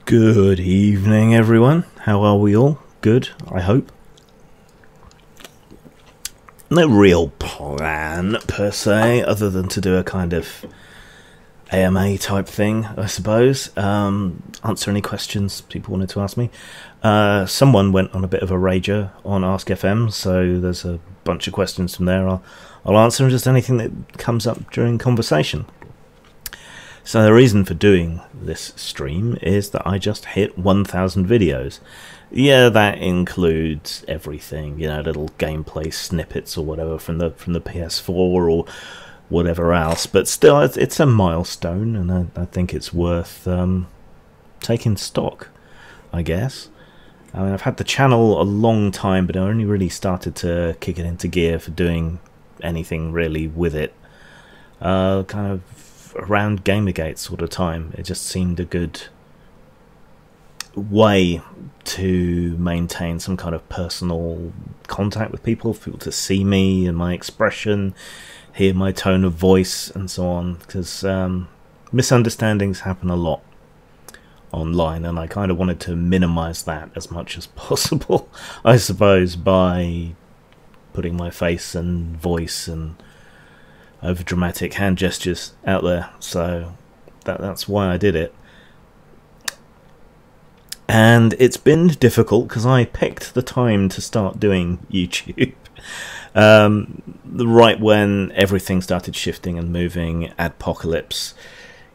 Good evening, everyone. How are we all? Good, I hope. No real plan, per se, other than to do a kind of AMA type thing, I suppose. Answer any questions people wanted to ask me. Someone went on a bit of a rager on Ask FM, so there's a bunch of questions from there. I'll answer just anything that comes up during conversation. So the reason for doing this stream is that I just hit 1,000 videos. Yeah, that includes everything, you know, little gameplay snippets or whatever from the PS4 or whatever else. But still, it's a milestone, and I think it's worth taking stock, I guess. I mean, I've had the channel a long time, but I only really started to kick it into gear for doing anything really with it. Kind of around Gamergate sort of time. It just seemed a good way to maintain some kind of personal contact with people, for people to see me and my expression, hear my tone of voice and so on, because misunderstandings happen a lot online, and I kind of wanted to minimize that as much as possible, I suppose, by putting my face and voice and over dramatic hand gestures out there. So that's why I did it. And it's been difficult because I picked the time to start doing YouTube right when everything started shifting and moving, adpocalypse,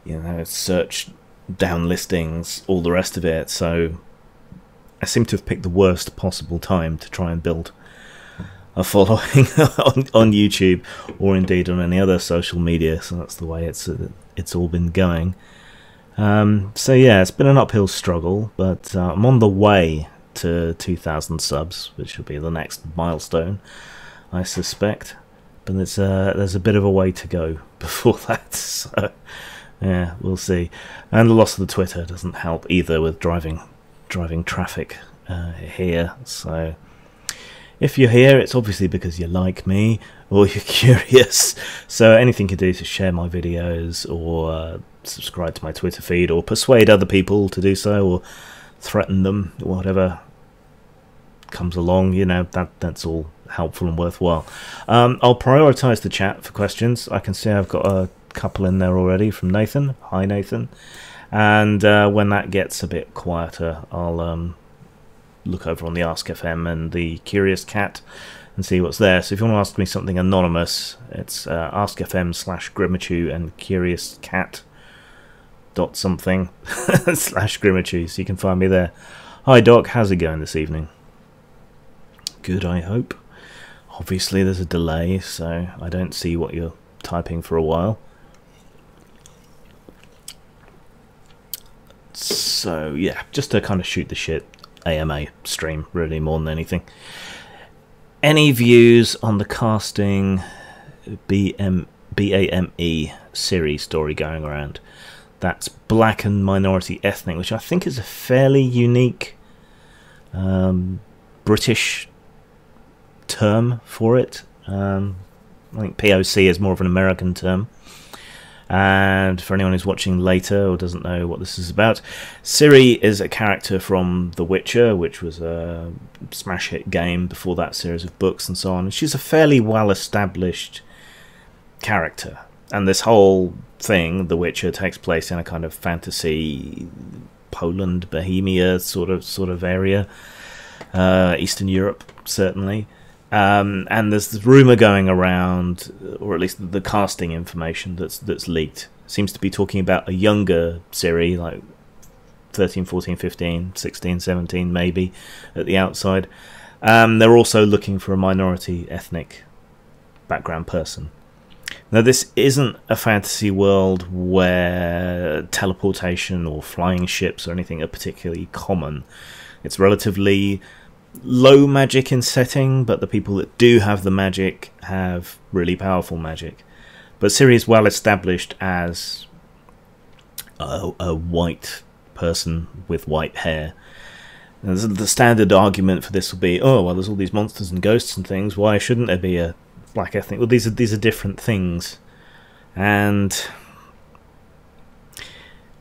you know, search down listings, all the rest of it. So I seem to have picked the worst possible time to try and build a following on YouTube, or indeed on any other social media. So that's the way it's all been going. So yeah, it's been an uphill struggle, but I'm on the way to 2,000 subs, which will be the next milestone, I suspect. But there's a bit of a way to go before that. So yeah, we'll see. And the loss of the Twitter doesn't help either with driving traffic here. So if you're here, it's obviously because you like me or you're curious. So anything you do to share my videos, or subscribe to my Twitter feed, or persuade other people to do so, or threaten them, or whatever comes along, you know, that's all helpful and worthwhile. I'll prioritise the chat for questions. I can see I've got a couple in there already from Nathan. Hi, Nathan. And when that gets a bit quieter, I'll look over on the Ask FM and the Curious Cat and see what's there. So if you want to ask me something anonymous, it's askfm/Grimmachew and Curious Cat .something /Grimmachew, so you can find me there. Hi Doc, how's it going this evening? Good, I hope. Obviously there's a delay, so I don't see what you're typing for a while. So yeah, just to kind of shoot the shit AMA stream, really, more than anything. Any views on the casting BAME Siri story going around? That's black and minority ethnic, which I think is a fairly unique British term for it. I think POC is more of an American term. And for anyone who's watching later or doesn't know what this is about, Ciri is a character from The Witcher, which was a smash hit game before that, series of books and so on. And she's a fairly well-established character. And this whole thing, The Witcher, takes place in a kind of fantasy Poland, Bohemia sort of area, Eastern Europe certainly. And there's this rumour going around, or at least the casting information that's leaked, seems to be talking about a younger Ciri, like 13, 14, 15, 16, 17 maybe, at the outside. They're also looking for a minority ethnic background person. Now, this isn't a fantasy world where teleportation or flying ships or anything are particularly common. It's relatively low magic in setting, but the people that do have the magic have really powerful magic. But Ciri is well established as a white person with white hair. Now, the standard argument for this will be, oh well, there's all these monsters and ghosts and things, why shouldn't there be a black ethnic? Well, these are different things, and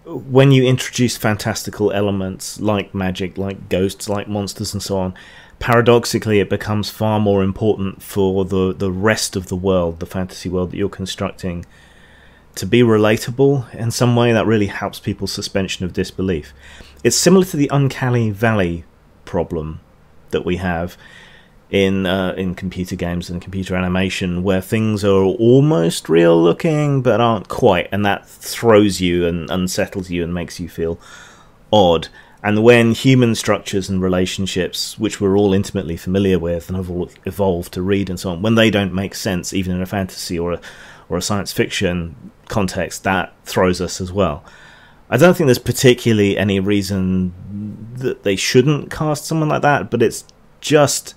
when you introduce fantastical elements like magic, like ghosts, like monsters and so on, paradoxically it becomes far more important for the rest of the world, the fantasy world that you're constructing, to be relatable in some way that really helps people's suspension of disbelief. It's similar to the uncanny valley problem that we have in computer games and computer animation, where things are almost real looking but aren't quite, and that throws you and unsettles you and makes you feel odd. And when human structures and relationships, which we're all intimately familiar with and have all evolved to read and so on, when they don't make sense even in a fantasy or a science fiction context, that throws us as well. I don't think there's particularly any reason that they shouldn't cast someone like that, but it's just,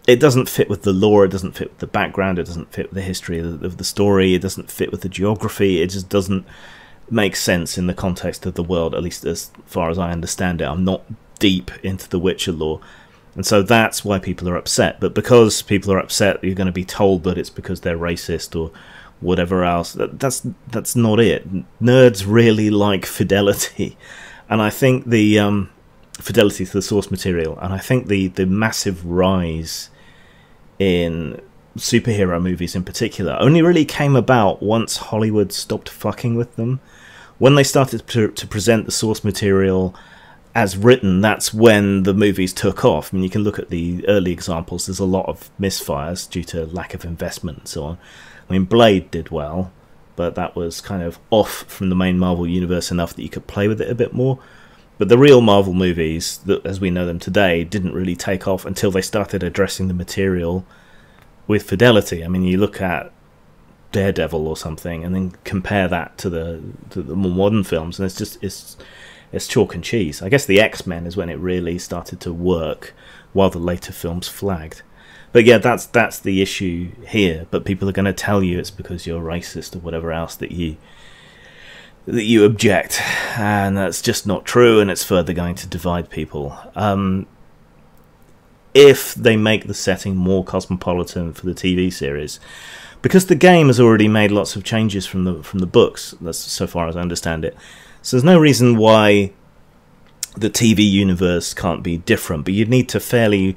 it doesn't fit with the lore, it doesn't fit with the background, it doesn't fit with the history of the story, it doesn't fit with the geography, it just doesn't make sense in the context of the world, at least as far as I understand it. I'm not deep into the Witcher lore, and so that's why people are upset. But because people are upset, you're going to be told that it's because they're racist or whatever else. That's not it. Nerds really like fidelity, and I think the fidelity to the source material, and I think the massive rise in superhero movies in particular only really came about once Hollywood stopped fucking with them. When they started to present the source material as written, that's when the movies took off. I mean, you can look at the early examples. There's a lot of misfires due to lack of investment and so on. I mean, Blade did well, but that was kind of off from the main Marvel universe enough that you could play with it a bit more. But the real Marvel movies, that, as we know them today, didn't really take off until they started addressing the material with fidelity. I mean, you look at Daredevil or something, and then compare that to the more modern films, and it's just it's chalk and cheese. I guess the X-Men is when it really started to work, while the later films flagged. But yeah, that's the issue here. But people are going to tell you it's because you're racist or whatever else that you object, and that's just not true, and it's further going to divide people. If they make the setting more cosmopolitan for the TV series, because the game has already made lots of changes from the books, that's so far as I understand it, so there's no reason why the TV universe can't be different, but you'd need to fairly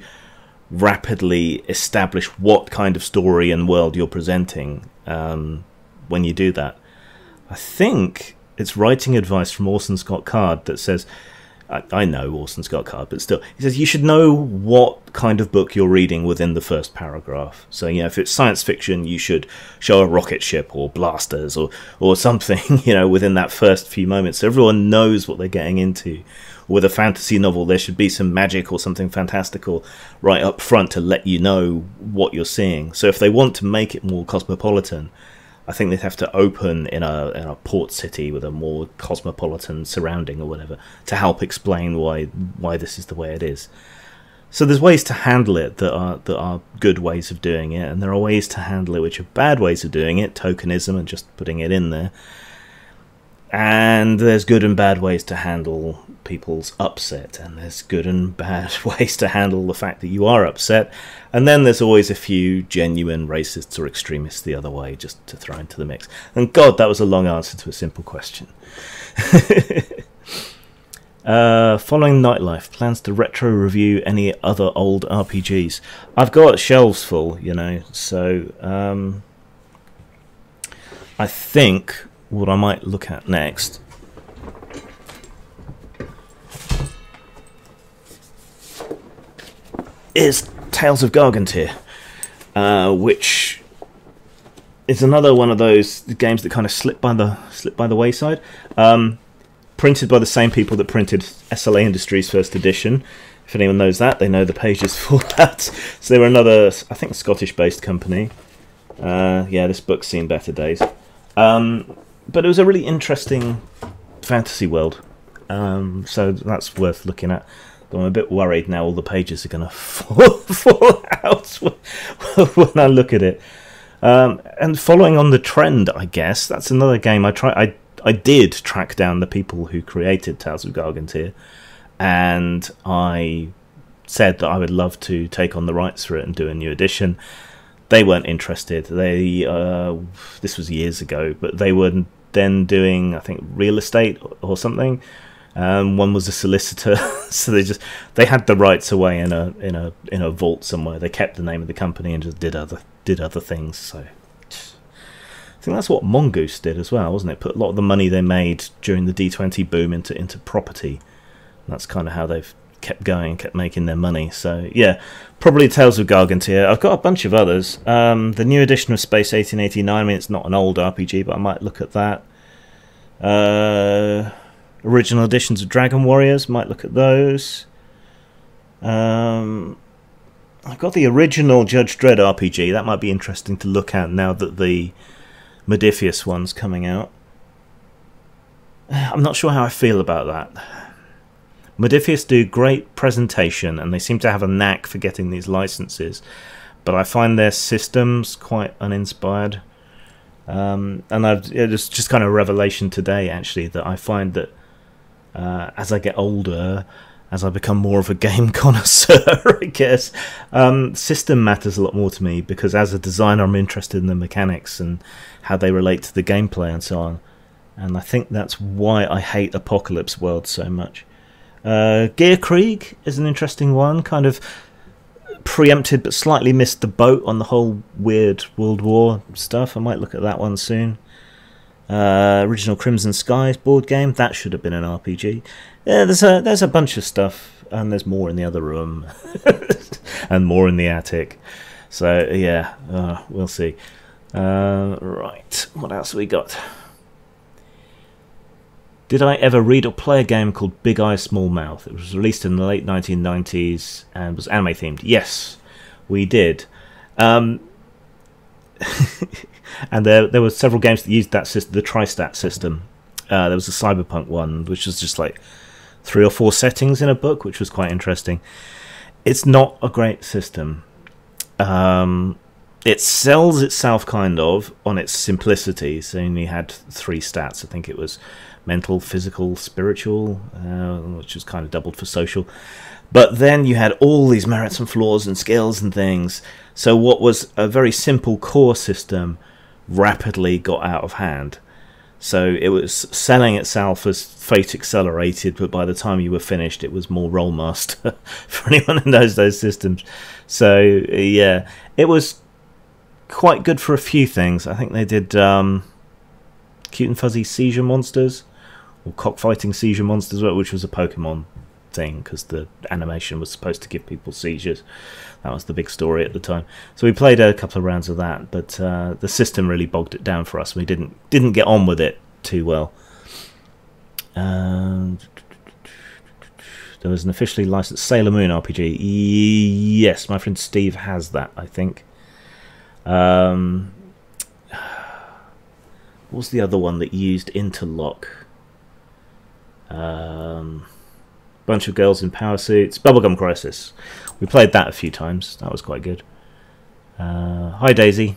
rapidly establish what kind of story and world you're presenting when you do that. I think it's writing advice from Orson Scott Card that says, I know Orson Scott Card, but still, he says you should know what kind of book you're reading within the first paragraph. So, you know, if it's science fiction, you should show a rocket ship or blasters or something, you know, within that first few moments, so everyone knows what they're getting into. With a fantasy novel, there should be some magic or something fantastical right up front to let you know what you're seeing. So if they want to make it more cosmopolitan, I think they'd have to open in a port city with a more cosmopolitan surrounding or whatever to help explain why this is the way it is. So there's ways to handle it that are good ways of doing it, and there are ways to handle it which are bad ways of doing it, tokenism and just putting it in there. And there's good and bad ways to handle people's upset, and there's good and bad ways to handle the fact that you are upset, and then there's always a few genuine racists or extremists the other way just to throw into the mix. And God, that was a long answer to a simple question. Following Nightlife, plans to retro review any other old RPGs. I've got shelves full, you know, so I think what I might look at next is Tales of Gargantyr, which is another one of those games that kind of slipped by the wayside. Printed by the same people that printed SLA Industries First Edition. If anyone knows that, they know the pages for that. So they were another, I think, Scottish-based company. Yeah, this book's seen better days. But it was a really interesting fantasy world, so that's worth looking at. Though I'm a bit worried now all the pages are going to fall out when I look at it. And following on the trend, I guess, that's another game I did track down the people who created Tales of Gargantyr, and I said that I would love to take on the rights for it and do a new edition. They weren't interested. This was years ago, but they were then doing, I think, real estate or something. One was a solicitor, so they had the rights away in a vault somewhere. They kept the name of the company and just did other things. So I think that's what Mongoose did as well, wasn't it? Put a lot of the money they made during the D20 boom into property. And that's kind of how they've kept going, kept making their money. So yeah, probably Tales of Gargantia. I've got a bunch of others. The new edition of Space 1889. I mean, it's not an old RPG, but I might look at that. Original editions of Dragon Warriors, might look at those. I've got the original Judge Dredd RPG. That might be interesting to look at now that the Modiphius one's coming out. I'm not sure how I feel about that. Modiphius do great presentation, and they seem to have a knack for getting these licenses, but I find their systems quite uninspired. And it's just kind of a revelation today, actually, that I find that as I get older, as I become more of a game connoisseur, I guess, system matters a lot more to me, because as a designer I'm interested in the mechanics and how they relate to the gameplay and so on. And I think that's why I hate Apocalypse World so much. Gear Krieg is an interesting one, kind of preempted but slightly missed the boat on the whole weird World War stuff. I might look at that one soon. Original Crimson Skies board game, that should have been an RPG. Yeah, there's a bunch of stuff, and there's more in the other room and more in the attic. So yeah, we'll see. Right, what else have we got? Did I ever read or play a game called Big Eye Small Mouth? It was released in the late 1990s and was anime themed. Yes, we did. And there were several games that used that system, the Tristat system. There was a Cyberpunk one, which was just like 3 or 4 settings in a book, which was quite interesting. It's not a great system. It sells itself kind of on its simplicity. So you only had 3 stats. I think it was mental, physical, spiritual, which was kind of doubled for social. But then you had all these merits and flaws and skills and things. So what was a very simple core system rapidly got out of hand. So it was selling itself as Fate Accelerated, but by the time you were finished, it was more Rollmaster for anyone who knows those systems. So yeah, it was quite good for a few things. I think they did Cute and Fuzzy Seizure Monsters, or Cockfighting Seizure Monsters, which was a Pokemon thing, because the animation was supposed to give people seizures. That was the big story at the time. So we played a couple of rounds of that, but the system really bogged it down for us. We didn't get on with it too well. There was an officially licensed Sailor Moon RPG. Yes, my friend Steve has that, I think. What was the other one that used Interlock? Bunch of girls in power suits. Bubblegum Crisis. We played that a few times. That was quite good. Hi Daisy.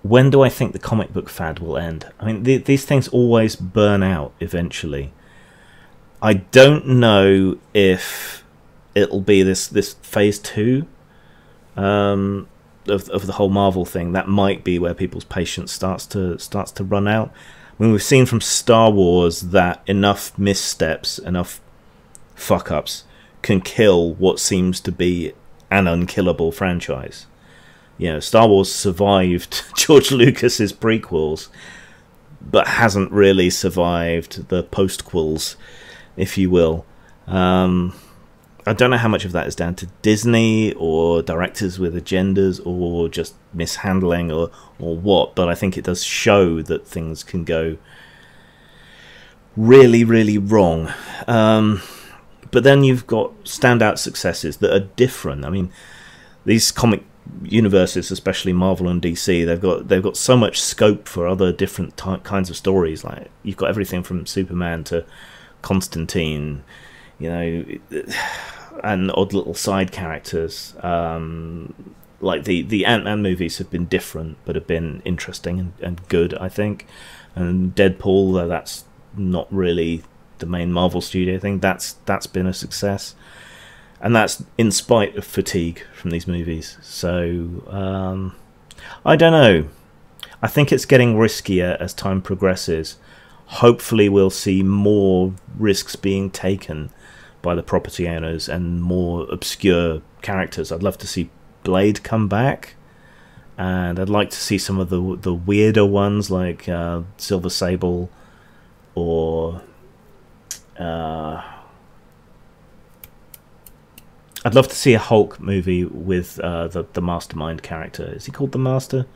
When do I think the comic book fad will end? I mean, these things always burn out eventually. I don't know if it'll be this phase 2 of the whole Marvel thing. That might be where people's patience starts to run out. I mean, we've seen from Star Wars that enough missteps, enough fuck-ups can kill what seems to be an unkillable franchise. You know, Star Wars survived George Lucas's prequels, but hasn't really survived the postquels, if you will. I don't know how much of that is down to Disney or directors with agendas or just mishandling or what, but I think it does show that things can go really, really wrong. But then you've got standout successes that are different. I mean, these comic universes, especially Marvel and DC, they've got so much scope for other different kinds of stories. Like, you've got everything from Superman to Constantine, you know, and odd little side characters. Like the Ant-Man movies have been different, but have been interesting and good, I think. And Deadpool, though that's not really the main Marvel studio thing, that's been a success. And that's in spite of fatigue from these movies. So, I don't know. I think it's getting riskier as time progresses. Hopefully we'll see more risks being taken by the property owners and more obscure characters. I'd love to see Blade come back, and I'd like to see some of the weirder ones like Silver Sable, or I'd love to see a Hulk movie with the Mastermind character. Is he called the Master?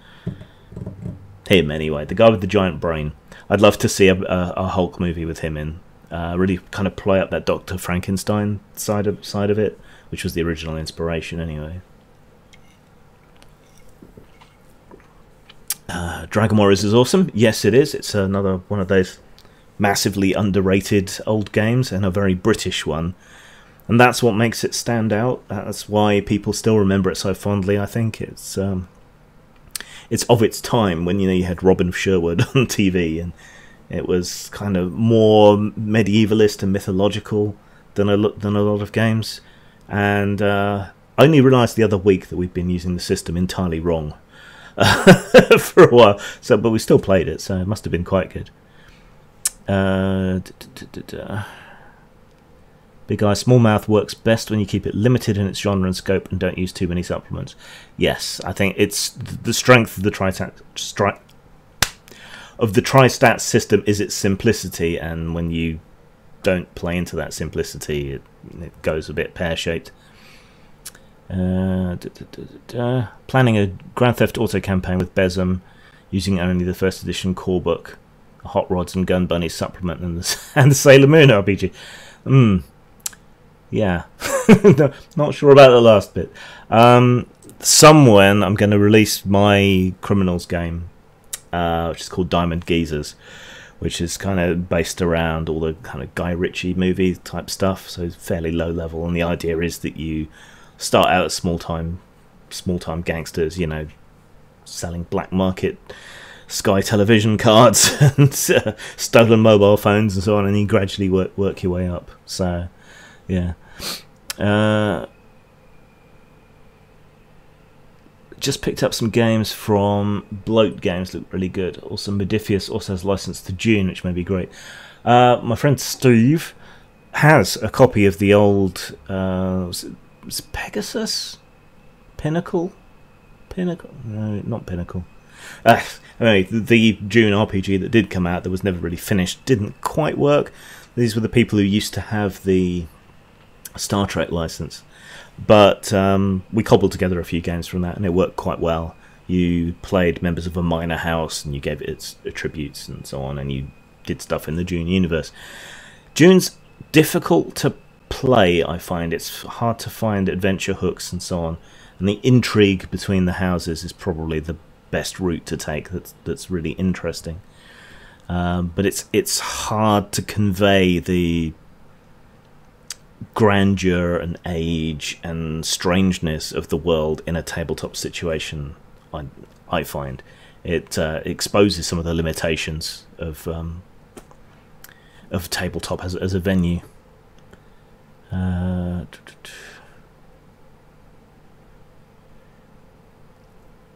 Him, anyway. The guy with the giant brain. I'd love to see a Hulk movie with him in. Really kind of play up that Dr. Frankenstein side of it, which was the original inspiration, anyway. Dragon Warriors is awesome. Yes, it is. It's another one of those massively underrated old games, and a very British one. And that's what makes it stand out. That's why people still remember it so fondly. I think it's of its time, when you had Robin of Sherwood on TV, and it was kind of more medievalist and mythological than a lot of games. And I only realised the other week that we've been using the system entirely wrong for a while. But we still played it, so it must have been quite good. Big Eye Small Mouth works best when you keep it limited in its genre and scope and don't use too many supplements. Yes, I think it's the strength of the Tri-Stat system is its simplicity, and when you don't play into that simplicity, it goes a bit pear-shaped. Planning a Grand Theft Auto campaign with Besem, using only the first edition core book, a Hot Rods and Gun Bunny supplement, and the Sailor Moon RPG. Yeah, no, not sure about the last bit. Somewhen I'm going to release my Criminals game, which is called Diamond Geezers, which is kind of based around all the kind of Guy Ritchie movie type stuff, so it's fairly low level. And the idea is that you start out as small time gangsters, selling black market Sky Television cards and stolen mobile phones and so on, and you gradually work your way up. So, yeah. Just picked up some games from Bloat Games, look really good. Also, Modifius also has license to Dune, which may be great. My friend Steve has a copy of the old was it Pegasus? Pinnacle? No, not Pinnacle. Anyway, the Dune RPG that did come out that was never really finished didn't quite work. These were the people who used to have the Star Trek license, but we cobbled together a few games from that, and it worked quite well. You played members of a minor house, and you gave it its attributes and so on, and you did stuff in the Dune universe. Dune's difficult to play, I find. It's hard to find adventure hooks and so on, and the intrigue between the houses is probably the best route to take. That's really interesting, but it's hard to convey the grandeur and age and strangeness of the world in a tabletop situation. I find it exposes some of the limitations of tabletop as a venue.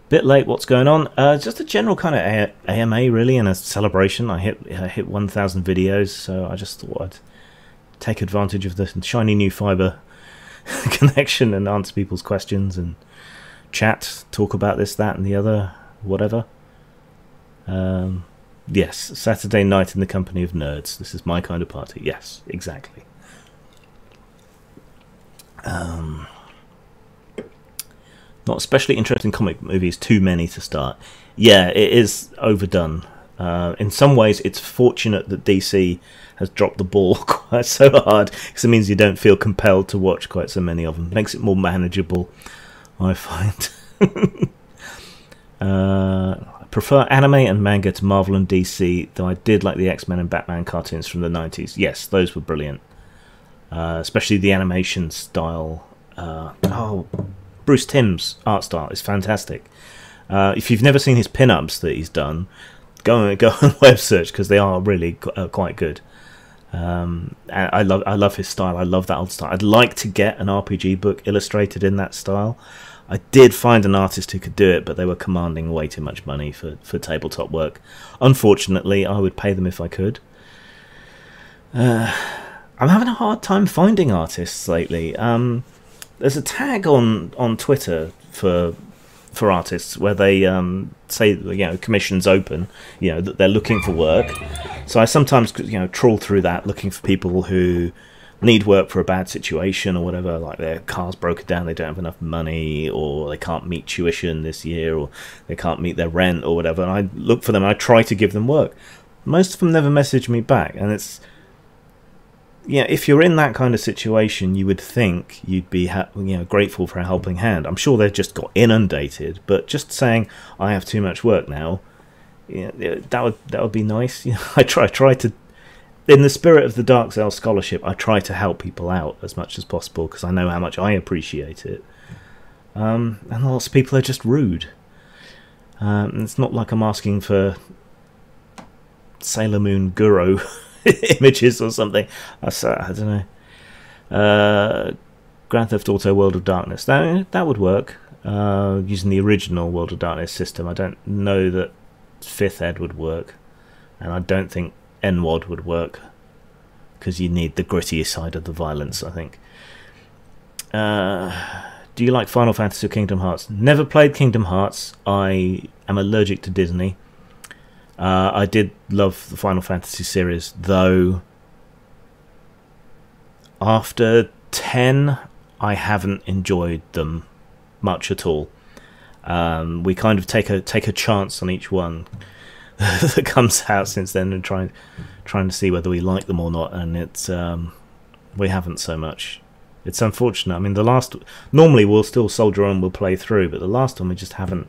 Bit late. What's going on? Just a general kind of AMA really, and a celebration. I hit 1,000 videos, so I just thought I'd take advantage of the shiny new fiber connection and answer people's questions and chat, talk about this, that, and the other, whatever. Yes, Saturday night in the company of nerds. This is my kind of party. Yes, exactly. Not especially interested in comic movies, too many to start. Yeah, it is overdone. In some ways, it's fortunate that DC has dropped the ball quite so hard, because it means you don't feel compelled to watch quite so many of them. It makes it more manageable, I find. I prefer anime and manga to Marvel and DC, though I did like the X-Men and Batman cartoons from the 90s. Yes, those were brilliant. Especially the animation style. Bruce Timm's art style is fantastic. If you've never seen his pin-ups that he's done, go and web search, because they are really quite good. I love his style. I love that old style. I'd like to get an RPG book illustrated in that style. I did find an artist who could do it, but they were commanding way too much money for tabletop work. Unfortunately, I would pay them if I could. I'm having a hard time finding artists lately. There's a tag on Twitter for artists where they say, commissions open, that they're looking for work. So I sometimes trawl through that looking for people who need work for a bad situation or whatever, like their car's broken down, they don't have enough money, or they can't meet tuition this year, or they can't meet their rent or whatever, and I look for them and I try to give them work. Most of them never message me back, and it's if you're in that kind of situation, you would think you'd be grateful for a helping hand. I'm sure they've just got inundated, but just saying I have too much work now, that would be nice. I try to, in the spirit of the Dark Souls scholarship, I try to help people out as much as possible because I know how much I appreciate it. And lots of people are just rude. It's not like I'm asking for Sailor Moon Guru images or something. I don't know. Grand Theft Auto World of Darkness. That would work. Using the original World of Darkness system. I don't know that 5th Ed would work. And I don't think NWOD would work, because you need the grittier side of the violence, I think. Do you like Final Fantasy or Kingdom Hearts? Never played Kingdom Hearts. I am allergic to Disney. I did love the Final Fantasy series, though after 10 I haven't enjoyed them much at all. We kind of take a chance on each one that comes out since then, and trying to see whether we like them or not, and it's we haven't so much. It's unfortunate. I mean, normally we'll still soldier on, we'll play through, but the last one we just haven't.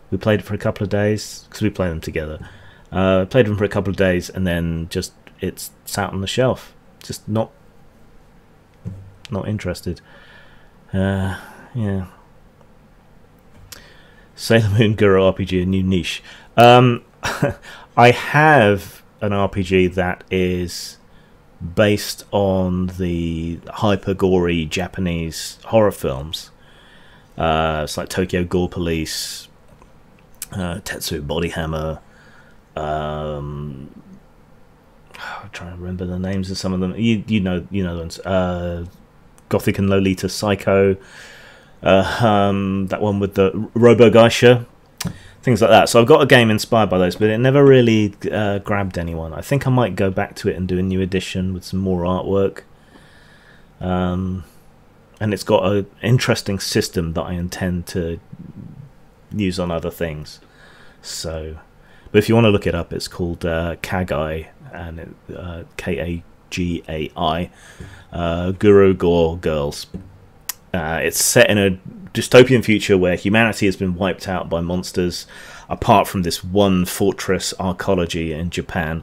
We played it for a couple of days because we play them together. Played them for a couple of days, and then just it's sat on the shelf. Just not interested. Yeah. Sailor Moon Guru RPG, a new niche. I have an RPG that is based on the hyper gory Japanese horror films. It's like Tokyo Gore Police, Tetsuo Body Hammer. I'm trying to remember the names of some of them. You know the ones. Gothic and Lolita Psycho. That one with the Robo-Geisha. Things like that. So I've got a game inspired by those, but it never really grabbed anyone. I think I might go back to it and do a new edition with some more artwork. And it's got an interesting system that I intend to use on other things. So, but if you want to look it up, it's called Kagai, and Kagai, Guru Gore Girls. It's set in a dystopian future where humanity has been wiped out by monsters, apart from this one fortress arcology in Japan.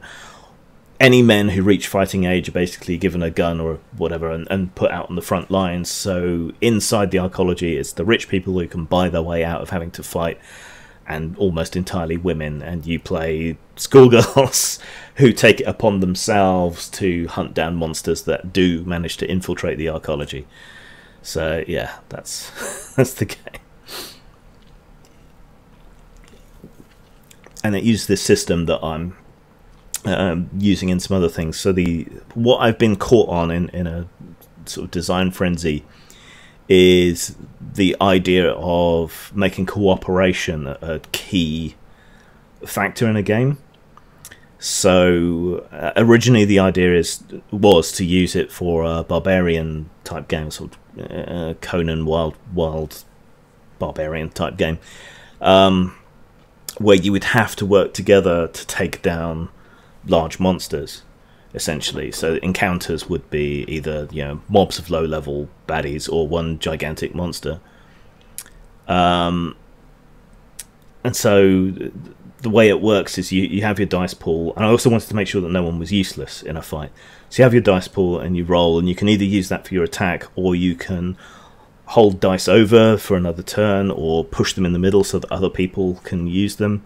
Any men who reach fighting age are basically given a gun or whatever and put out on the front lines. So inside the arcology, it's the rich people who can buy their way out of having to fight, and almost entirely women. And you play schoolgirls who take it upon themselves to hunt down monsters that do manage to infiltrate the arcology. So yeah, that's the game. And it uses this system that I'm using in some other things. So what I've been caught on in a sort of design frenzy is the idea of making cooperation a key factor in a game. So originally the idea was to use it for a barbarian type game, sort of Conan wild barbarian type game, where you would have to work together to take down large monsters, essentially. So encounters would be either mobs of low level baddies or one gigantic monster. And so the way it works is you have your dice pool, and I also wanted to make sure that no one was useless in a fight. So you have your dice pool and you roll, and you can either use that for your attack, or you can hold dice over for another turn, or push them in the middle so that other people can use them.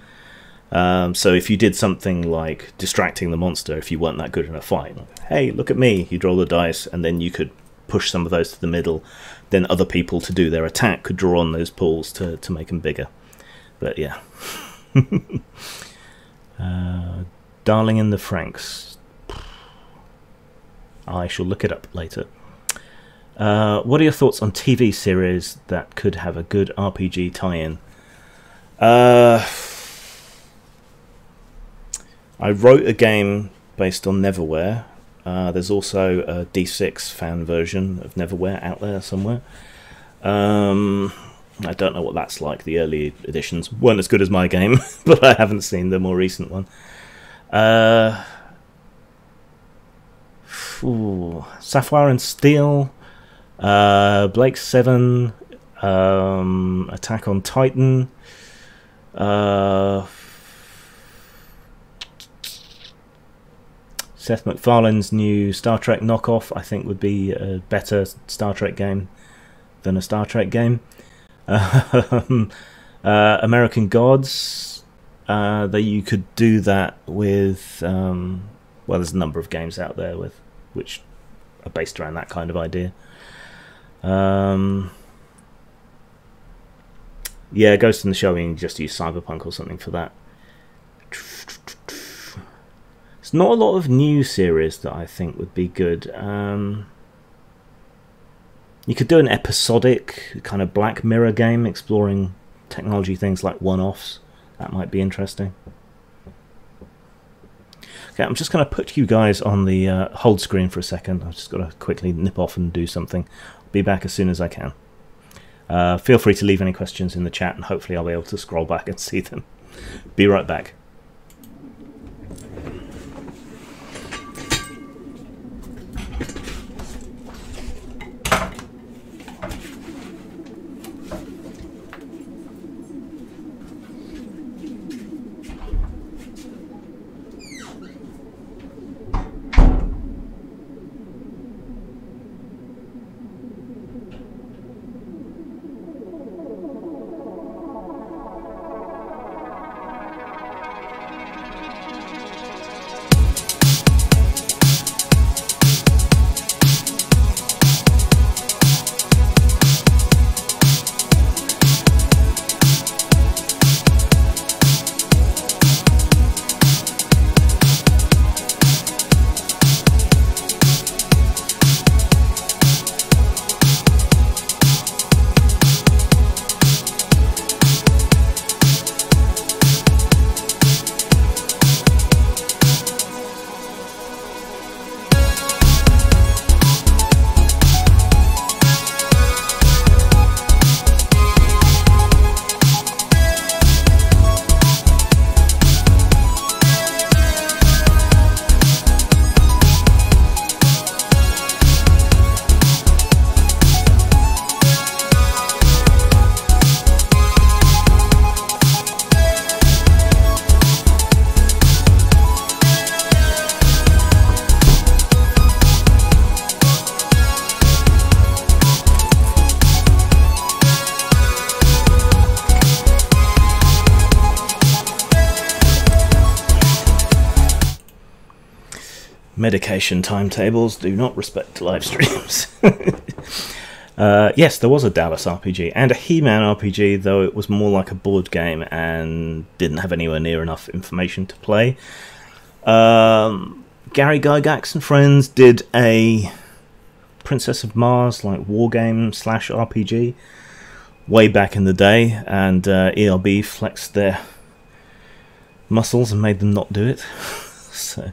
So if you did something like distracting the monster, if you weren't that good in a fight, hey, look at me, you'd roll the dice, and then you could push some of those to the middle, then other people to do their attack could draw on those pools to make them bigger. But yeah. Darling in the Franxx. I shall look it up later. What are your thoughts on TV series that could have a good RPG tie-in? I wrote a game based on Neverwhere. There's also a D6 fan version of Neverwhere out there somewhere. I don't know what that's like. The early editions weren't as good as my game, but I haven't seen the more recent one. Sapphire and Steel, Blake 7, Attack on Titan, Seth MacFarlane's new Star Trek knockoff, I think, would be a better Star Trek game than a Star Trek game. American Gods, that you could do that with. Well, there's a number of games out there which are based around that kind of idea. Yeah, Ghost in the Shell, you just use Cyberpunk or something for that. It's not a lot of new series that I think would be good. You could do an episodic kind of Black Mirror game exploring technology things like one-offs. That might be interesting. Okay, I'm just going to put you guys on the hold screen for a second. I've just got to quickly nip off and do something. I'll be back as soon as I can. Feel free to leave any questions in the chat, and hopefully I'll be able to scroll back and see them. Be right back. Medication timetables do not respect live streams. Yes, there was a Dallas RPG and a He-Man RPG, though it was more like a board game and didn't have anywhere near enough information to play. Gary Gygax and friends did a Princess of Mars like war game / RPG way back in the day, and ELB flexed their muscles and made them not do it. So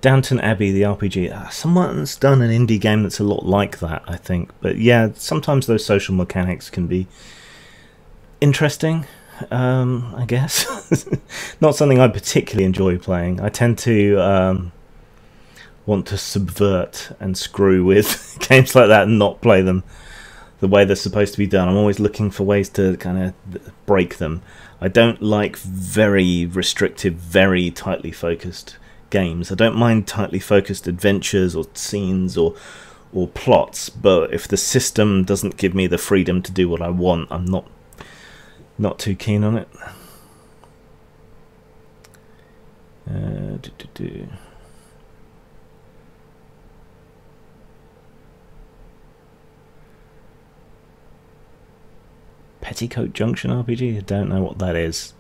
Downton Abbey, the RPG. Someone's done an indie game that's a lot like that, I think. But yeah, sometimes those social mechanics can be interesting, I guess. Not something I particularly enjoy playing. I tend to want to subvert and screw with games like that and not play them the way they're supposed to be done. I'm always looking for ways to kind of break them. I don't like very restrictive, very tightly focused games. I don't mind tightly focused adventures or scenes or plots, but if the system doesn't give me the freedom to do what I want, I'm not too keen on it. Petticoat Junction RPG? I don't know what that is.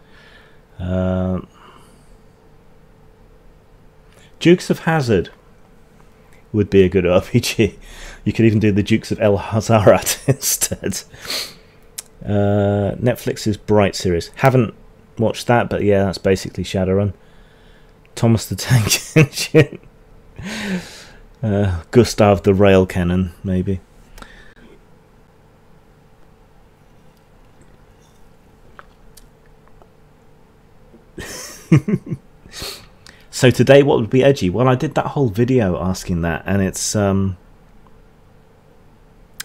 Dukes of Hazzard would be a good RPG. You could even do the Dukes of El Hazarat instead. Netflix's Bright series. Haven't watched that, but yeah, that's basically Shadowrun. Thomas the Tank Engine. Gustav the Rail Cannon, maybe. So today, what would be edgy? Well, I did that whole video asking that, and it's no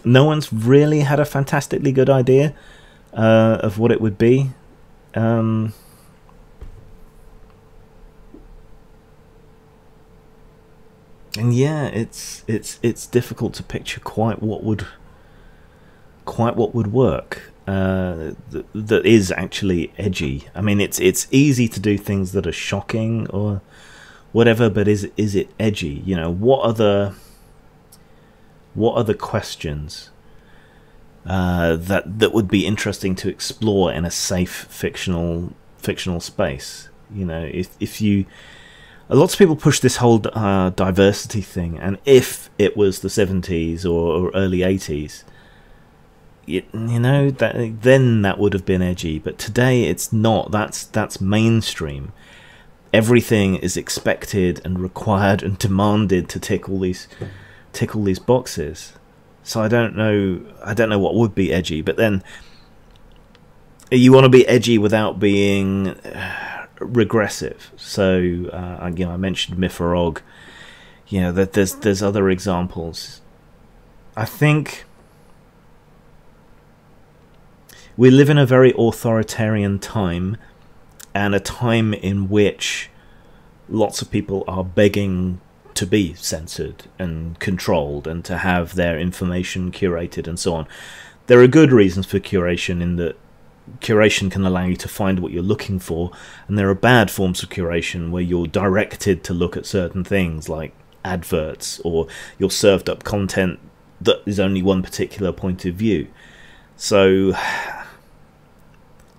one's really had a fantastically good idea of what it would be. And yeah, it's difficult to picture quite what would work. That is actually edgy. I mean, it's easy to do things that are shocking or whatever, but is it edgy? You know, what are the questions that would be interesting to explore in a safe fictional space? You know, if you, lots of people push this whole diversity thing, and if it was the 70s or early 80s, you know, then that would have been edgy. But today it's not. That's mainstream. Everything is expected and required and demanded to tick all these boxes. So I don't know what would be edgy. But then you want to be edgy without being regressive. So you know, I mentioned Mythorog. You know, that there's other examples. I think we live in a very authoritarian time, and a time in which lots of people are begging to be censored and controlled and to have their information curated and so on. There are good reasons for curation, in that curation can allow you to find what you're looking for, and there are bad forms of curation where you're directed to look at certain things like adverts, or you're served up content that is only one particular point of view. So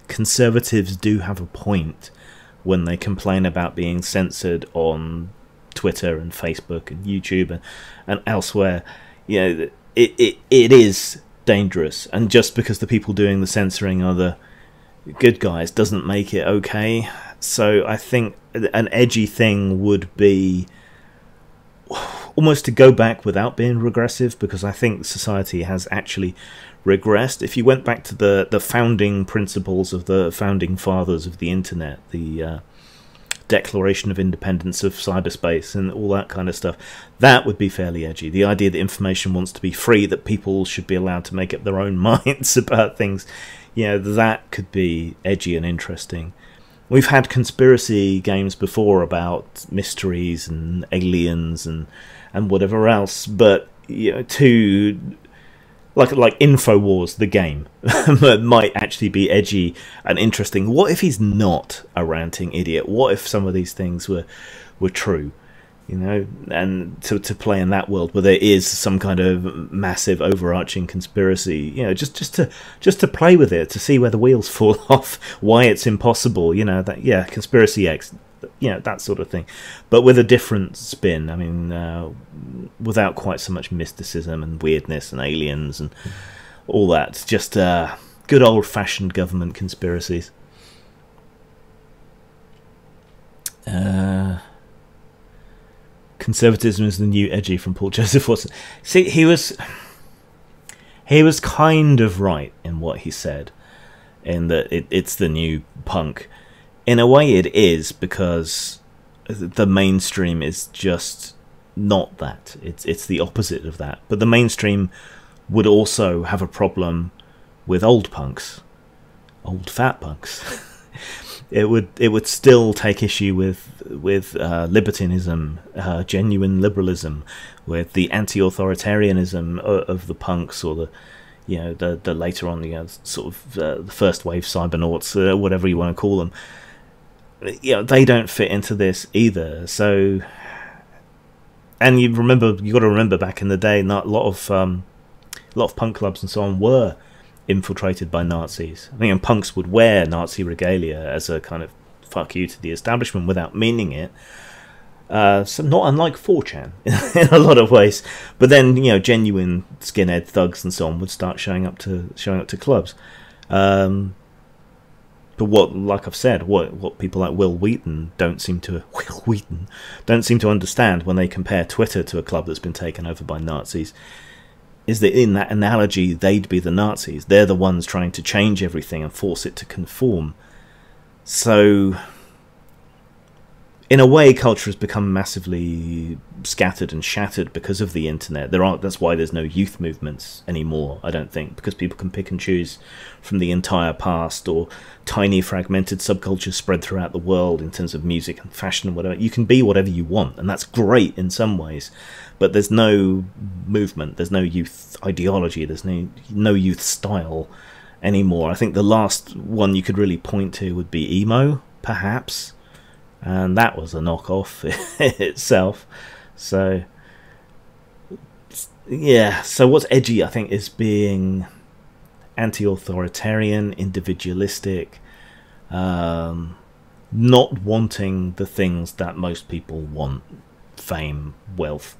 conservatives do have a point when they complain about being censored on Twitter and Facebook and YouTube and elsewhere. You know, it is dangerous, and just because the people doing the censoring are the good guys doesn't make it okay. So I think an edgy thing would be almost to go back without being regressive, because I think society has actually regressed. If you went back to the founding principles of the founding fathers of the internet, the Declaration of Independence of cyberspace and all that kind of stuff, that would be fairly edgy. The idea that information wants to be free, that people should be allowed to make up their own minds about things, you know, that could be edgy and interesting. We've had conspiracy games before about mysteries and aliens and whatever else, but you know, like InfoWars, the game, might actually be edgy and interesting. What if he's not a ranting idiot? What if some of these things were true? You know, and to play in that world where there is some kind of massive overarching conspiracy, you know, just to play with it, to see where the wheels fall off, why it's impossible, you know, that, yeah, Conspiracy X, you know, that sort of thing, but with a different spin. I mean, without quite so much mysticism and weirdness and aliens and all that. Just good old-fashioned government conspiracies. Conservatism is the new edgy, from Paul Joseph Watson. See, he was kind of right in what he said, in that it's the new punk. In a way it is, because the mainstream is just not that. It's the opposite of that. But the mainstream would also have a problem with old punks, old fat punks. It would still take issue with libertinism, genuine liberalism, with the anti-authoritarianism of the punks, or the, you know, the later on, you know, sort of the first wave cybernauts, whatever you want to call them. You know, they don't fit into this either. So, and you got to remember back in the day, not a lot of punk clubs and so on were infiltrated by Nazis. I think punks would wear Nazi regalia as a kind of fuck you to the establishment without meaning it. So not unlike 4chan in a lot of ways. But then, you know, genuine skinhead thugs and so on would start showing up to clubs. But what, like I've said, what people like Wil Wheaton don't seem to understand when they compare Twitter to a club that's been taken over by Nazis, is that in that analogy they'd be the Nazis. They're the ones trying to change everything and force it to conform. So in a way, culture has become massively scattered and shattered because of the internet. That's why there's no youth movements anymore, I don't think, because people can pick and choose from the entire past, or tiny fragmented subcultures spread throughout the world in terms of music and fashion and whatever. You can be whatever you want, and that's great in some ways, but there's no movement, there's no youth ideology, there's no youth style anymore. I think the last one you could really point to would be emo, perhaps. And that was a knockoff itself. So, yeah. So what's edgy, I think, is being anti-authoritarian, individualistic, not wanting the things that most people want. Fame, wealth,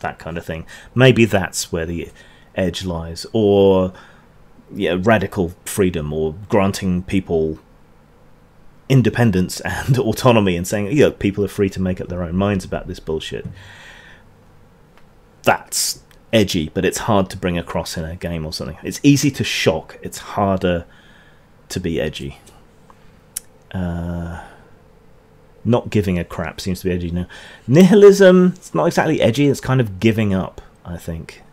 that kind of thing. Maybe that's where the edge lies. Or, yeah, radical freedom, or granting people independence and autonomy and saying, yeah, people are free to make up their own minds about this bullshit. That's edgy, but it's hard to bring across in a game or something. It's easy to shock, it's harder to be edgy. Not giving a crap seems to be edgy now. Nihilism, it's not exactly edgy, it's kind of giving up, I think.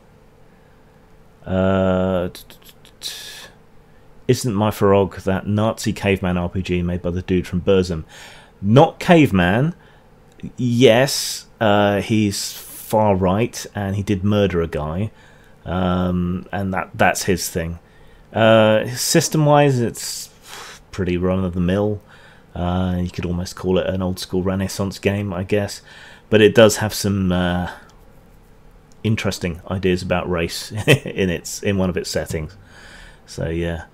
Isn't My Frog that Nazi caveman RPG made by the dude from Burzum? Not caveman. Yes, he's far right, and he did murder a guy, and that's his thing. System-wise, it's pretty run-of-the-mill. You could almost call it an old-school Renaissance game, I guess. But it does have some interesting ideas about race in one of its settings. So, yeah.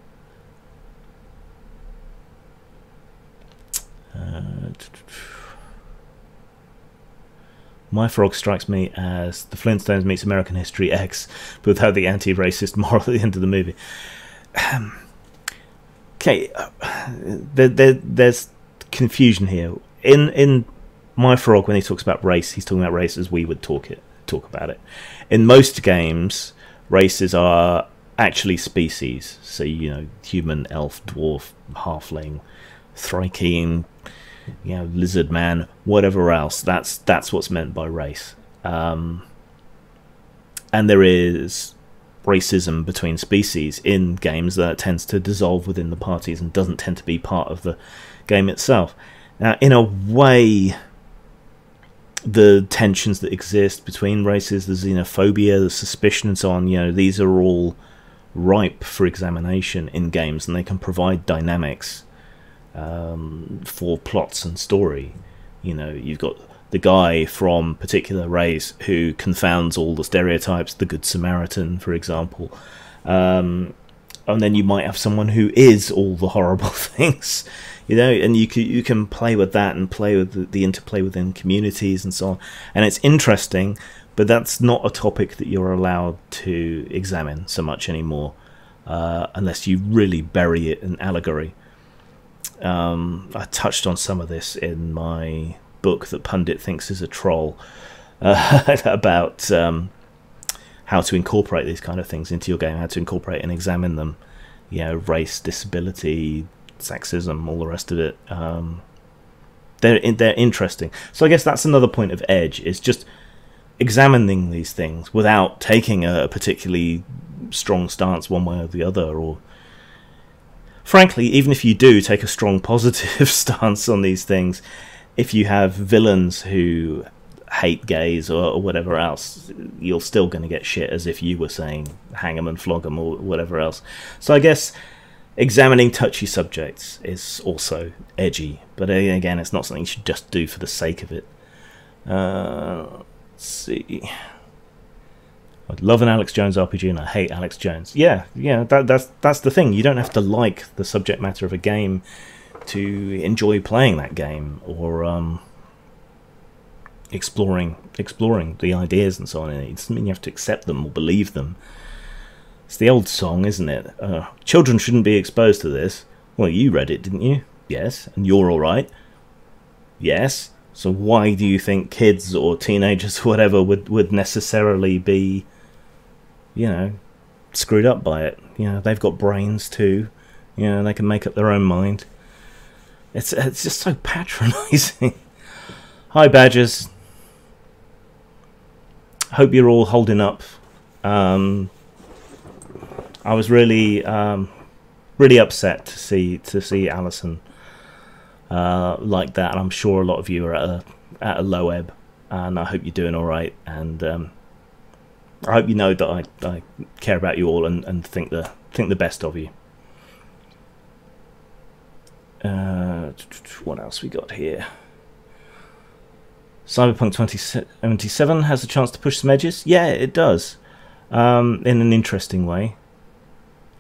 My Frog strikes me as the Flintstones meets American History X, but without the anti-racist moral at the end of the movie. Okay, there's confusion here. In My Frog, when he talks about race, he's talking about race as we would talk about it. In most games, races are actually species. So, you know, human, elf, dwarf, halfling, Thrykean, you know, lizard man, whatever else. That's what's meant by race. And there is racism between species in games that tends to dissolve within the parties and doesn't tend to be part of the game itself. Now, in a way, the tensions that exist between races, the xenophobia, the suspicion and so on, you know, these are all ripe for examination in games, and they can provide dynamics for plots and story. You know, you've got the guy from particular race who confounds all the stereotypes, the Good Samaritan, for example, and then you might have someone who is all the horrible things, you know, and you can play with that and play with the interplay within communities and so on, and it's interesting, but that's not a topic that you're allowed to examine so much anymore, unless you really bury it in allegory. I touched on some of this in my book that Pundit thinks is a troll, about how to incorporate these kind of things into your game, how to incorporate and examine them. You know, race, disability, sexism, all the rest of it. They're interesting. So I guess that's another point of edge, is just examining these things without taking a particularly strong stance one way or the other, or frankly, even if you do take a strong positive stance on these things, if you have villains who hate gays or whatever else, you're still going to get shit as if you were saying hang 'em and flog 'em or whatever else. So I guess examining touchy subjects is also edgy, but again, it's not something you should just do for the sake of it. Let's see. I love an Alex Jones RPG and I hate Alex Jones. Yeah, that's the thing. You don't have to like the subject matter of a game to enjoy playing that game, or exploring the ideas and so on. It doesn't mean you have to accept them or believe them. It's the old song, isn't it? Children shouldn't be exposed to this. Well, you read it, didn't you? Yes. And you're alright? Yes. So why do you think kids or teenagers or whatever would necessarily be, you know, screwed up by it? You know, they've got brains too. You know, they can make up their own mind. It's just so patronising. Hi, Badgers. Hope you're all holding up. I was really really upset to see Alison like that, and I'm sure a lot of you are at a low ebb, and I hope you're doing all right, and I hope you know that I care about you all and think the best of you. What else we got here? Cyberpunk 2077 has a chance to push some edges. Yeah, it does, in an interesting way.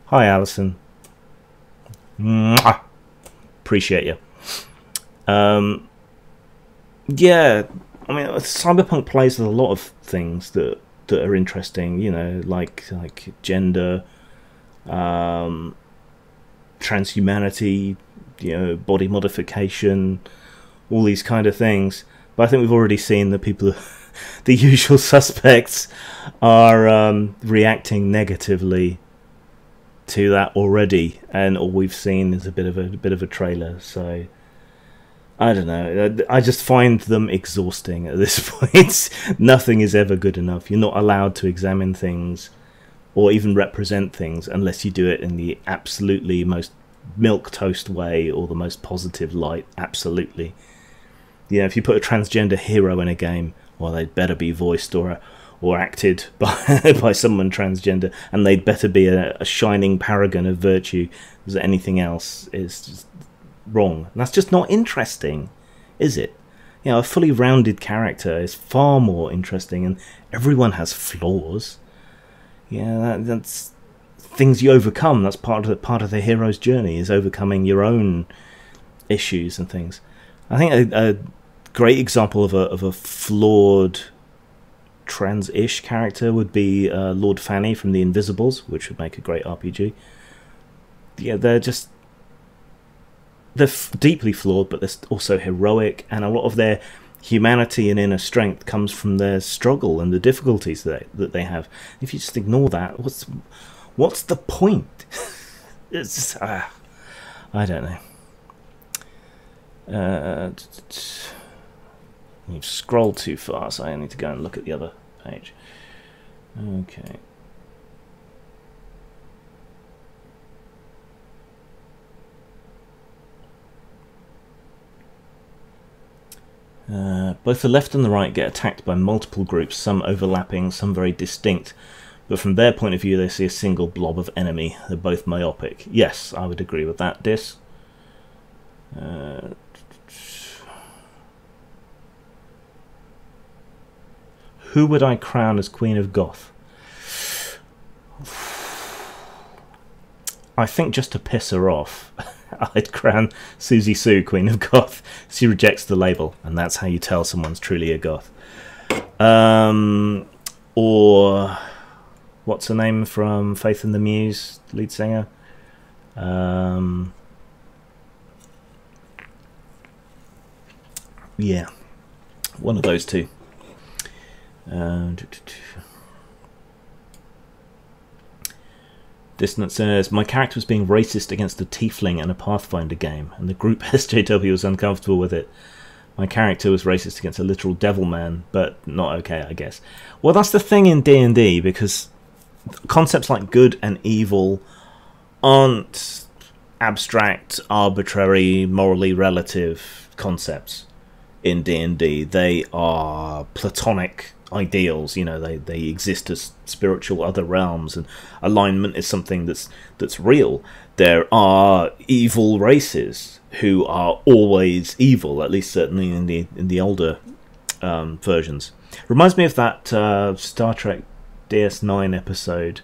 Hi, Alison. Mwah. Appreciate you. Yeah, I mean, Cyberpunk plays with a lot of things that are interesting. You know, like gender, transhumanity, you know, body modification, all these kind of things. But I think we've already seen that people, the usual suspects, are reacting negatively to that already, and all we've seen is a bit of a trailer. So I don't know. I just find them exhausting at this point. Nothing is ever good enough. You're not allowed to examine things or even represent things unless you do it in the absolutely most milquetoast way or the most positive light. Absolutely. You know, if you put a transgender hero in a game, well, they'd better be voiced or acted by someone transgender, and they'd better be a shining paragon of virtue, because anything else is just wrong. And that's just not interesting, is it? You know, a fully rounded character is far more interesting, and everyone has flaws. Yeah, that's things you overcome. That's part of the hero's journey, is overcoming your own issues and things. I think a great example of a flawed trans-ish character would be Lord Fanny from The Invisibles, which would make a great RPG. Yeah, they're deeply flawed, but they're also heroic, and a lot of their humanity and inner strength comes from their struggle and the difficulties that they have. If you just ignore that, what's the point? It's just, I don't know. You've scrolled too far, so I need to go and look at the other page. Okay. Both the left and the right get attacked by multiple groups, some overlapping, some very distinct. But from their point of view, they see a single blob of enemy. They're both myopic. Yes, I would agree with that, Dis. Who would I crown as Queen of Goth? I think just to piss her off, I'd crown Susie Sue Queen of Goth. She rejects the label, and that's how you tell someone's truly a goth. Or what's her name from Faith and the Muse, lead singer? Yeah, one of those two. Distant says, my character was being racist against a tiefling in a Pathfinder game, and the group SJW was uncomfortable with it. My character was racist against a literal devil man, but not okay, I guess. Well, that's the thing in D&D, because concepts like good and evil aren't abstract, arbitrary, morally relative concepts in D&D. They are platonic ideals. You know, they exist as spiritual other realms, and alignment is something that's real. There are evil races who are always evil, at least certainly in the older versions. Reminds me of that Star Trek DS9 episode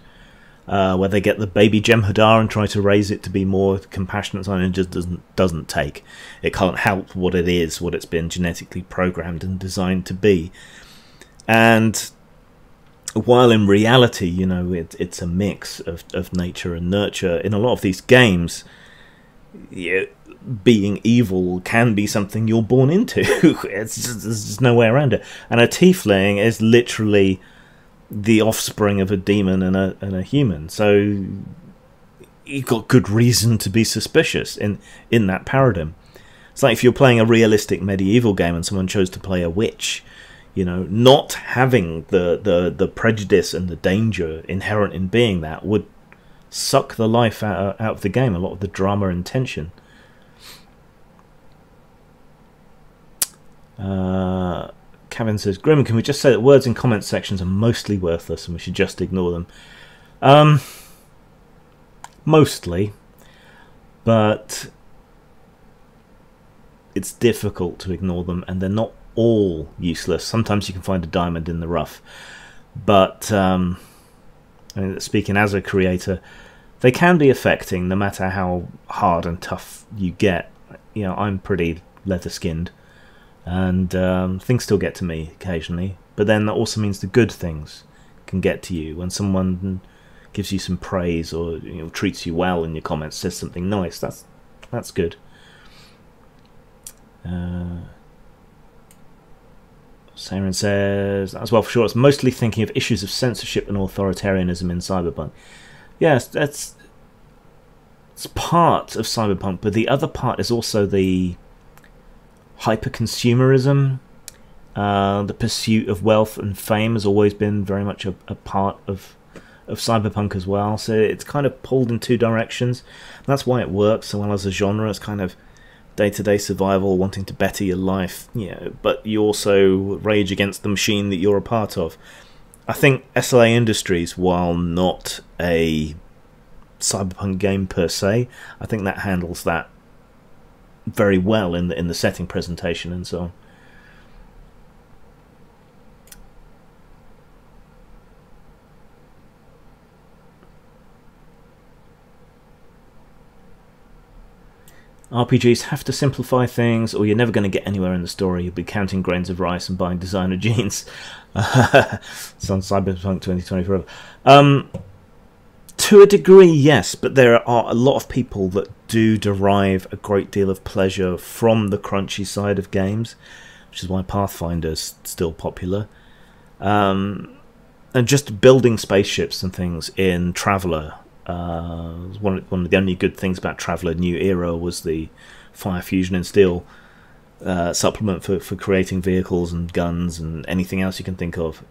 where they get the baby Jem'Hadar and try to raise it to be more compassionate, and it just doesn't take. It can't help what it is, what it's been genetically programmed and designed to be. And while in reality, you know, it's a mix of nature and nurture, in a lot of these games, being evil can be something you're born into. There's just no way around it. And a tiefling is literally the offspring of a demon and a human, so you've got good reason to be suspicious in that paradigm. It's like if you're playing a realistic medieval game and someone chose to play a witch, you know, not having the prejudice and the danger inherent in being that would suck the life out of the game, a lot of the drama and tension. Kevin says, Grim, can we just say that words in comment sections are mostly worthless and we should just ignore them? Mostly, but it's difficult to ignore them, and they're not all useless. Sometimes you can find a diamond in the rough, but I mean, speaking as a creator, they can be affecting no matter how hard and tough you get. You know, I'm pretty leather-skinned, and things still get to me occasionally, but then that also means the good things can get to you. When someone gives you some praise or, you know, treats you well in your comments, says something nice, that's good. Saren says, as well, for sure, it's mostly thinking of issues of censorship and authoritarianism in Cyberpunk. Yes, it's part of Cyberpunk, but the other part is also the hyper-consumerism. The pursuit of wealth and fame has always been very much a part of Cyberpunk as well, so it's kind of pulled in two directions. That's why it works so well as a genre. It's kind of day-to-day survival, wanting to better your life, you know, but you also rage against the machine that you're a part of. I think SLA Industries, while not a Cyberpunk game per se, I think that handles that very well in the setting presentation and so on. RPGs have to simplify things, or you're never going to get anywhere in the story. You'll be counting grains of rice and buying designer jeans. It's on Cyberpunk 2020 forever. To a degree, yes, but there are a lot of people that do derive a great deal of pleasure from the crunchy side of games, which is why Pathfinder's still popular. And just building spaceships and things in Traveller. One of the only good things about Traveller New Era was the Fire Fusion and Steel supplement for creating vehicles and guns and anything else you can think of.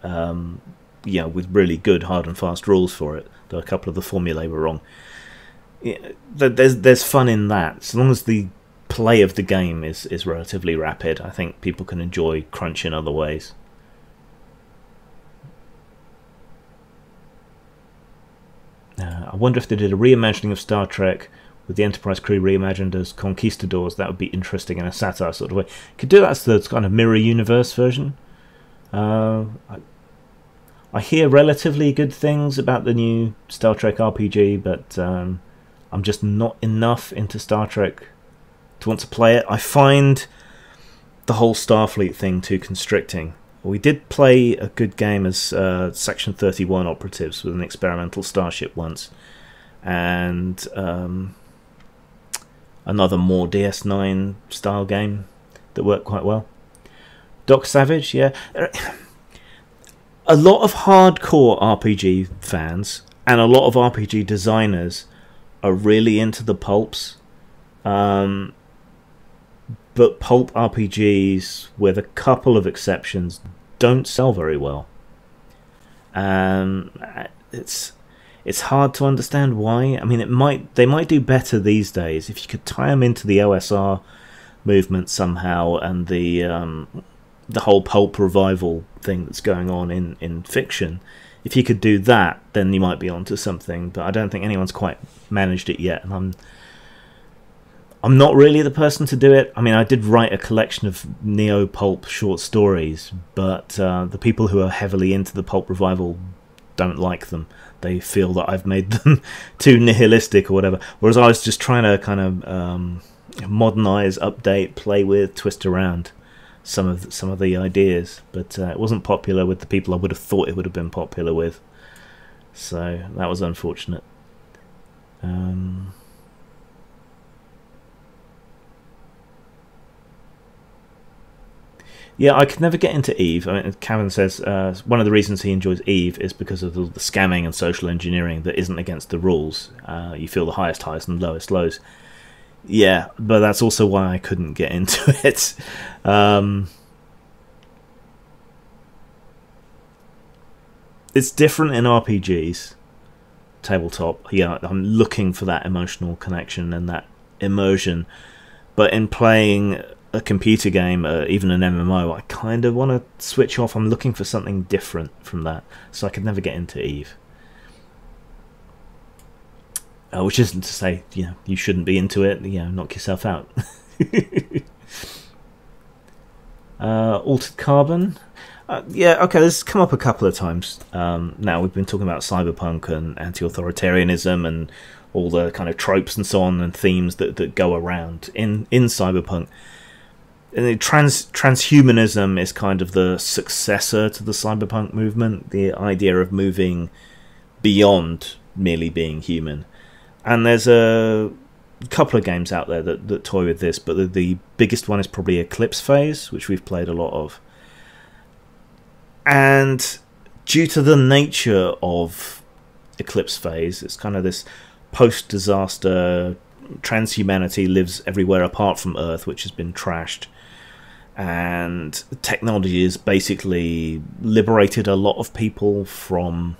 Yeah, with really good hard and fast rules for it, though a couple of the formulae were wrong. Yeah, there's fun in that. As long as the play of the game is relatively rapid, I think people can enjoy crunch in other ways. I wonder if they did a reimagining of Star Trek with the Enterprise crew reimagined as conquistadors. That would be interesting in a satire sort of way. Could do that as the kind of mirror universe version. I hear relatively good things about the new Star Trek RPG, but I'm just not enough into Star Trek to want to play it. I find the whole Starfleet thing too constricting. We did play a good game as Section 31 operatives with an experimental starship once, and another more DS9 style game that worked quite well. Doc Savage, yeah. A lot of hardcore RPG fans and a lot of RPG designers are really into the pulps. But pulp RPGs, with a couple of exceptions, don't sell very well. It's hard to understand why. I mean, they might do better these days if you could tie them into the OSR movement somehow, and the whole pulp revival thing that's going on in fiction. If you could do that, then you might be onto something. But I don't think anyone's quite managed it yet, and I'm not really the person to do it. I mean, I did write a collection of neo-pulp short stories, but the people who are heavily into the pulp revival don't like them. They feel that I've made them too nihilistic or whatever. Whereas I was just trying to kind of modernize, update, play with, twist around some of the ideas, but it wasn't popular with the people I would have thought it would have been popular with. So that was unfortunate. Yeah, I could never get into Eve. I mean, Cameron says one of the reasons he enjoys Eve is because of the scamming and social engineering that isn't against the rules. You feel the highest highs and lowest lows. Yeah, but that's also why I couldn't get into it. It's different in RPGs, tabletop. Yeah, I'm looking for that emotional connection and that immersion. But in playing a computer game, even an MMO, I kind of want to switch off. I'm looking for something different from that, so I could never get into Eve. Which isn't to say, you shouldn't be into it. Knock yourself out. Altered Carbon. Yeah, okay, this has come up a couple of times. Now we've been talking about cyberpunk and anti-authoritarianism and all the kind of tropes and so on and themes that go around in cyberpunk. And transhumanism is kind of the successor to the cyberpunk movement, the idea of moving beyond merely being human. And there's a couple of games out there that toy with this, but the biggest one is probably Eclipse Phase, which we've played a lot of. And due to the nature of Eclipse Phase, it's kind of this post-disaster, transhumanity lives everywhere apart from Earth, which has been trashed. And technology has basically liberated a lot of people from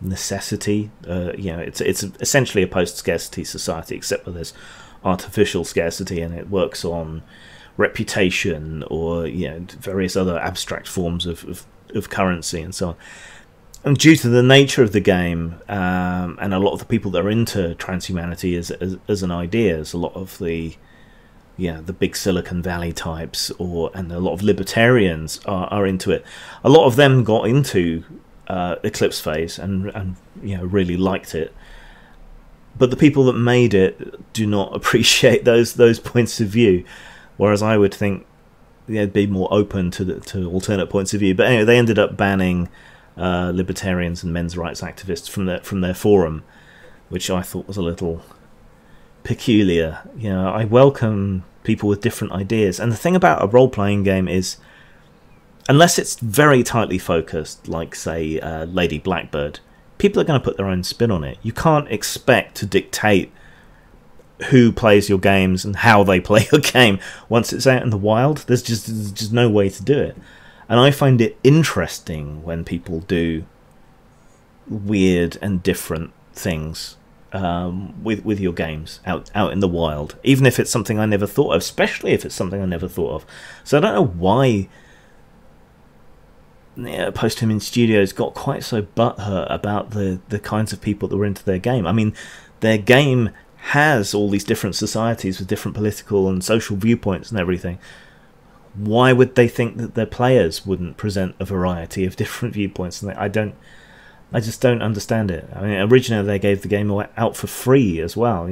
necessity. It's essentially a post-scarcity society, except for there's artificial scarcity, and it works on reputation or various other abstract forms of currency and so on. And due to the nature of the game, and a lot of the people that are into transhumanity as an idea, as a lot of the big Silicon Valley types, and a lot of libertarians are into it. A lot of them got into Eclipse Phase and really liked it. But the people that made it do not appreciate those points of view, whereas I would think they'd be more open to alternate points of view. But anyway, they ended up banning libertarians and men's rights activists from their forum, which I thought was a little peculiar. I welcome people with different ideas, and the thing about a role-playing game is, unless it's very tightly focused, like say Lady Blackbird, people are going to put their own spin on it. You can't expect to dictate who plays your games and how they play your game once it's out in the wild. There's just no way to do it. And I find it interesting when people do weird and different things with your games out in the wild, even if it's something I never thought of, especially if it's something I never thought of. So I don't know why Post-Human Studios got quite so butthurt about the kinds of people that were into their game. I mean, their game has all these different societies with different political and social viewpoints and everything. Why would they think that their players wouldn't present a variety of different viewpoints? And I just don't understand it. I mean, originally they gave the game out for free as well.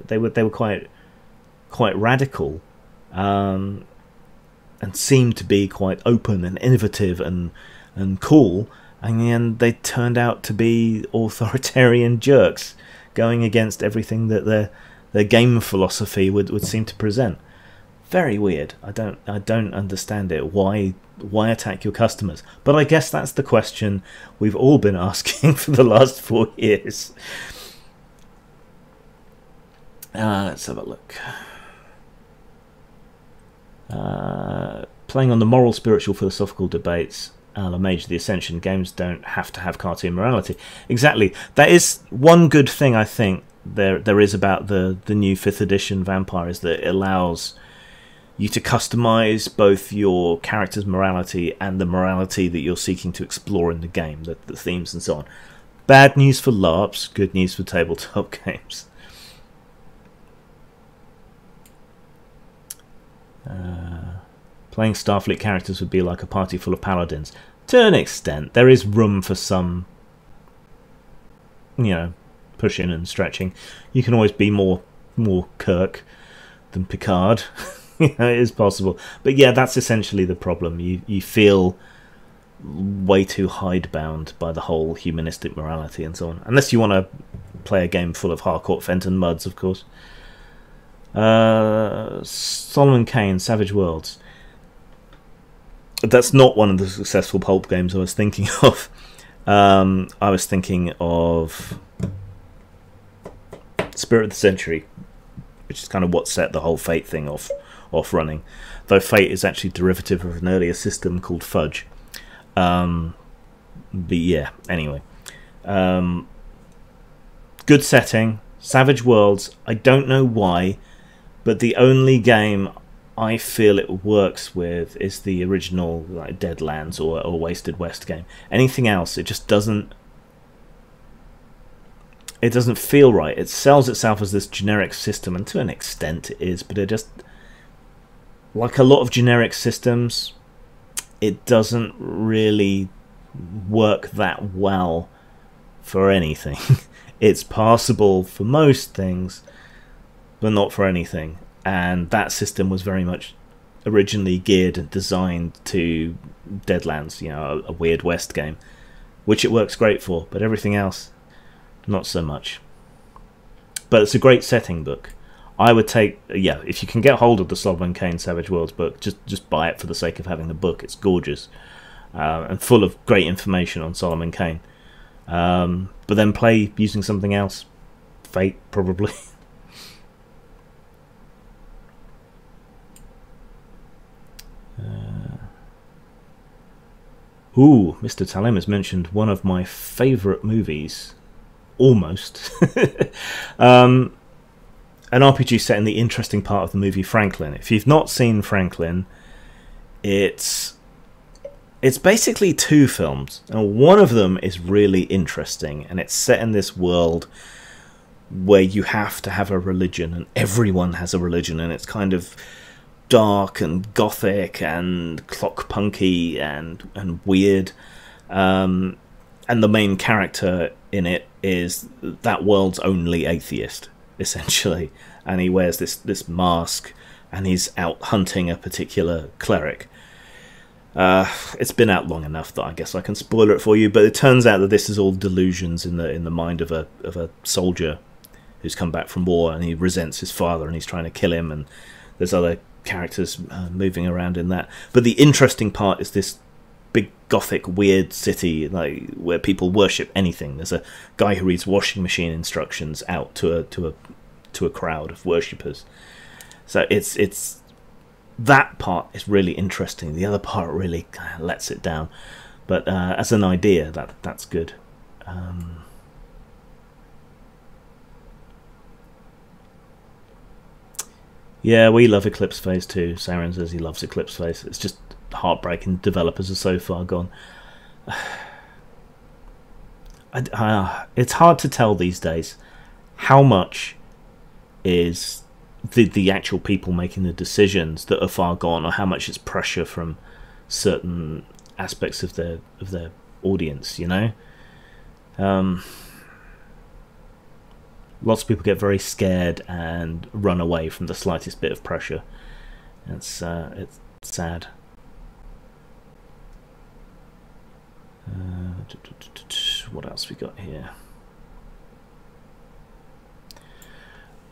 They were quite radical, and seemed to be quite open and innovative and cool. And then they turned out to be authoritarian jerks, going against everything that their game philosophy would seem to present. Very weird. I don't understand it. Why attack your customers? But I guess that's the question we've all been asking for the last 4 years. Let's have a look. Playing on the moral, spiritual, philosophical debates, a la Mage of the Ascension, games don't have to have cartoon morality. Exactly. That is one good thing I think there is about the new 5th edition Vampire, is that it allows you to customize both your character's morality and the morality that you're seeking to explore in the game, the themes and so on. Bad news for LARPs, good news for tabletop games. Playing Starfleet characters would be like a party full of paladins. To an extent, there is room for some, pushing and stretching. You can always be more Kirk than Picard. It is possible, but yeah, that's essentially the problem. You feel way too hidebound by the whole humanistic morality and so on, unless you want to play a game full of Harcourt Fenton muds, of course. Solomon Kane, Savage Worlds. That's not one of the successful pulp games I was thinking of. I was thinking of Spirit of the Century, which is kind of what set the whole Fate thing off running. Though Fate is actually derivative of an earlier system called Fudge. But yeah, anyway. Good setting. Savage Worlds, I don't know why, but the only game I feel it works with is the original like Deadlands or Wasted West game. Anything else, it just doesn't. It doesn't feel right. It sells itself as this generic system, and to an extent it is, but it just, like a lot of generic systems, it doesn't really work that well for anything. It's passable for most things, but not for anything. And that system was very much originally geared and designed to Deadlands, a Weird West game, which it works great for, but everything else, not so much. But it's a great setting book. I would take, if you can get hold of the Solomon Kane Savage Worlds book, just buy it for the sake of having the book. It's gorgeous and full of great information on Solomon Kane. But then play using something else. Fate, probably. Mr. Talim has mentioned one of my favourite movies. Almost. An RPG set in the interesting part of the movie Franklin. If you've not seen Franklin, it's basically two films, and one of them is really interesting, and it's set in this world where you have to have a religion, and everyone has a religion, and it's kind of dark and gothic and clock-punky and weird, and the main character in it is that world's only atheist, essentially, and he wears this mask, and he's out hunting a particular cleric. It's been out long enough that I guess I can spoil it for you, but it turns out that this is all delusions in the mind of a soldier who's come back from war, and he resents his father, and he's trying to kill him, and there's other characters moving around in that. But the interesting part is this big gothic weird city, like where people worship anything. There's a guy who reads washing machine instructions out to a crowd of worshippers. So it's that part is really interesting. The other part really kind of lets it down, but as an idea, that's good. Yeah, we love Eclipse Phase 2. Saren says he loves Eclipse Phase. It's just heartbreaking. Developers are so far gone. It's hard to tell these days how much is the actual people making the decisions that are far gone, or how much it's pressure from certain aspects of their audience. Lots of people get very scared and run away from the slightest bit of pressure. It's sad. What else we got here?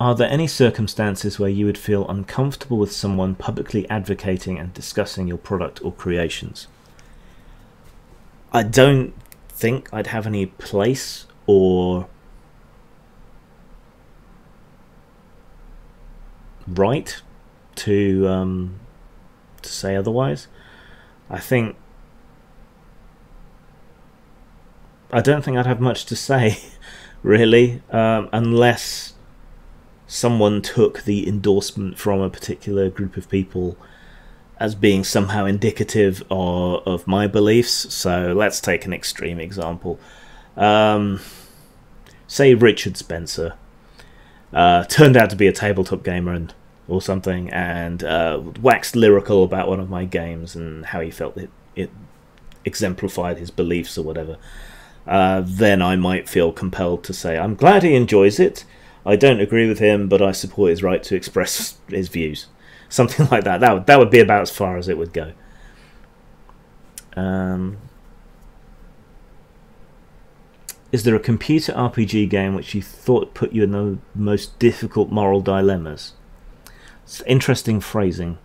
Are there any circumstances where you would feel uncomfortable with someone publicly advocating and discussing your product or creations? I don't think I'd have any place or right to say otherwise. I don't think I'd have much to say, really, unless someone took the endorsement from a particular group of people as being somehow indicative of my beliefs. So let's take an extreme example. Say Richard Spencer turned out to be a tabletop gamer or something, and waxed lyrical about one of my games and how he felt it exemplified his beliefs or whatever, then I might feel compelled to say, I'm glad he enjoys it. I don't agree with him, but I support his right to express his views. Something like that. That would be about as far as it would go. Is there a computer RPG game which you thought put you in the most difficult moral dilemmas? It's interesting phrasing.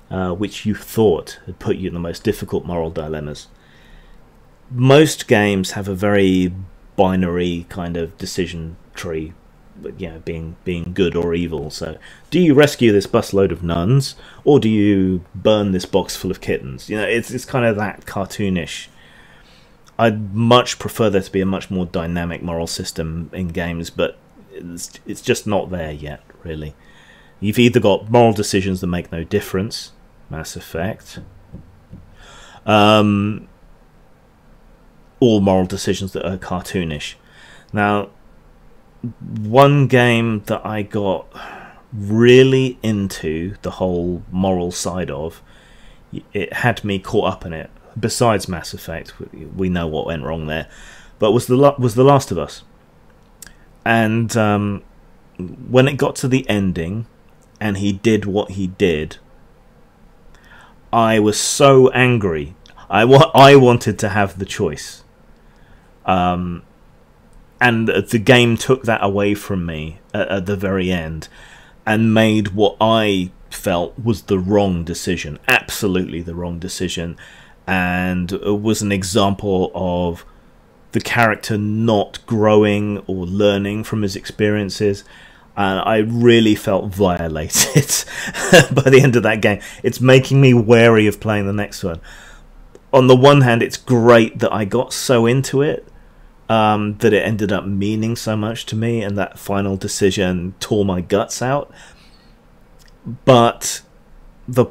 Which you thought had put you in the most difficult moral dilemmas. Most games have a very binary kind of decision tree, but being good or evil. So, do you rescue this busload of nuns, or do you burn this box full of kittens? It's kind of that cartoonish. I'd much prefer there to be a much more dynamic moral system in games, but it's just not there yet, really. You've either got moral decisions that make no difference, Mass Effect, or moral decisions that are cartoonish. Now, one game that I got really into the whole moral side of, it had me caught up in it. Besides Mass Effect, we know what went wrong there, but was The Last of Us. And when it got to the ending, and he did what he did, I was so angry. I wanted to have the choice. And the game took that away from me at the very end, and made what I felt was the wrong decision. Absolutely the wrong decision. And it was an example of the character not growing or learning from his experiences. And I really felt violated by the end of that game. It's making me wary of playing the next one. On the one hand, it's great that I got so into it, that it ended up meaning so much to me, and that final decision tore my guts out. But the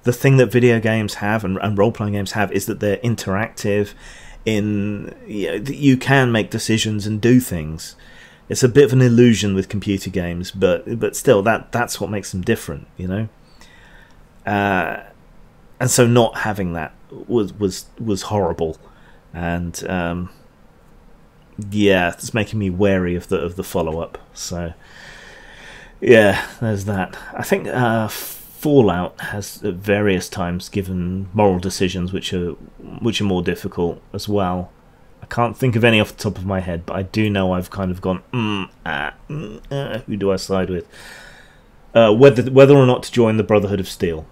thing that video games have, and role-playing games have, is that they're interactive. You can make decisions and do things. It's a bit of an illusion with computer games, but still, that's what makes them different, And so not having that was horrible, and it's making me wary of the follow-up. So yeah, there's that. I think Fallout has at various times given moral decisions which are more difficult as well. I can't think of any off the top of my head, but I do know I've kind of gone, who do I side with? Whether or not to join the Brotherhood of Steel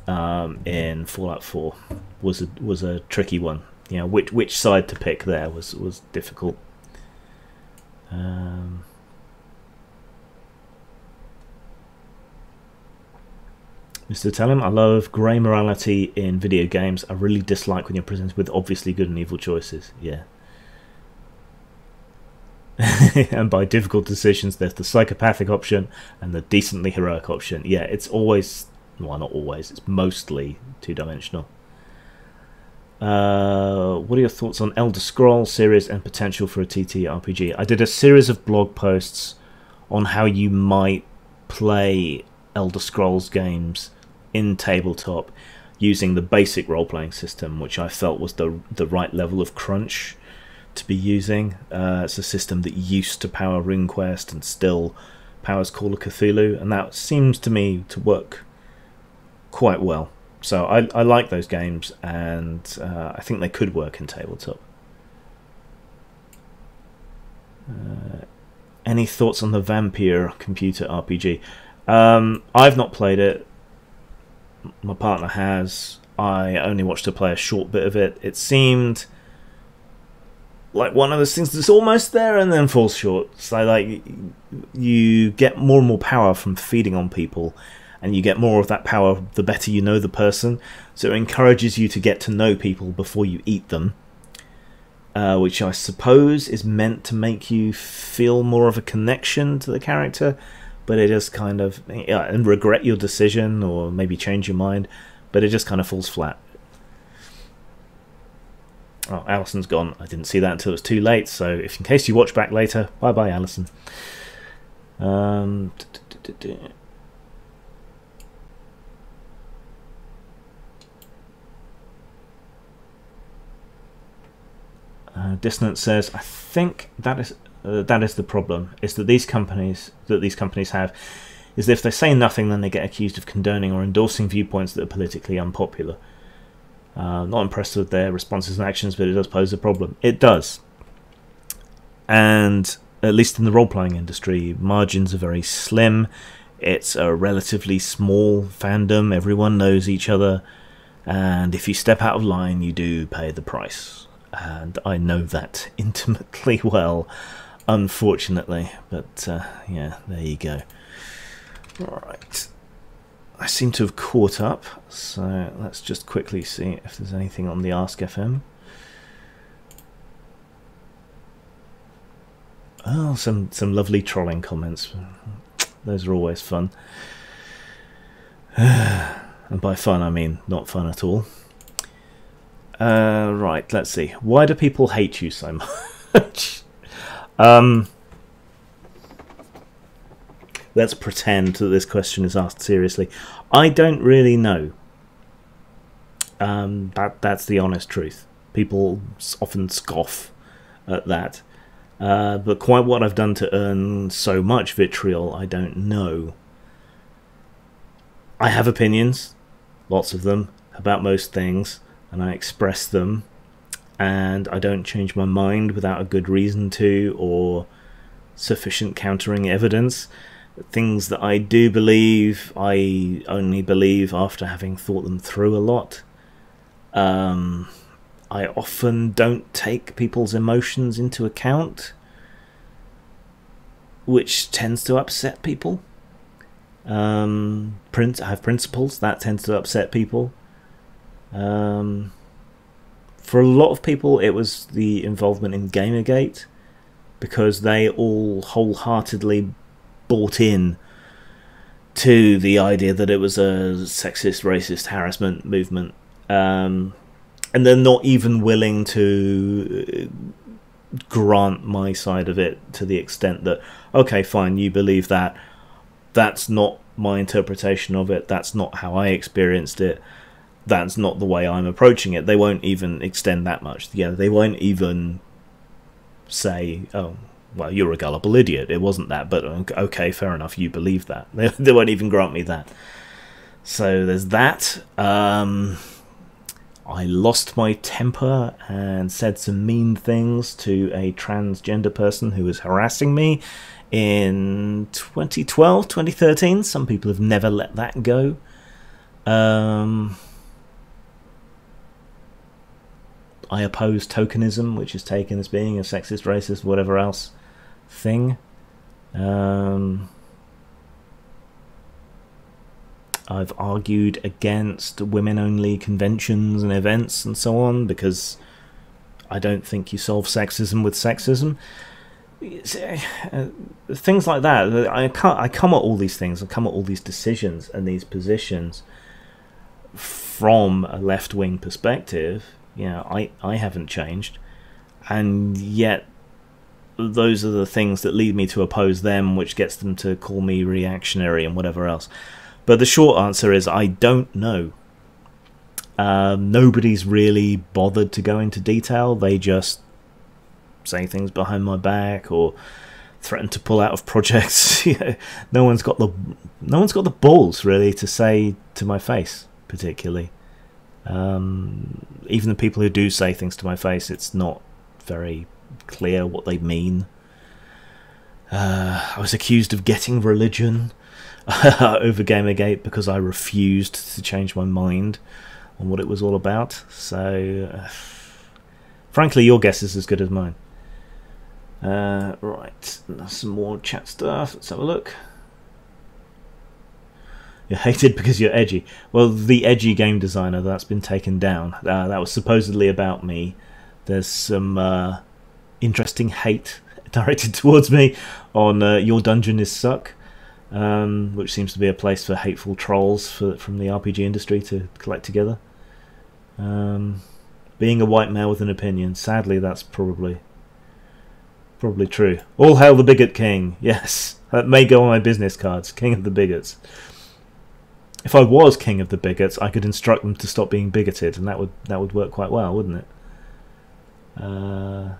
in Fallout 4 was a tricky one. Which side to pick there was difficult. Mr. Tellum, I love grey morality in video games. I really dislike when you're presented with obviously good and evil choices. Yeah. And by difficult decisions, there's the psychopathic option and the decently heroic option. Yeah, it's always... Well, not always. It's mostly two-dimensional. What are your thoughts on Elder Scrolls series and potential for a TTRPG? I did a series of blog posts on how you might play Elder Scrolls games in tabletop using the basic role-playing system, which I felt was the right level of crunch to be using. It's a system that used to power RuneQuest and still powers Call of Cthulhu, and that seems to me to work quite well. So I like those games, and I think they could work in tabletop. Any thoughts on the Vampire computer RPG? I've not played it. My partner has. I only watched her play a short bit of it. It seemed like one of those things that's almost there and then falls short. So like you get more and more power from feeding on people, and you get more of that power the better you know the person. So it encourages you to get to know people before you eat them, which I suppose is meant to make you feel more of a connection to the character. But it just kind of... and regret your decision, or maybe change your mind, but it just kind of falls flat. Oh, Alison's gone. I didn't see that until it was too late, so if in case you watch back later, bye-bye, Alison. Dissonance says, I think that is the problem. Is that these companies have is that if they say nothing, then they get accused of condoning or endorsing viewpoints that are politically unpopular. Not impressed with their responses and actions, but it does pose a problem. It does. And at least in the role-playing industry, margins are very slim. It's a relatively small fandom. Everyone knows each other. And if you step out of line, you do pay the price. And I know that intimately well, unfortunately. But, yeah, there you go. Right. I seem to have caught up, so let's just quickly see if there's anything on the Ask FM. Oh, some lovely trolling comments. Those are always fun. And by fun, I mean not fun at all. Right, let's see. Why do people hate you so much? Let's pretend that this question is asked seriously. I don't really know. That's the honest truth. People often scoff at that. But quite what I've done to earn so much vitriol, I don't know. I have opinions, lots of them, about most things, and I express them, and I don't change my mind without a good reason to, or sufficient countering evidence. Things that I do believe, I only believe after having thought them through a lot. I often don't take people's emotions into account, which tends to upset people. I have principles, that tends to upset people. For a lot of people, it was the involvement in Gamergate, because they all wholeheartedly bought in to the idea that it was a sexist, racist harassment movement, and they're not even willing to grant my side of it to the extent that, okay, fine, you believe that, that's not my interpretation of it, that's not how I experienced it, that's not the way I'm approaching it. They won't even extend that much. Yeah, they won't even say, oh, well, you're a gullible idiot, it wasn't that, but okay, fair enough, you believe that. They won't even grant me that. So there's that. I lost my temper and said some mean things to a transgender person who was harassing me in 2012, 2013. Some people have never let that go. I oppose tokenism, which is taken as being a sexist, racist, whatever else thing. I've argued against women-only conventions and events and so on, because I don't think you solve sexism with sexism. Things like that. I come at all these things, I come at all these decisions and these positions from a left-wing perspective. You know, I haven't changed, and yet those are the things that lead me to oppose them, which gets them to call me reactionary and whatever else. But the short answer is I don't know. Nobody's really bothered to go into detail. They just say things behind my back or threaten to pull out of projects. No one's got the balls really to say to my face, particularly. Even the people who do say things to my face, it's not very clear what they mean. I was accused of getting religion over Gamergate because I refused to change my mind on what it was all about. So, frankly, your guess is as good as mine. Right, some more chat stuff. Let's have a look. You're hated because you're edgy. Well, the edgy game designer, that's been taken down. That was supposedly about me. There's some interesting hate directed towards me on Your Dungeon is Suck, which seems to be a place for hateful trolls from the RPG industry to collect together. Being a white male with an opinion, sadly, that's probably true. All hail the bigot king. Yes, that may go on my business cards. King of the bigots. If I was king of the bigots, I could instruct them to stop being bigoted, and that would work quite well, wouldn't it?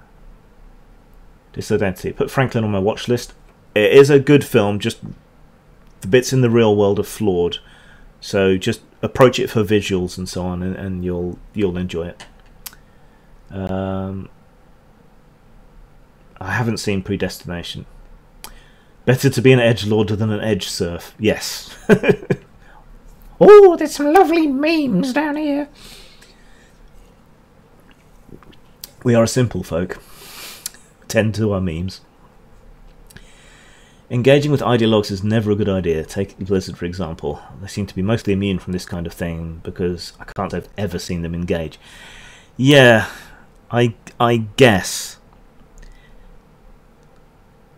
Disidentity. Put Franklin on my watch list. It is a good film, just the bits in the real world are flawed. So just approach it for visuals and so on, and you'll enjoy it. I haven't seen Predestination. Better to be an edgelord than an edge serf. Yes. Oh, there's some lovely memes down here. We are a simple folk. Tend to our memes. Engaging with ideologues is never a good idea. Take Blizzard, for example. They seem to be mostly immune from this kind of thing because I can't say I've ever seen them engage. Yeah, I guess.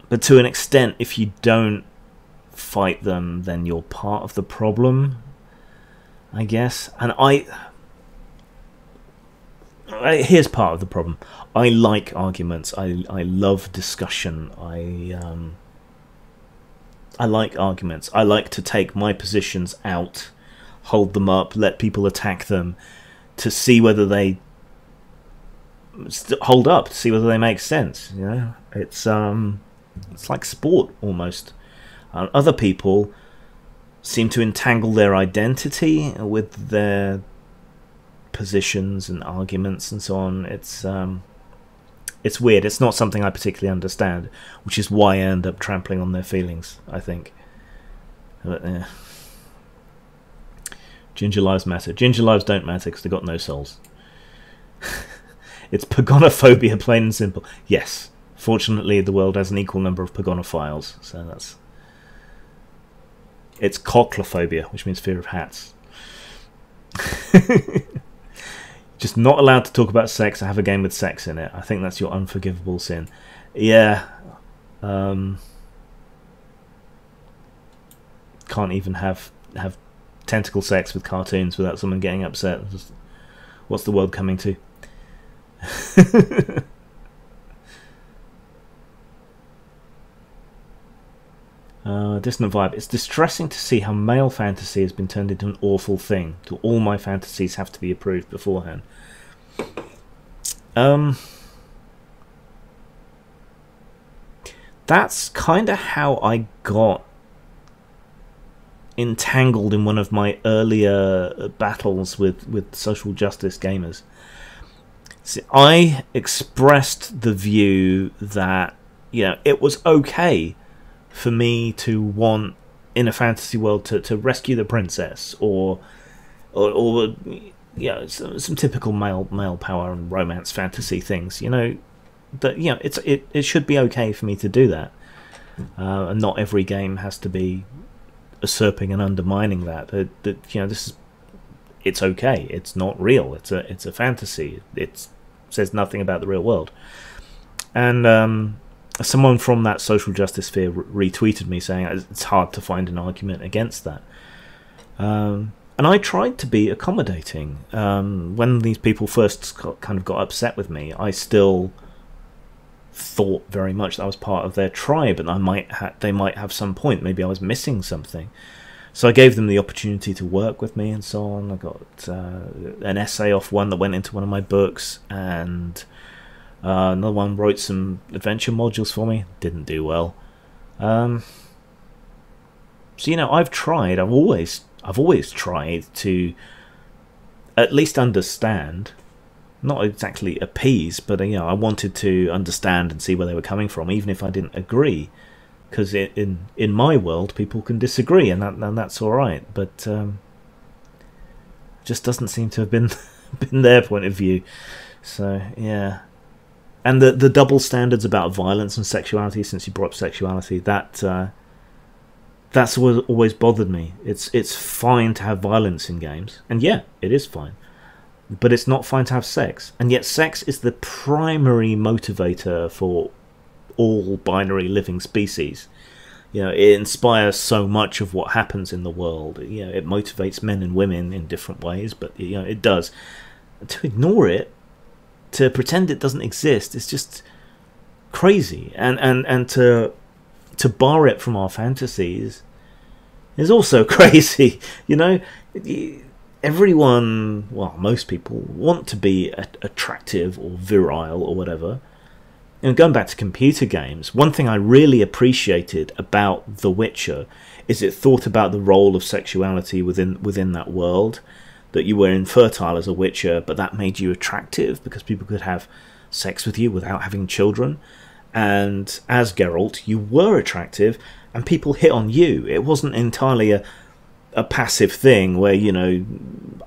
But to an extent, if you don't fight them, then you're part of the problem, I guess. And here's part of the problem. I like arguments. I love discussion. I like arguments. I like to take my positions out, hold them up, let people attack them, to see whether they hold up, to see whether they make sense. You know, it's like sport almost. Other people seem to entangle their identity with their positions and arguments and so on. It's weird. It's not something I particularly understand, which is why I end up trampling on their feelings, I think. But, yeah. Ginger lives matter. Ginger lives don't matter because they've got no souls. It's pagonophobia, plain and simple. Yes. Fortunately, the world has an equal number of pagonophiles, so that's... It's cocklophobia, which means fear of hats. Just not allowed to talk about sex or have a game with sex in it. I think that's your unforgivable sin. Yeah. Can't even have tentacle sex with cartoons without someone getting upset. Just, what's the world coming to? Distant Vibe. It's distressing to see how male fantasy has been turned into an awful thing. Do all my fantasies have to be approved beforehand? That's kind of how I got entangled in one of my earlier battles with social justice gamers. See, I expressed the view that, you know, it was okay for me to want, in a fantasy world, to rescue the princess, or you know, some typical male power and romance fantasy things. You know, that, you know, it should be okay for me to do that, and not every game has to be usurping and undermining that. That you know, it's okay. It's not real. It's a fantasy. It says nothing about the real world. And someone from that social justice sphere retweeted me saying it's hard to find an argument against that. And I tried to be accommodating. When these people first kind of got upset with me, I still thought very much that I was part of their tribe, and they might have some point. Maybe I was missing something. So I gave them the opportunity to work with me and so on. I got an essay off one that went into one of my books, and another one wrote some adventure modules for me. Didn't do well. So, you know, I've always tried to at least understand, not exactly appease, but you know, I wanted to understand and see where they were coming from, even if I didn't agree, because in my world people can disagree, and that's all right. But just doesn't seem to have been their point of view. So yeah. And the double standards about violence and sexuality, since you brought up sexuality, that's always bothered me. It's fine to have violence in games, and yeah, it is fine. But it's not fine to have sex. And yet sex is the primary motivator for all binary living species. You know, it inspires so much of what happens in the world. You know, it motivates men and women in different ways, but you know, it does. To ignore it, to pretend it doesn't exist, is just crazy. And to bar it from our fantasies is also crazy. You know, everyone, well, most people want to be attractive or virile or whatever, And going back to computer games, one thing I really appreciated about The Witcher is it thought about the role of sexuality within that world. That you were infertile as a Witcher, but that made you attractive because people could have sex with you without having children. And as Geralt, you were attractive, and people hit on you. It wasn't entirely a passive thing where, you know,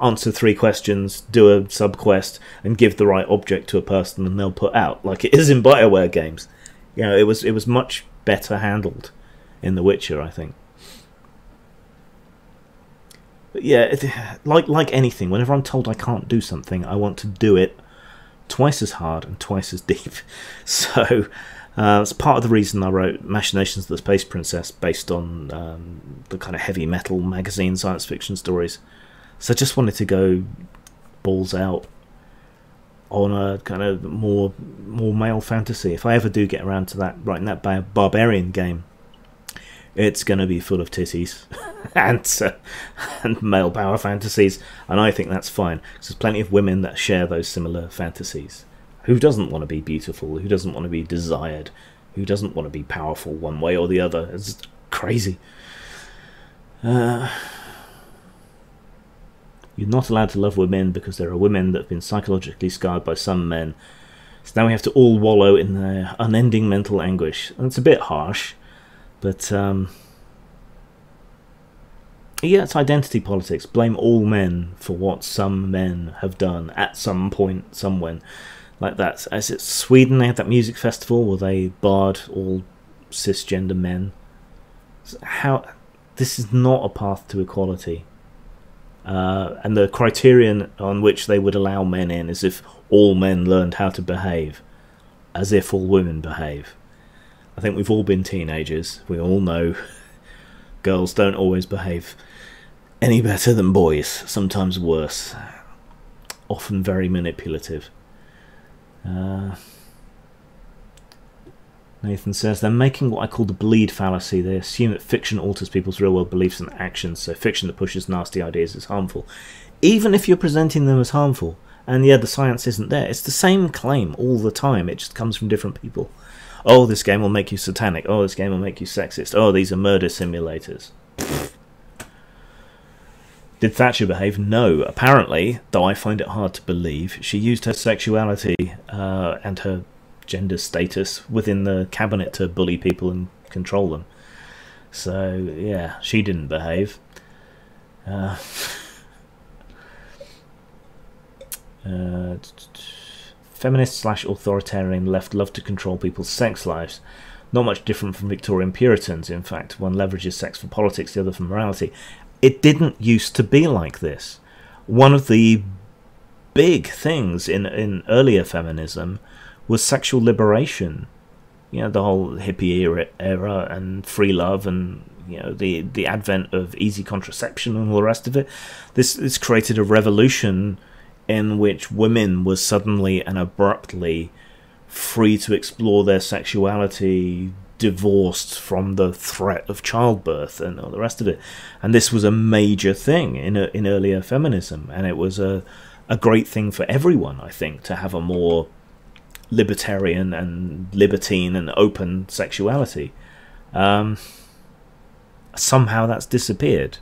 answer 3 questions, do a sub-quest, and give the right object to a person and they'll put out, like it is in BioWare games. You know, it was much better handled in The Witcher, I think. But yeah, like anything, whenever I'm told I can't do something, I want to do it twice as hard and twice as deep. So it's part of the reason I wrote Machinations of the Space Princess, based on the kind of heavy metal magazine science fiction stories. So I just wanted to go balls out on a kind of more male fantasy. If I ever do get around to that, writing that barbarian game, it's going to be full of titties and male power fantasies, and I think that's fine, because there's plenty of women that share those similar fantasies. Who doesn't want to be beautiful? Who doesn't want to be desired? Who doesn't want to be powerful one way or the other? It's just crazy. You're not allowed to love women because there are women that have been psychologically scarred by some men. So now we have to all wallow in their unending mental anguish. And it's a bit harsh, but yeah, it's identity politics. Blame all men for what some men have done at some point, somewhen. Like that. As it's Sweden, they had that music festival where they barred all cisgender men. How this is not a path to equality. And the criterion on which they would allow men in is if all men learned how to behave, as if all women behave. I think we've all been teenagers. We all know girls don't always behave any better than boys, sometimes worse, often very manipulative. Nathan says, they're making what I call the bleed fallacy. They assume that fiction alters people's real-world beliefs and actions, so fiction that pushes nasty ideas is harmful. Even if you're presenting them as harmful, and yeah, the science isn't there, it's the same claim all the time, it just comes from different people. Oh, this game will make you satanic. Oh, this game will make you sexist. Oh, these are murder simulators. Pfft. Did Thatcher behave? No. Apparently, though I find it hard to believe, she used her sexuality and her gender status within the cabinet to bully people and control them. So, yeah, she didn't behave. Feminist/authoritarian left love to control people's sex lives. Not much different from Victorian Puritans, in fact. One leverages sex for politics, the other for morality. It didn't used to be like this. One of the big things in earlier feminism was sexual liberation. You know, the whole hippie era and free love, and you know, the advent of easy contraception and all the rest of it. This created a revolution in which women were suddenly and abruptly free to explore their sexuality, divorced from the threat of childbirth and all the rest of it. And this was a major thing in earlier feminism, and it was a great thing for everyone, I think, to have a more libertarian and libertine and open sexuality. Somehow that's disappeared,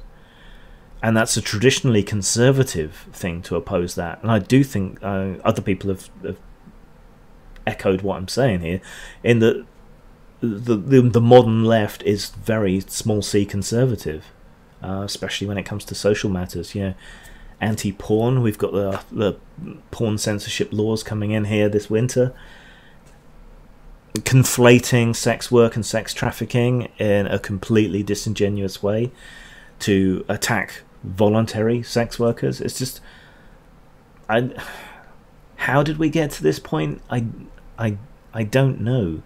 and that's a traditionally conservative thing to oppose that. And I do think other people have echoed what I'm saying here, in that the modern left is very small c conservative, especially when it comes to social matters. You know, anti-porn. We've got the porn censorship laws coming in here this winter, conflating sex work and sex trafficking in a completely disingenuous way to attack voluntary sex workers. It's just, how did we get to this point? I don't know.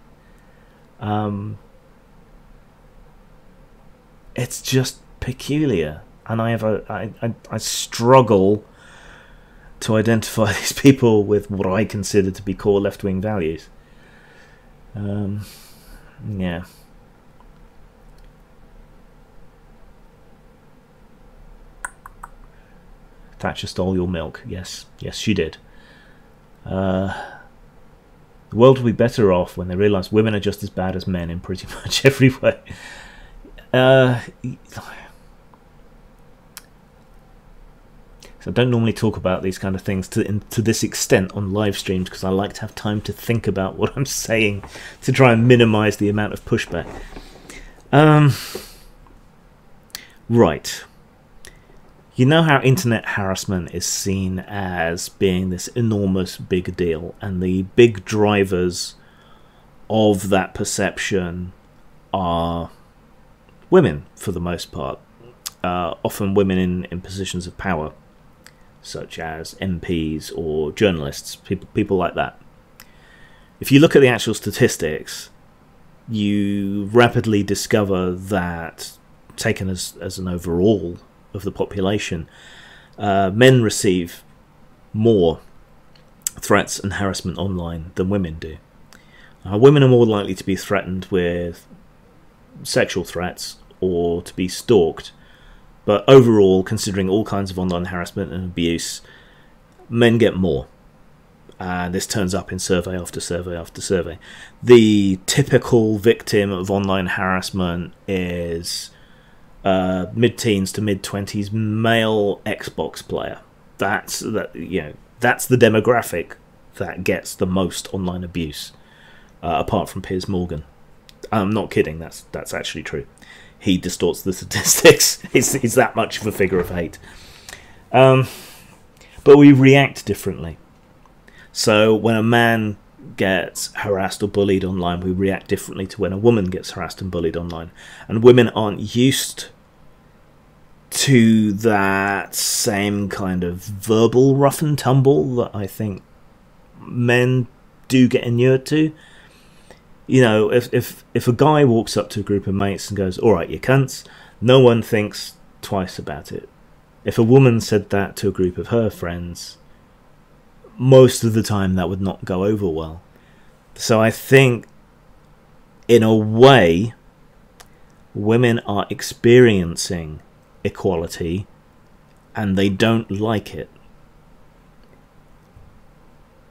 It's just peculiar, and I struggle to identify these people with what I consider to be core left-wing values. Yeah. Thatcher stole your milk. Yes, she did. The world will be better off when they realise women are just as bad as men in pretty much every way. So I don't normally talk about these kind of things to this extent on live streams, because I like to have time to think about what I'm saying to try and minimise the amount of pushback. Right. You know how internet harassment is seen as being this enormous big deal, and the big drivers of that perception are women for the most part, often women in positions of power, such as MPs or journalists, people like that. If you look at the actual statistics, you rapidly discover that, taken as an overall of the population, men receive more threats and harassment online than women do. Women are more likely to be threatened with sexual threats or to be stalked, but overall, considering all kinds of online harassment and abuse, men get more. This turns up in survey after survey after survey. The typical victim of online harassment is mid-teens to mid-20s male Xbox player. That's the demographic that gets the most online abuse, apart from Piers Morgan. I'm not kidding. That's actually true. He distorts the statistics. He's that much of a figure of hate. But we react differently. So when a man gets harassed or bullied online, we react differently to when a woman gets harassed and bullied online. And women aren't used to that same kind of verbal rough and tumble that I think men do get inured to. You know, if a guy walks up to a group of mates and goes, "All right, you cunts," no one thinks twice about it. If a woman said that to a group of her friends, most of the time that would not go over well. So I think, in a way, women are experiencing equality and they don't like it.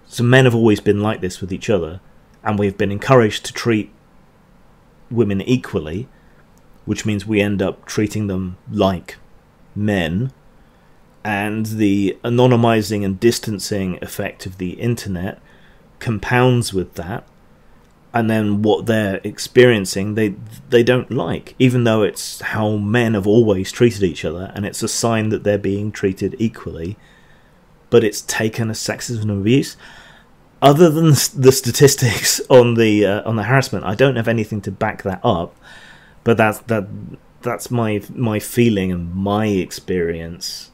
So men have always been like this with each other, and we've been encouraged to treat women equally, which means we end up treating them like men. And the anonymizing and distancing effect of the internet compounds with that. And then what they're experiencing, they don't like, even though it's how men have always treated each other, and it's a sign that they're being treated equally. But it's taken as sexism and abuse. Other than the statistics on the harassment, I don't have anything to back that up. But that's my feeling and my experience.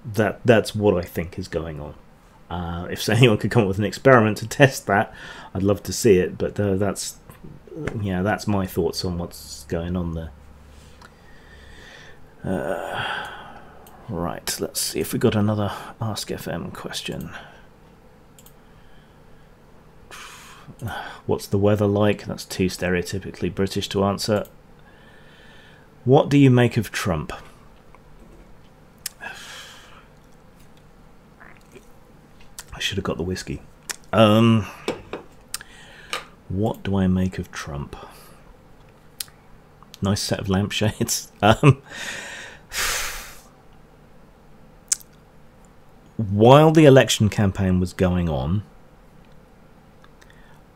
That's what I think is going on. If anyone could come up with an experiment to test that, I'd love to see it. But that's my thoughts on what's going on there. Right, let's see if we got another Ask FM question. What's the weather like? That's too stereotypically British to answer. What do you make of Trump? I should have got the whiskey. What do I make of Trump? Nice set of lampshades. While the election campaign was going on,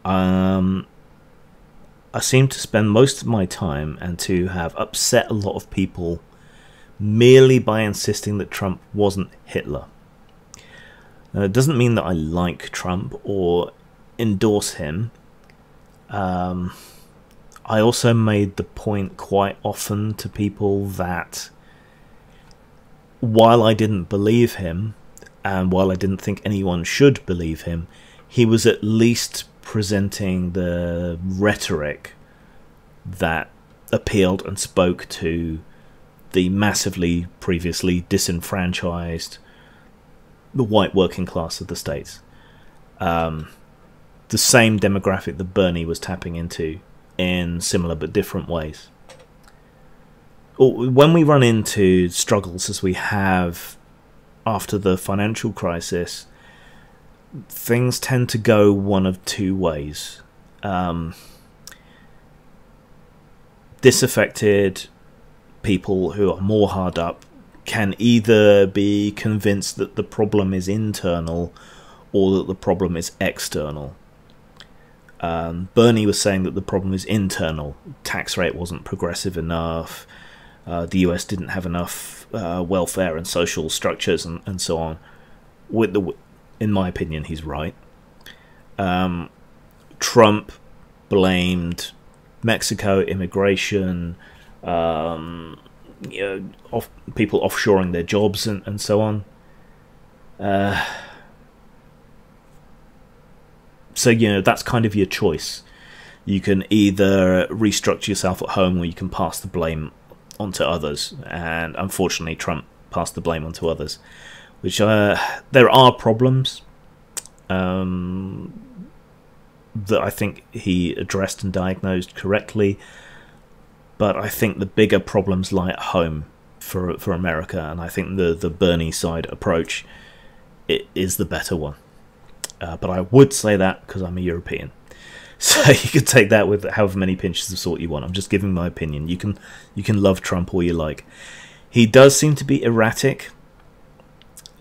I seemed to spend most of my time and to have upset a lot of people merely by insisting that Trump wasn't Hitler. Now, it doesn't mean that I like Trump or endorse him. I also made the point quite often to people that while I didn't believe him, and while I didn't think anyone should believe him, he was at least presenting the rhetoric that appealed and spoke to the massively previously disenfranchised, the white working class of the States. The same demographic that Bernie was tapping into in similar but different ways. When we run into struggles as we have after the financial crisis, things tend to go one of two ways. Disaffected people who are more hard up can either be convinced that the problem is internal or that the problem is external. Bernie was saying that the problem is internal. Tax rate wasn't progressive enough. The US didn't have enough welfare and social structures and so on. In my opinion, he's right. Trump blamed Mexico, immigration, people offshoring their jobs and so on. So, that's kind of your choice. You can either restructure yourself at home, or you can pass the blame onto others. And unfortunately, Trump passed the blame onto others, which there are problems that I think he addressed and diagnosed correctly. But I think the bigger problems lie at home for America, and I think the Bernie side approach is the better one. But I would say that because I'm a European. So you can take that with however many pinches of salt you want. I'm just giving my opinion. You can love Trump all you like. He does seem to be erratic.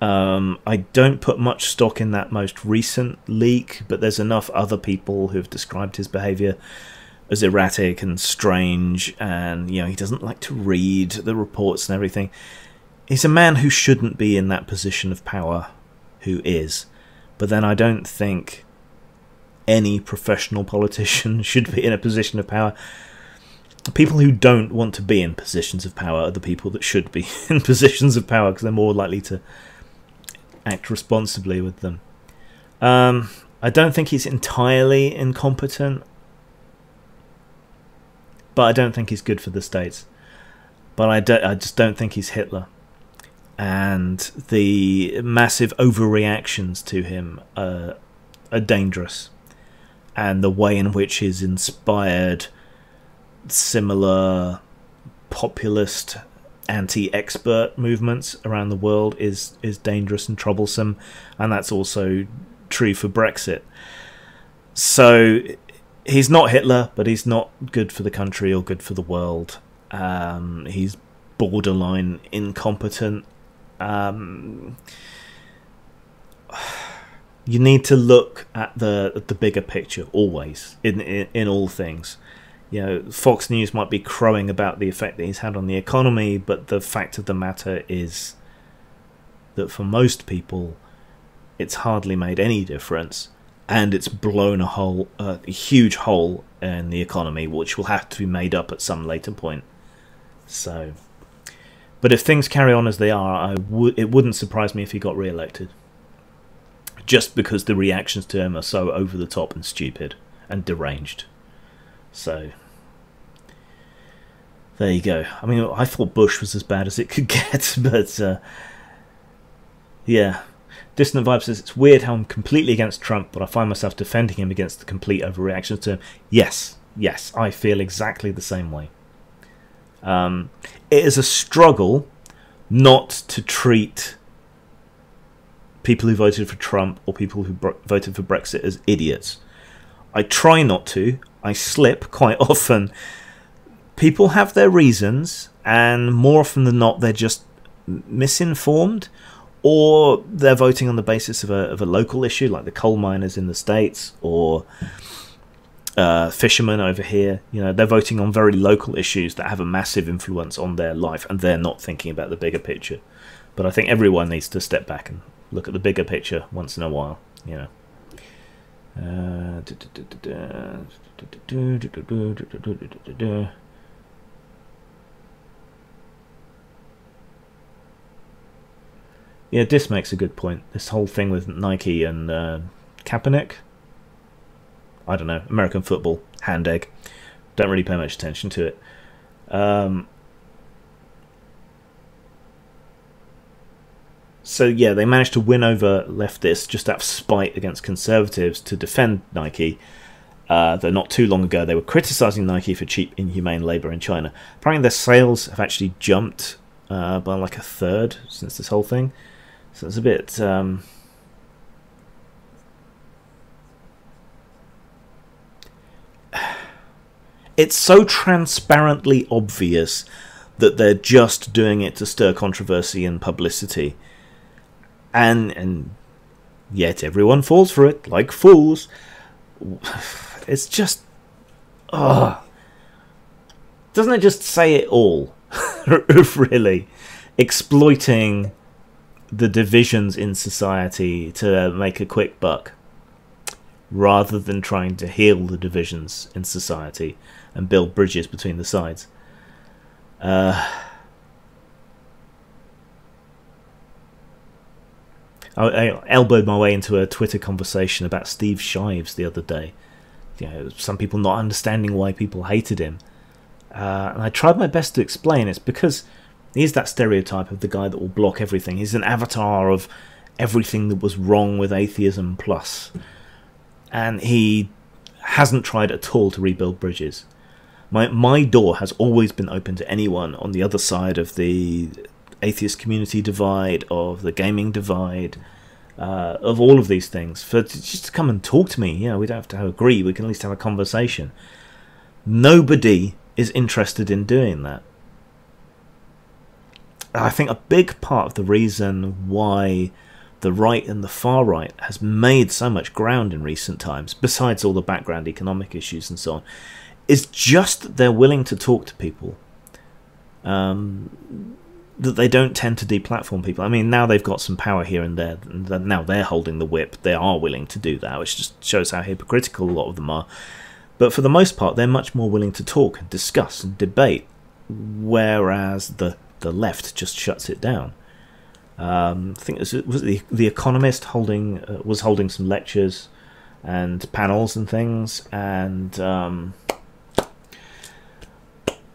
I don't put much stock in that most recent leak, but there's enough other people who've described his behaviour as erratic and strange, and he doesn't like to read the reports and everything. He's a man who shouldn't be in that position of power, who is. But then I don't think any professional politician should be in a position of power. The people who don't want to be in positions of power are the people that should be in positions of power, because they're more likely to act responsibly with them. I don't think he's entirely incompetent, but I don't think he's good for the States. But I just don't think he's Hitler. And the massive overreactions to him are dangerous. And the way in which he's inspired similar populist anti-expert movements around the world is dangerous and troublesome. And that's also true for Brexit. So he's not Hitler, but he's not good for the country or good for the world. He's borderline incompetent. You need to look at the bigger picture always in all things. Fox News might be crowing about the effect that he's had on the economy, but the fact of the matter is that for most people it's hardly made any difference, and it's blown a huge hole in the economy, which will have to be made up at some later point. So, but if things carry on as they are, it wouldn't surprise me if he got re-elected. Just because the reactions to him are so over the top and stupid and deranged. So, there you go. I mean, I thought Bush was as bad as it could get, but yeah. Distant Vibe says, it's weird how I'm completely against Trump, but I find myself defending him against the complete overreactions to him. Yes, I feel exactly the same way. It is a struggle not to treat people who voted for Trump or people who voted for Brexit as idiots. I try not to. I slip quite often. People have their reasons, and more often than not, they're just misinformed, or they're voting on the basis of a local issue, like the coal miners in the States, or fishermen over here. They're voting on very local issues that have a massive influence on their life, and they're not thinking about the bigger picture. But I think everyone needs to step back and look at the bigger picture once in a while. Yeah, Dis makes a good point. This whole thing with Nike and Kaepernick. I don't know. American football. Hand egg. Don't really pay much attention to it. So yeah, they managed to win over leftists just out of spite against conservatives to defend Nike. Though not too long ago they were criticising Nike for cheap, inhumane labour in China. Apparently their sales have actually jumped by like a third since this whole thing. So it's a bit it's so transparently obvious that they're just doing it to stir controversy and publicity, and yet everyone falls for it like fools. It's just, doesn't it just say it all? Really, exploiting the divisions in society to make a quick buck, rather than trying to heal the divisions in society and build bridges between the sides. I elbowed my way into a Twitter conversation about Steve Shives the other day. Some people not understanding why people hated him. And I tried my best to explain it's because he's that stereotype of the guy that will block everything. He's an avatar of everything that was wrong with atheism plus. And he hasn't tried at all to rebuild bridges. My door has always been open to anyone on the other side of the atheist community divide, of the gaming divide, of all of these things, just to come and talk to me. We don't have to agree, we can at least have a conversation. Nobody is interested in doing that. I think a big part of the reason why the right and the far right has made so much ground in recent times, besides all the background economic issues and so on, is just that they're willing to talk to people. That they don't tend to deplatform people. I mean, now they've got some power here and there, and now they're holding the whip. They are willing to do that, which just shows how hypocritical a lot of them are. But for the most part, they're much more willing to talk and discuss and debate, whereas the left just shuts it down. I think it was the Economist was holding some lectures and panels and things, and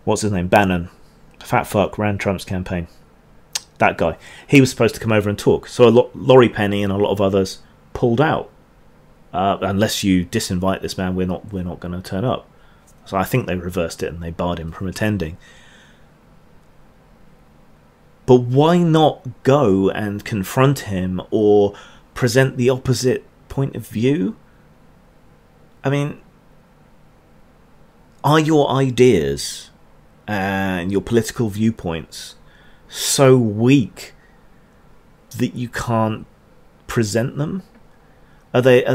what's his name? Bannon. Fat fuck ran Trump's campaign. That guy. He was supposed to come over and talk. So Laurie Penny and a lot of others pulled out. Unless you disinvite this man, we're not going to turn up. So I think they reversed it and they barred him from attending. But why not go and confront him or present the opposite point of view? I mean, are your ideas and your political viewpoints so weak that you can't present them? Are they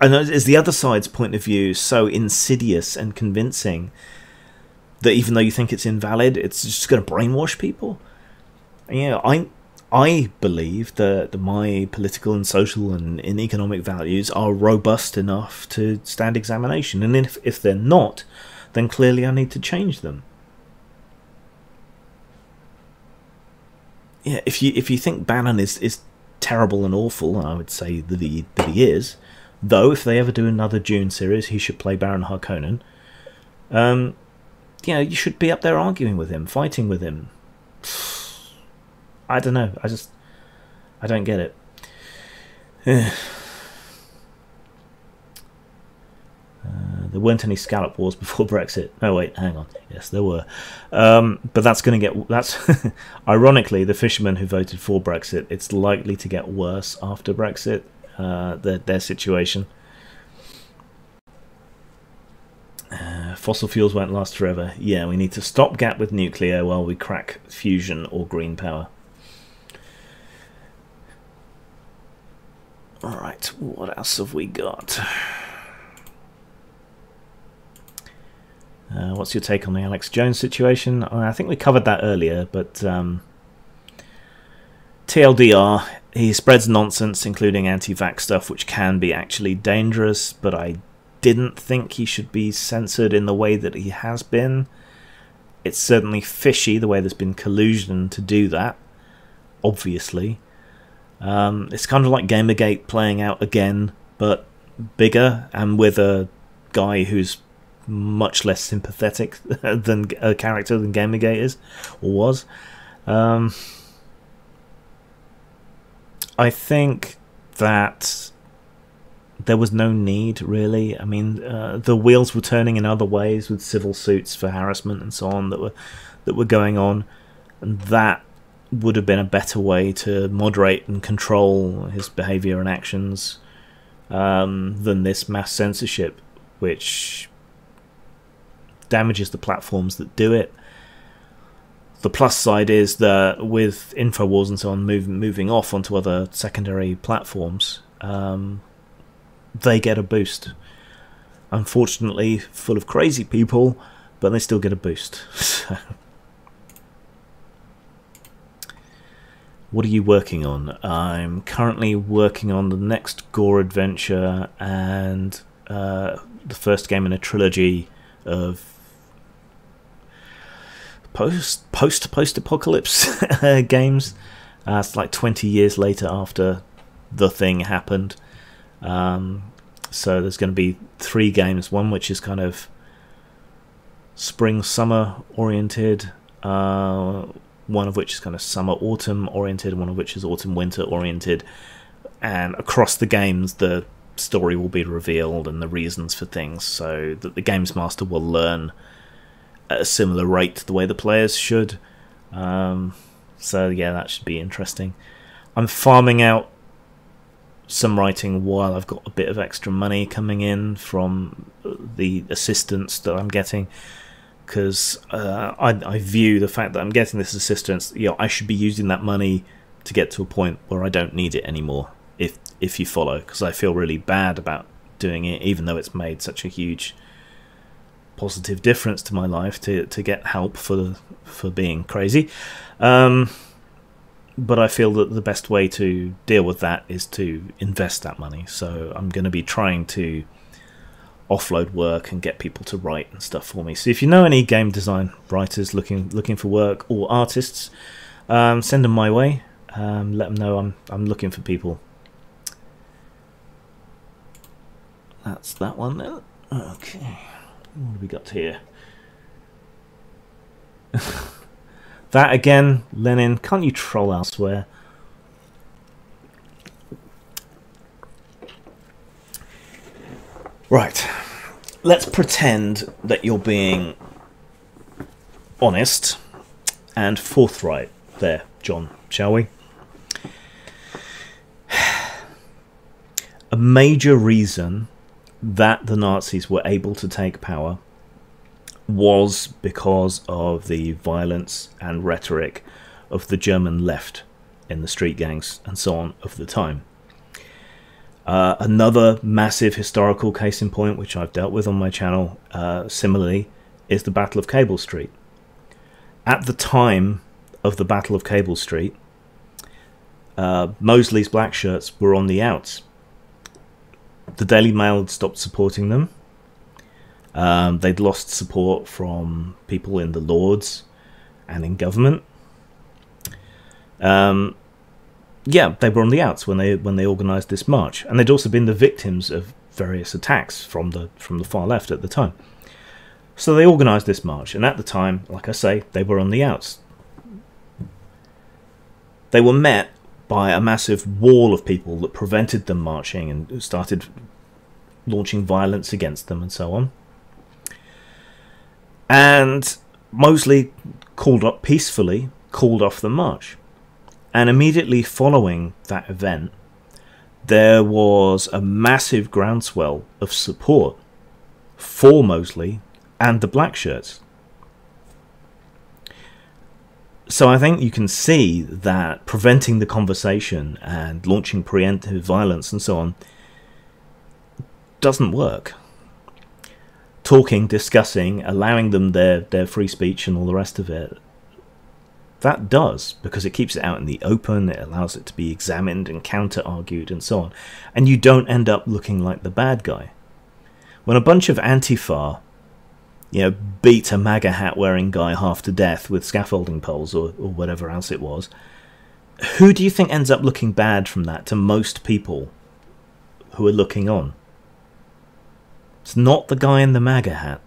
I know, is the other side's point of view so insidious and convincing that even though you think it's invalid, it's just going to brainwash people? I believe that my political and social and economic values are robust enough to stand examination, and if they're not, then clearly I need to change them. If you think Bannon is terrible and awful, and I would say that he is, though if they ever do another Dune series, he should play Baron Harkonnen. You should be up there arguing with him, fighting with him. I don't know. I don't get it. There weren't any scallop wars before Brexit. Oh wait, hang on. Yes, there were. But that's going to get... That's ironically, the fishermen who voted for Brexit, it's likely to get worse after Brexit, their situation. Fossil fuels won't last forever. Yeah, we need to stop gap with nuclear while we crack fusion or green power. Alright, what else have we got? What's your take on the Alex Jones situation? I think we covered that earlier, but TLDR, he spreads nonsense, including anti-vax stuff, which can be actually dangerous, but I didn't think he should be censored in the way that he has been. It's certainly fishy the way there's been collusion to do that, obviously. It's kind of like Gamergate playing out again, but bigger, and with a guy who's much less sympathetic than a character than Gamergate is, or was. I think that there was no need, really. I mean, the wheels were turning in other ways with civil suits for harassment and so on that were going on, and that would have been a better way to moderate and control his behaviour and actions. than this mass censorship, which damages the platforms that do it. The plus side is that with InfoWars and so on moving off onto other secondary platforms, they get a boost. Unfortunately, full of crazy people, but they still get a boost. So, what are you working on? I'm currently working on the next Gore adventure and the first game in a trilogy of post-apocalypse games. It's like 20 years later after the thing happened. So there's going to be 3 games. One which is kind of spring-summer oriented. One of which is kind of summer-autumn oriented. One of which is autumn-winter oriented. And across the games, the story will be revealed and the reasons for things, so that the games master will learn at a similar rate to the way the players should. So yeah, that should be interesting. I'm farming out some writing while I've got a bit of extra money coming in from the assistance that I'm getting, because I view the fact that I'm getting this assistance, I should be using that money to get to a point where I don't need it anymore, if you follow, because I feel really bad about doing it, even though it's made such a huge positive difference to my life to get help for being crazy. But I feel that the best way to deal with that is to invest that money. So I'm going to be trying to offload work and get people to write and stuff for me. So if you know any game design writers looking for work, or artists, send them my way. Let them know I'm looking for people. That's that one then. Okay. What have we got here? That again, Lenin, can't you troll elsewhere? Right. Let's pretend that you're being honest and forthright there, John, shall we? A major reason that the Nazis were able to take power was because of the violence and rhetoric of the German left in the street gangs and so on of the time. Another massive historical case in point, which I've dealt with on my channel similarly, is the Battle of Cable Street. At the time of the Battle of Cable Street, Mosley's black shirts were on the outs. The Daily Mail had stopped supporting them. They'd lost support from people in the Lords and in government. Yeah, they were on the outs when they organised this march, and they'd also been the victims of various attacks from the far left at the time. So they organised this march, and at the time, like I say, they were on the outs. They were met by a massive wall of people that prevented them marching and started launching violence against them and so on. And Mosley called off the march. And immediately following that event, there was a massive groundswell of support for Mosley and the black shirts. So I think you can see that preventing the conversation and launching preemptive violence and so on doesn't work. Talking, discussing, allowing them their free speech and all the rest of it, that does, because it keeps it out in the open, it allows it to be examined and counter-argued and so on. And you don't end up looking like the bad guy. When a bunch of Antifa, beat a MAGA hat-wearing guy half to death with scaffolding poles or whatever else it was, who do you think ends up looking bad from that to most people who are looking on? It's not the guy in the MAGA hat.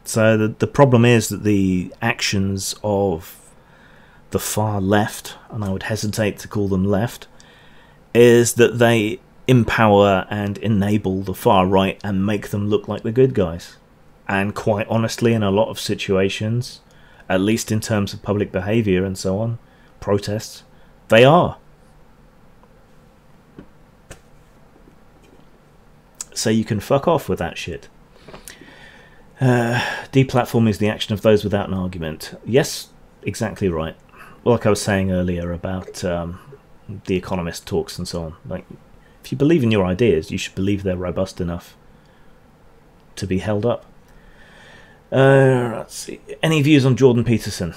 So the problem is that the actions of the far left, and I would hesitate to call them left, is that they empower and enable the far right and make them look like the good guys. And quite honestly, in a lot of situations, at least in terms of public behaviour and so on, protests, they are. So you can fuck off with that shit. Deplatforming is the action of those without an argument. Yes, exactly right. Like I was saying earlier about the Economist talks and so on. Like, if you believe in your ideas, you should believe they're robust enough to be held up. Let's see. Any views on Jordan Peterson?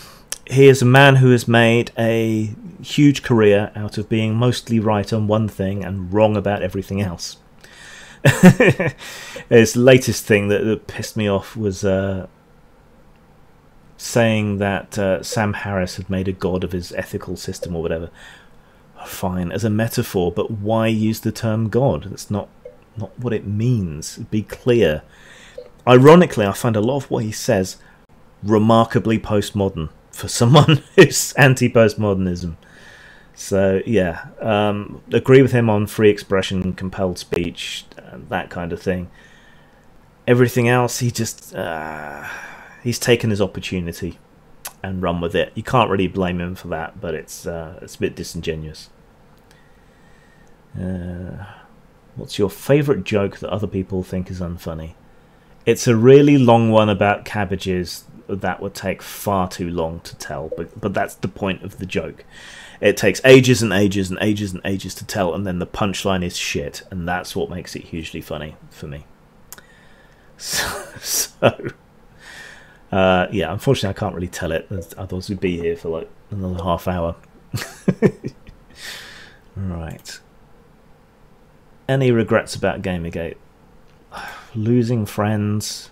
He is a man who has made a huge career out of being mostly right on one thing and wrong about everything else. His latest thing that pissed me off was saying that Sam Harris had made a god of his ethical system or whatever. Fine, as a metaphor, but why use the term god? That's not what it means. Be clear. Ironically, I find a lot of what he says remarkably postmodern for someone who's anti-postmodernism. So, yeah, agree with him on free expression, compelled speech, that kind of thing. Everything else, he just... he's taken his opportunity and run with it. You can't really blame him for that, but it's a bit disingenuous. What's your favourite joke that other people think is unfunny? It's a really long one about cabbages that would take far too long to tell, but that's the point of the joke. It takes ages and ages and ages and ages to tell, and then the punchline is shit, and that's what makes it hugely funny for me. Yeah, unfortunately I can't really tell it, otherwise we'd be here for like another half hour. Right. Any regrets about Gamergate? Losing friends.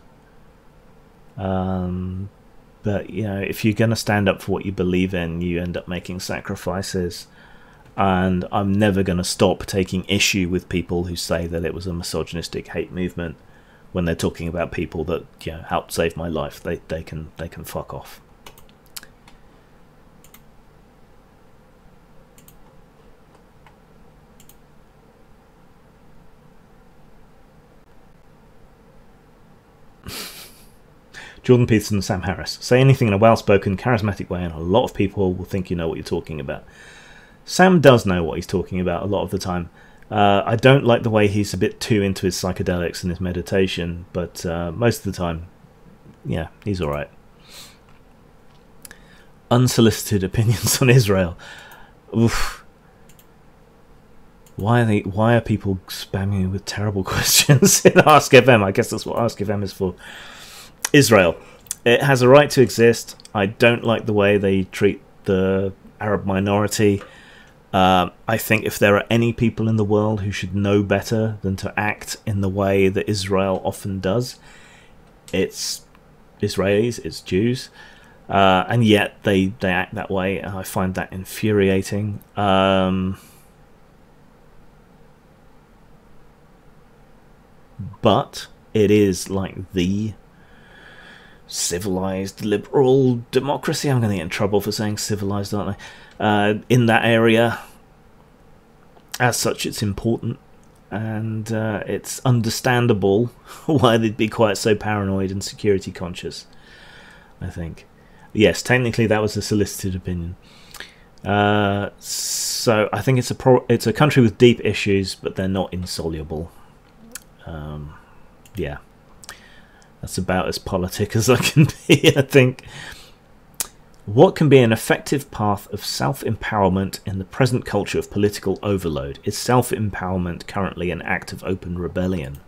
But, you know, if you're going to stand up for what you believe in, you end up making sacrifices. And I'm never going to stop taking issue with people who say that it was a misogynistic hate movement when they're talking about people that, you know, helped save my life. They can fuck off. Jordan Peterson and Sam Harris. Say anything in a well-spoken, charismatic way and a lot of people will think you know what you're talking about. Sam does know what he's talking about a lot of the time. I don't like the way he's a bit too into his psychedelics and his meditation, but most of the time, yeah, he's alright. Unsolicited opinions on Israel. Oof. Why are people spamming me with terrible questions in Ask FM? I guess that's what Ask FM is for. Israel. It has a right to exist. I don't like the way they treat the Arab minority. I think if there are any people in the world who should know better than to act in the way that Israel often does, it's Israelis, it's Jews. And yet they act that way, and I find that infuriating. But it is like the civilized liberal democracy. I'm going to get in trouble for saying civilized, aren't I? In that area. As such, it's important, and it's understandable why they'd be quite so paranoid and security conscious, I think. Yes, technically that was a solicited opinion. So I think it's a country with deep issues, but they're not insoluble. Yeah. That's about as politic as I can be, I think. What can be an effective path of self-empowerment in the present culture of political overload? Is self-empowerment currently an act of open rebellion?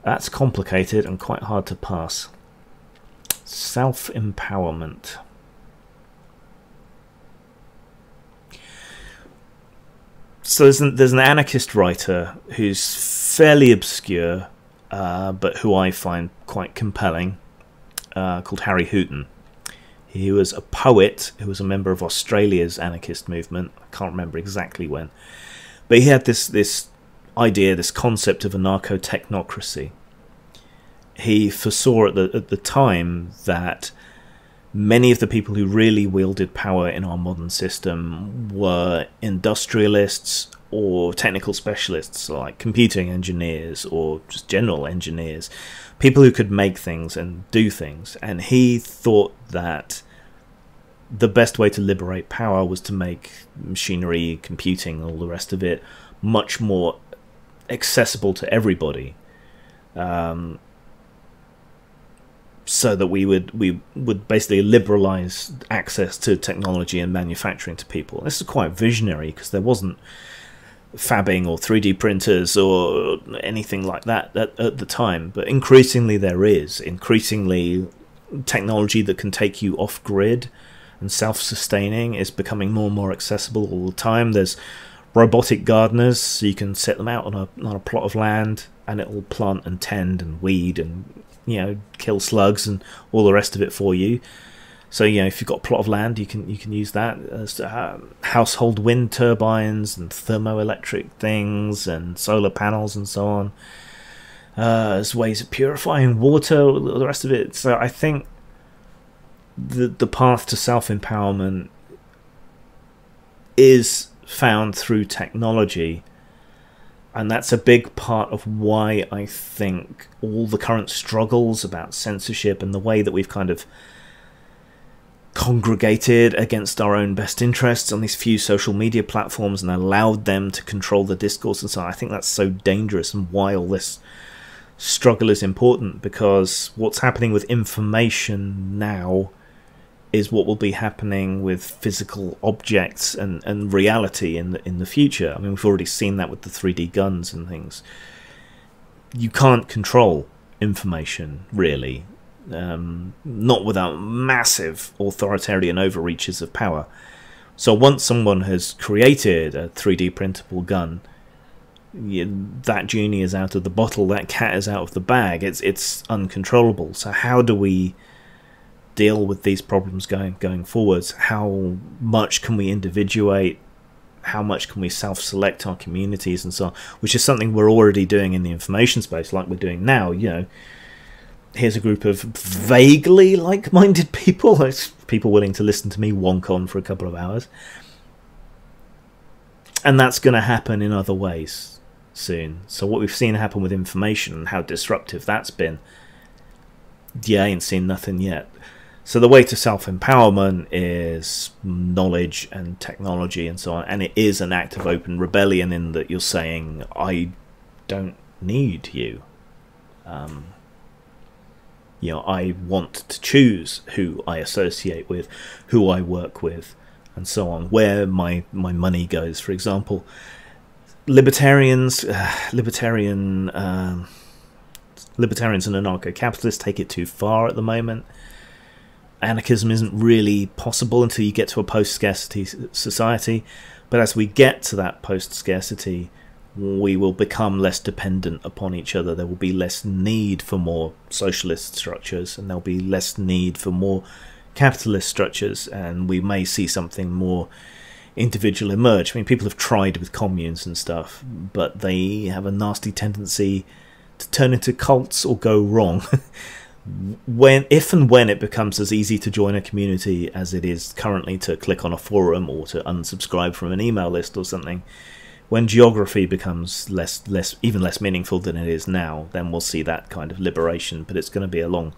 That's complicated and quite hard to pass. Self-empowerment. So there's an anarchist writer who's fairly obscure, but who I find quite compelling, called Harry Hooton. He was a poet who was a member of Australia's anarchist movement. I can't remember exactly when. But he had this idea, this concept of anarcho-technocracy. He foresaw at the time that many of the people who really wielded power in our modern system were industrialists or technical specialists, like computing engineers or just general engineers, people who could make things and do things. And he thought that the best way to liberate power was to make machinery, computing, all the rest of it, much more accessible to everybody, so that we would basically liberalize access to technology and manufacturing to people. This is quite visionary because there wasn't fabbing or 3D printers or anything like that at the time, but increasingly there is. Increasingly, technology that can take you off grid and self-sustaining is becoming more and more accessible all the time. There's robotic gardeners, so you can set them out on a plot of land and it will plant and tend and weed and, you know, kill slugs and all the rest of it for you. So, you know, if you've got a plot of land, you can use that as household wind turbines and thermoelectric things and solar panels and so on. As ways of purifying water, all the rest of it. So I think the path to self-empowerment is found through technology, and that's a big part of why I think all the current struggles about censorship and the way that we've kind of congregated against our own best interests on these few social media platforms and allowed them to control the discourse and so on. I think that's so dangerous, and why all this struggle is important, because what's happening with information now is what will be happening with physical objects and reality in the future. I mean, we've already seen that with the 3D guns and things. You can't control information, really. Not without massive authoritarian overreaches of power. So once someone has created a 3D printable gun, that genie is out of the bottle, that cat is out of the bag, it's uncontrollable. So how do we deal with these problems going forwards? How much can we individuate? How much can we self-select our communities and so on? Which is something we're already doing in the information space, like we're doing now. You know, here's a group of vaguely like-minded people, people willing to listen to me wonk on for a couple of hours. And that's going to happen in other ways soon. So what we've seen happen with information and how disruptive that's been, I ain't seen nothing yet. So the way to self-empowerment is knowledge and technology and so on, and it is an act of open rebellion in that you're saying, I don't need you. You know, I want to choose who I associate with, who I work with, and so on, where my money goes. For example, libertarians and anarcho-capitalists take it too far at the moment. Anarchism isn't really possible until you get to a post-scarcity society, but as we get to that post-scarcity, we will become less dependent upon each other. There will be less need for more socialist structures, and there'll be less need for more capitalist structures, and we may see something more individual emerge. I mean, people have tried with communes and stuff, but they have a nasty tendency to turn into cults or go wrong. If and when it becomes as easy to join a community as it is currently to click on a forum or to unsubscribe from an email list or something, when geography becomes even less meaningful than it is now, then we'll see that kind of liberation. But it's going to be a long,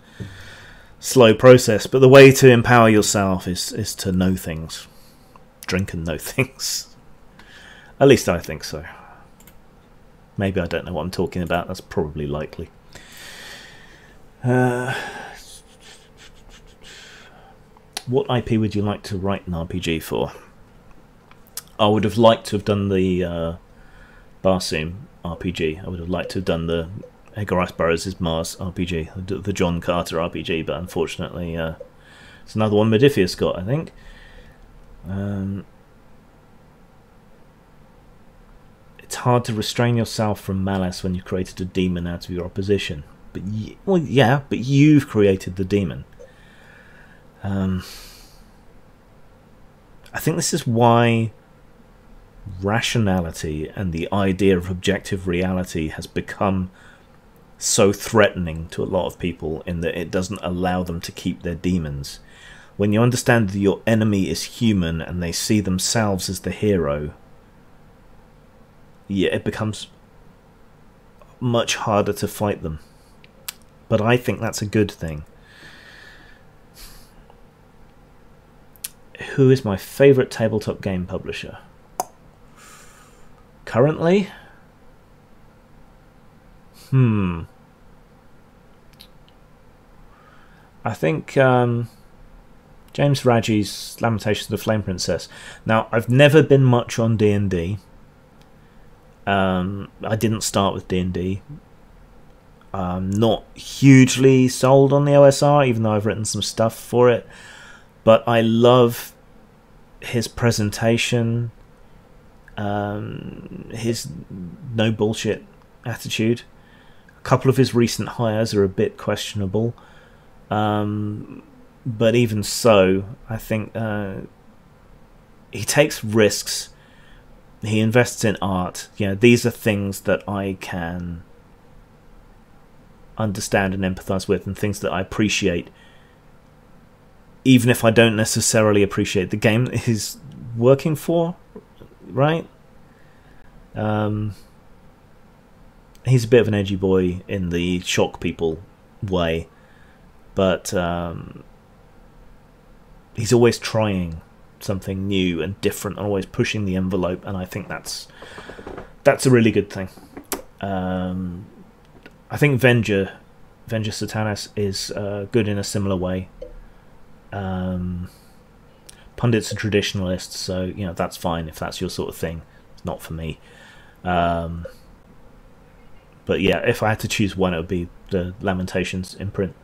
slow process. But the way to empower yourself is to know things. Drink and know things. At least I think so. Maybe I don't know what I'm talking about. That's probably likely. What IP would you like to write an RPG for? I would have liked to have done the Barsoom RPG. I would have liked to have done the Edgar Rice Burroughs' Mars RPG, the John Carter RPG, but unfortunately it's another one Modiphius got, I think. It's hard to restrain yourself from malice when you've created a demon out of your opposition. But well, yeah, but you've created the demon. I think this is why rationality and the idea of objective reality has become so threatening to a lot of people, in that it doesn't allow them to keep their demons. When you understand that your enemy is human and they see themselves as the hero, yeah, it becomes much harder to fight them. But I think that's a good thing. Who is my favourite tabletop game publisher? Currently, I think James Raji's Lamentations of the Flame Princess. Now, I've never been much on D&D. I didn't start with D&D. I'm not hugely sold on the OSR, even though I've written some stuff for it. But I love his presentation, his no bullshit attitude. A couple of his recent hires are a bit questionable. But even so, I think he takes risks. He invests in art. You know, these are things that I can understand and empathize with, and things that I appreciate, even if I don't necessarily appreciate the game that he's working for. Right? He's a bit of an edgy boy in the shock people way, but he's always trying something new and different, and always pushing the envelope, and I think that's a really good thing. I think Venger Satanas is good in a similar way. Pundit's a traditionalist, so you know that's fine if that's your sort of thing. It's not for me. But yeah, if I had to choose one, it would be the Lamentations imprint.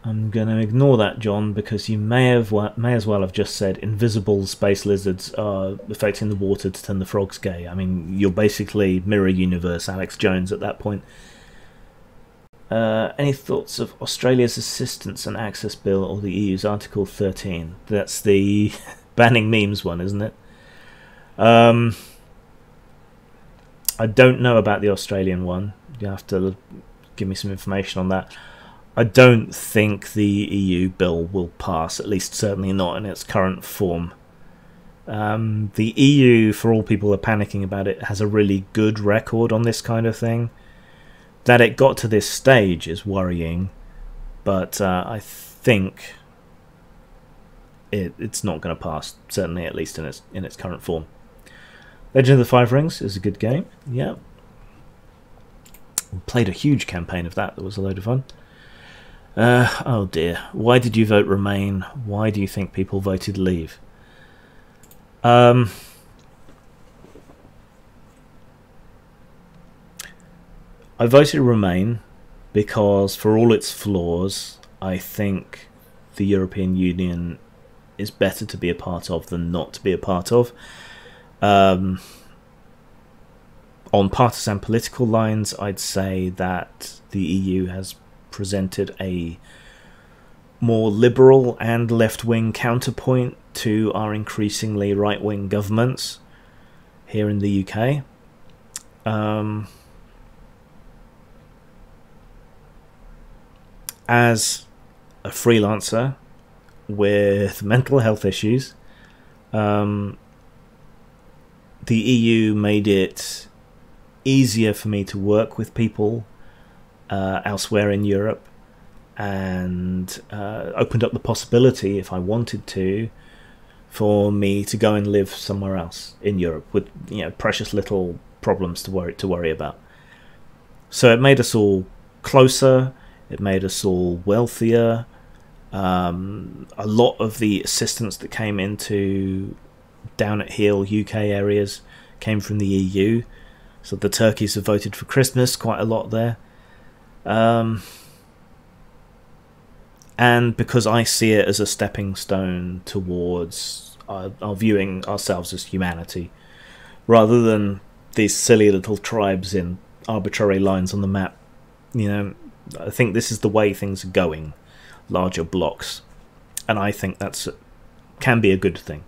I'm going to ignore that, John, because you may as well have just said invisible space lizards are affecting the water to turn the frogs gay. I mean, you're basically Mirror Universe Alex Jones at that point. Any thoughts of Australia's assistance and access bill or the EU's Article 13? That's the banning memes one, isn't it? I don't know about the Australian one. You have to give me some information on that. I don't think the EU bill will pass, at least certainly not in its current form. The EU, for all people are panicking about it, has a really good record on this kind of thing. That it got to this stage is worrying, but I think it's not going to pass, certainly at least in its current form. Legend of the Five Rings is a good game, yeah. Played a huge campaign of that was a load of fun. Oh dear, why did you vote Remain? Why do you think people voted Leave? I voted Remain because, for all its flaws, I think the European Union is better to be a part of than not to be a part of. On partisan political lines, I'd say that the EU has presented a more liberal and left-wing counterpoint to our increasingly right-wing governments here in the UK. As a freelancer with mental health issues, the EU made it easier for me to work with people elsewhere in Europe, and opened up the possibility, if I wanted to, for me to go and live somewhere else in Europe with, you know, precious little problems to worry about. So it made us all closer. It made us all wealthier. A lot of the assistance that came into down at heel UK areas came from the EU. So the turkeys have voted for Christmas quite a lot there. And because I see it as a stepping stone towards our viewing ourselves as humanity, rather than these silly little tribes in arbitrary lines on the map, you know, I think this is the way things are going, larger blocks, and I think that's can be a good thing.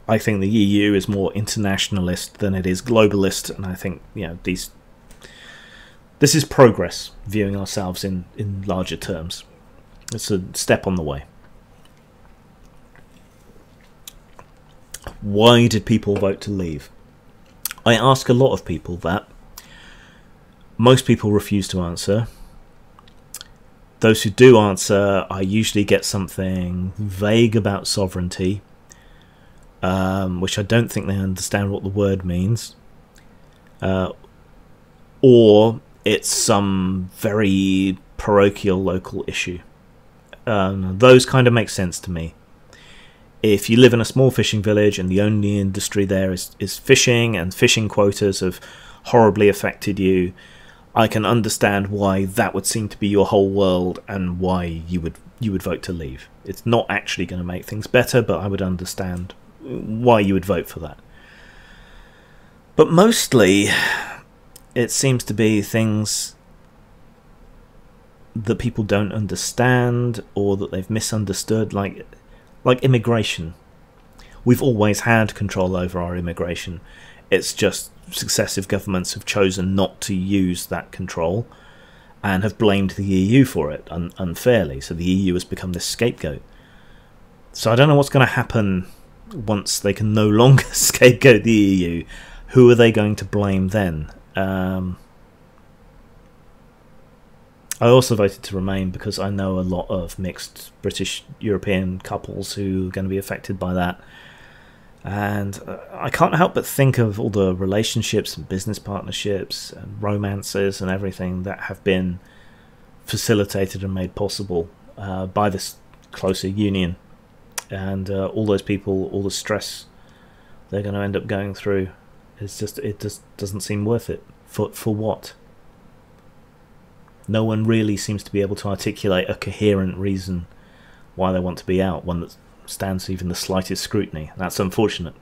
I think the EU is more internationalist than it is globalist, and I think, you know, this is progress, viewing ourselves in larger terms. It's a step on the way. Why did people vote to leave? I ask a lot of people that. Most people refuse to answer. Those who do answer, I usually get something vague about sovereignty, which I don't think they understand what the word means, or it's some very parochial local issue. Those kind of make sense to me. If you live in a small fishing village and the only industry there is fishing, and fishing quotas have horribly affected you, I can understand why that would seem to be your whole world and why you would vote to leave. It's not actually going to make things better, but I would understand why you would vote for that. But mostly, it seems to be things that people don't understand or that they've misunderstood, like immigration. We've always had control over our immigration. It's just successive governments have chosen not to use that control and have blamed the EU for it unfairly. So the EU has become this scapegoat. So I don't know what's going to happen once they can no longer scapegoat the EU. Who are they going to blame then? I also voted to remain because I know a lot of mixed British-European couples who are going to be affected by that. And I can't help but think of all the relationships and business partnerships and romances and everything that have been facilitated and made possible by this closer union. And all those people, all the stress they're going to end up going through, it just doesn't seem worth it. For what? No one really seems to be able to articulate a coherent reason why they want to be out, one that stands even the slightest scrutiny. That's unfortunate.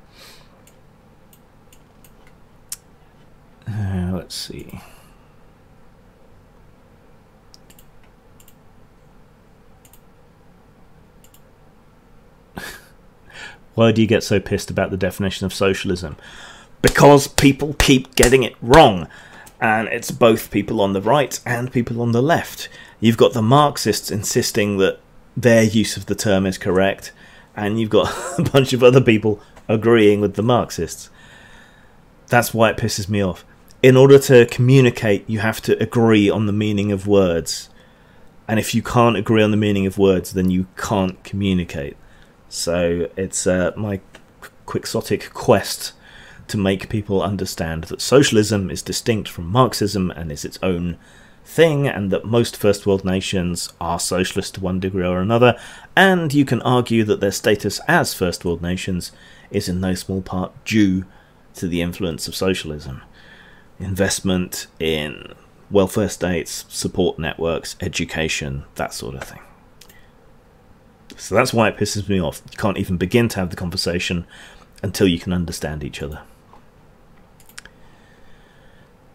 Let's see. Why do you get so pissed about the definition of socialism? Because people keep getting it wrong. And it's both people on the right and people on the left. You've got the Marxists insisting that their use of the term is correct, and you've got a bunch of other people agreeing with the Marxists. That's why it pisses me off. In order to communicate, you have to agree on the meaning of words. And if you can't agree on the meaning of words, then you can't communicate. So it's my quixotic quest to make people understand that socialism is distinct from Marxism and is its own thing, and that most first world nations are socialist to one degree or another, and you can argue that their status as first world nations is in no small part due to the influence of socialism. Investment in welfare states, support networks, education, that sort of thing. So that's why it pisses me off. You can't even begin to have the conversation until you can understand each other.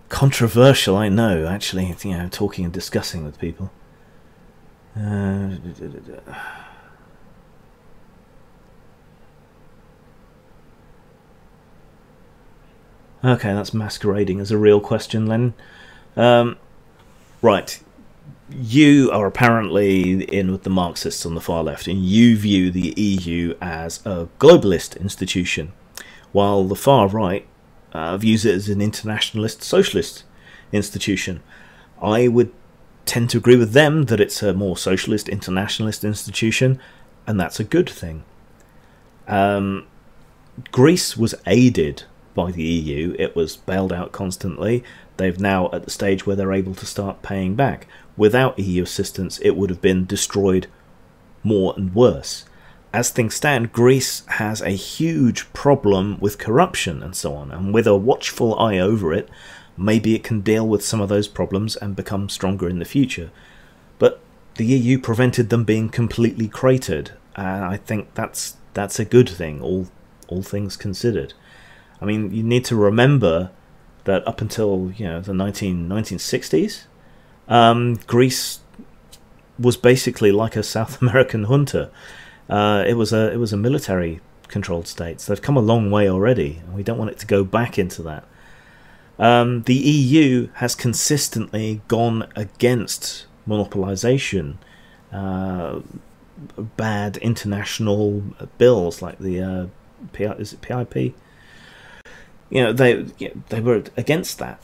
Controversial, I know, actually, talking and discussing with people. Okay, that's masquerading as a real question, Len. Right. You are apparently in with the Marxists on the far left, and you view the EU as a globalist institution, while the far right views it as an internationalist socialist institution. I would tend to agree with them that it's a more socialist internationalist institution, and that's a good thing. Greece was aided by the EU. It was bailed out constantly. They've now at the stage where they're able to start paying back. Without EU assistance, it would have been destroyed more and worse. As things stand, Greece has a huge problem with corruption and so on, and with a watchful eye over it, maybe it can deal with some of those problems and become stronger in the future. But the EU prevented them being completely cratered, and I think that's a good thing, all things considered. I mean, you need to remember that up until the 1960s, Greece was basically like a South American junta. It was a military-controlled state. So they've come a long way already, and we don't want it to go back into that. The EU has consistently gone against monopolization, bad international bills like the PIP. They were against that.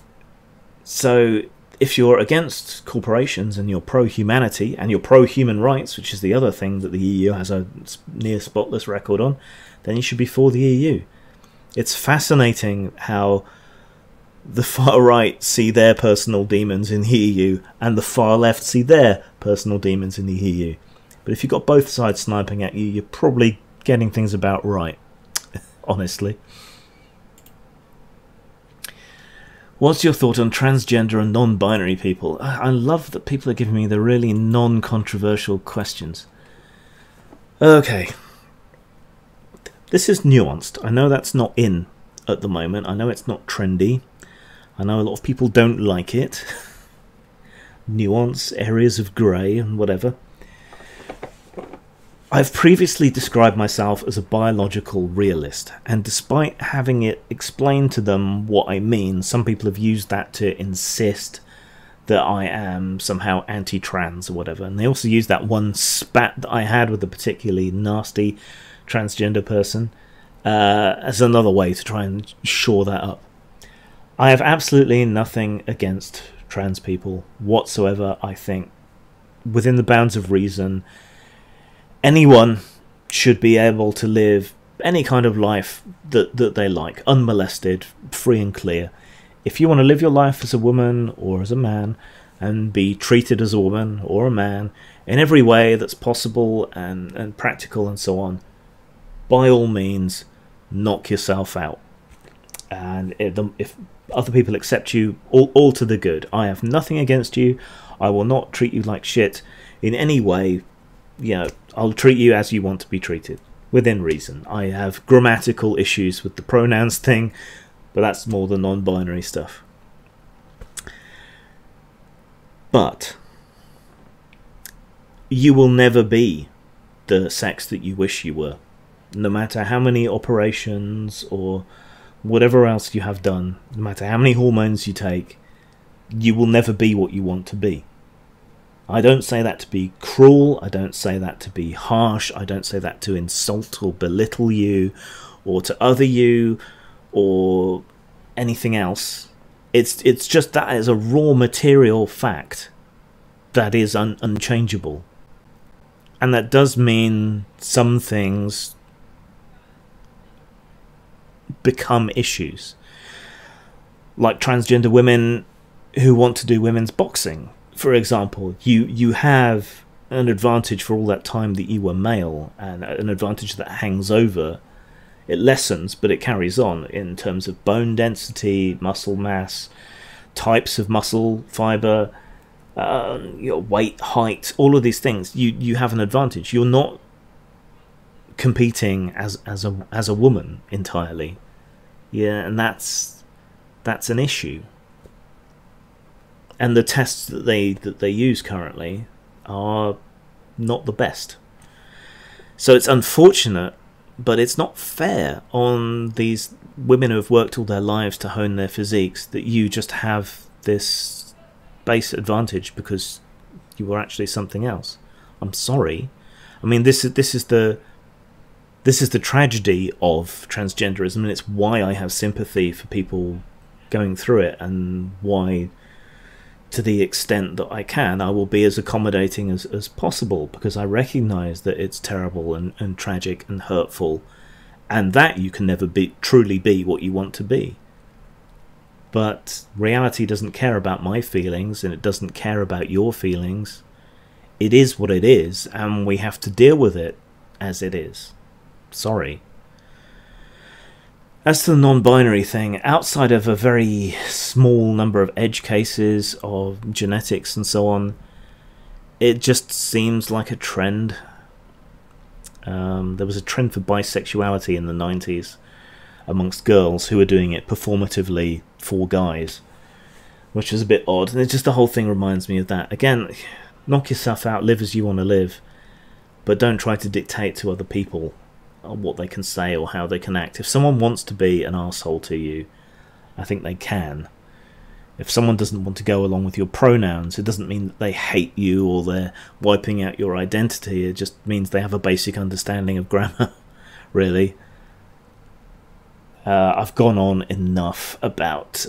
So if you're against corporations and you're pro-humanity and you're pro-human rights, which is the other thing that the EU has a near spotless record on, then you should be for the EU. It's fascinating how the far right see their personal demons in the EU and the far left see their personal demons in the EU. But if you've got both sides sniping at you, you're probably getting things about right, honestly. What's your thought on transgender and non-binary people? I love that people are giving me the really non-controversial questions. Okay. This is nuanced. I know that's not in at the moment. I know it's not trendy. I know a lot of people don't like it. Nuance, areas of grey and whatever. I've previously described myself as a biological realist, and despite having it explained to them what I mean, some people have used that to insist that I am somehow anti-trans or whatever. And they also used that one spat that I had with a particularly nasty transgender person as another way to try and shore that up. I have absolutely nothing against trans people whatsoever. I think within the bounds of reason, anyone should be able to live any kind of life that they like, unmolested, free and clear. If you want to live your life as a woman or as a man and be treated as a woman or a man in every way that's possible and practical and so on, by all means, knock yourself out. And if other people accept you, all to the good. I have nothing against you. I will not treat you like shit in any way. You know, I'll treat you as you want to be treated, within reason. I have grammatical issues with the pronouns thing, but that's more the non-binary stuff. But you will never be the sex that you wish you were. No matter how many operations or whatever else you have done, no matter how many hormones you take, you will never be what you want to be. I don't say that to be cruel, I don't say that to be harsh, I don't say that to insult or belittle you, or to other you, or anything else. It's just that is a raw material fact that is unchangeable. And that does mean some things become issues. Like transgender women who want to do women's boxing. For example, you have an advantage for all that time that you were male, and an advantage that hangs over. It lessens, but it carries on in terms of bone density, muscle mass, types of muscle fiber, your weight, height, all of these things. You have an advantage. You're not competing as a woman entirely. Yeah, and that's an issue. And the tests that they use currently are not the best. So it's unfortunate, but it's not fair on these women who have worked all their lives to hone their physiques that you just have this base advantage because you were actually something else. I'm sorry. I mean, this is the tragedy of transgenderism, and it's why I have sympathy for people going through it, and why, to the extent that I can, I will be as accommodating as possible, because I recognise that it's terrible and tragic and hurtful, and that you can never truly be what you want to be. But reality doesn't care about my feelings, and it doesn't care about your feelings. It is what it is, and we have to deal with it as it is. Sorry. As to the non-binary thing, outside of a very small number of edge cases of genetics and so on, it just seems like a trend. There was a trend for bisexuality in the 90s amongst girls who were doing it performatively for guys, which was a bit odd. And the whole thing reminds me of that. Again, knock yourself out, live as you want to live, but don't try to dictate to other people what they can say or how they can act. If someone wants to be an arsehole to you, I think they can. If someone doesn't want to go along with your pronouns, it doesn't mean that they hate you or they're wiping out your identity. It just means they have a basic understanding of grammar, really. I've gone on enough about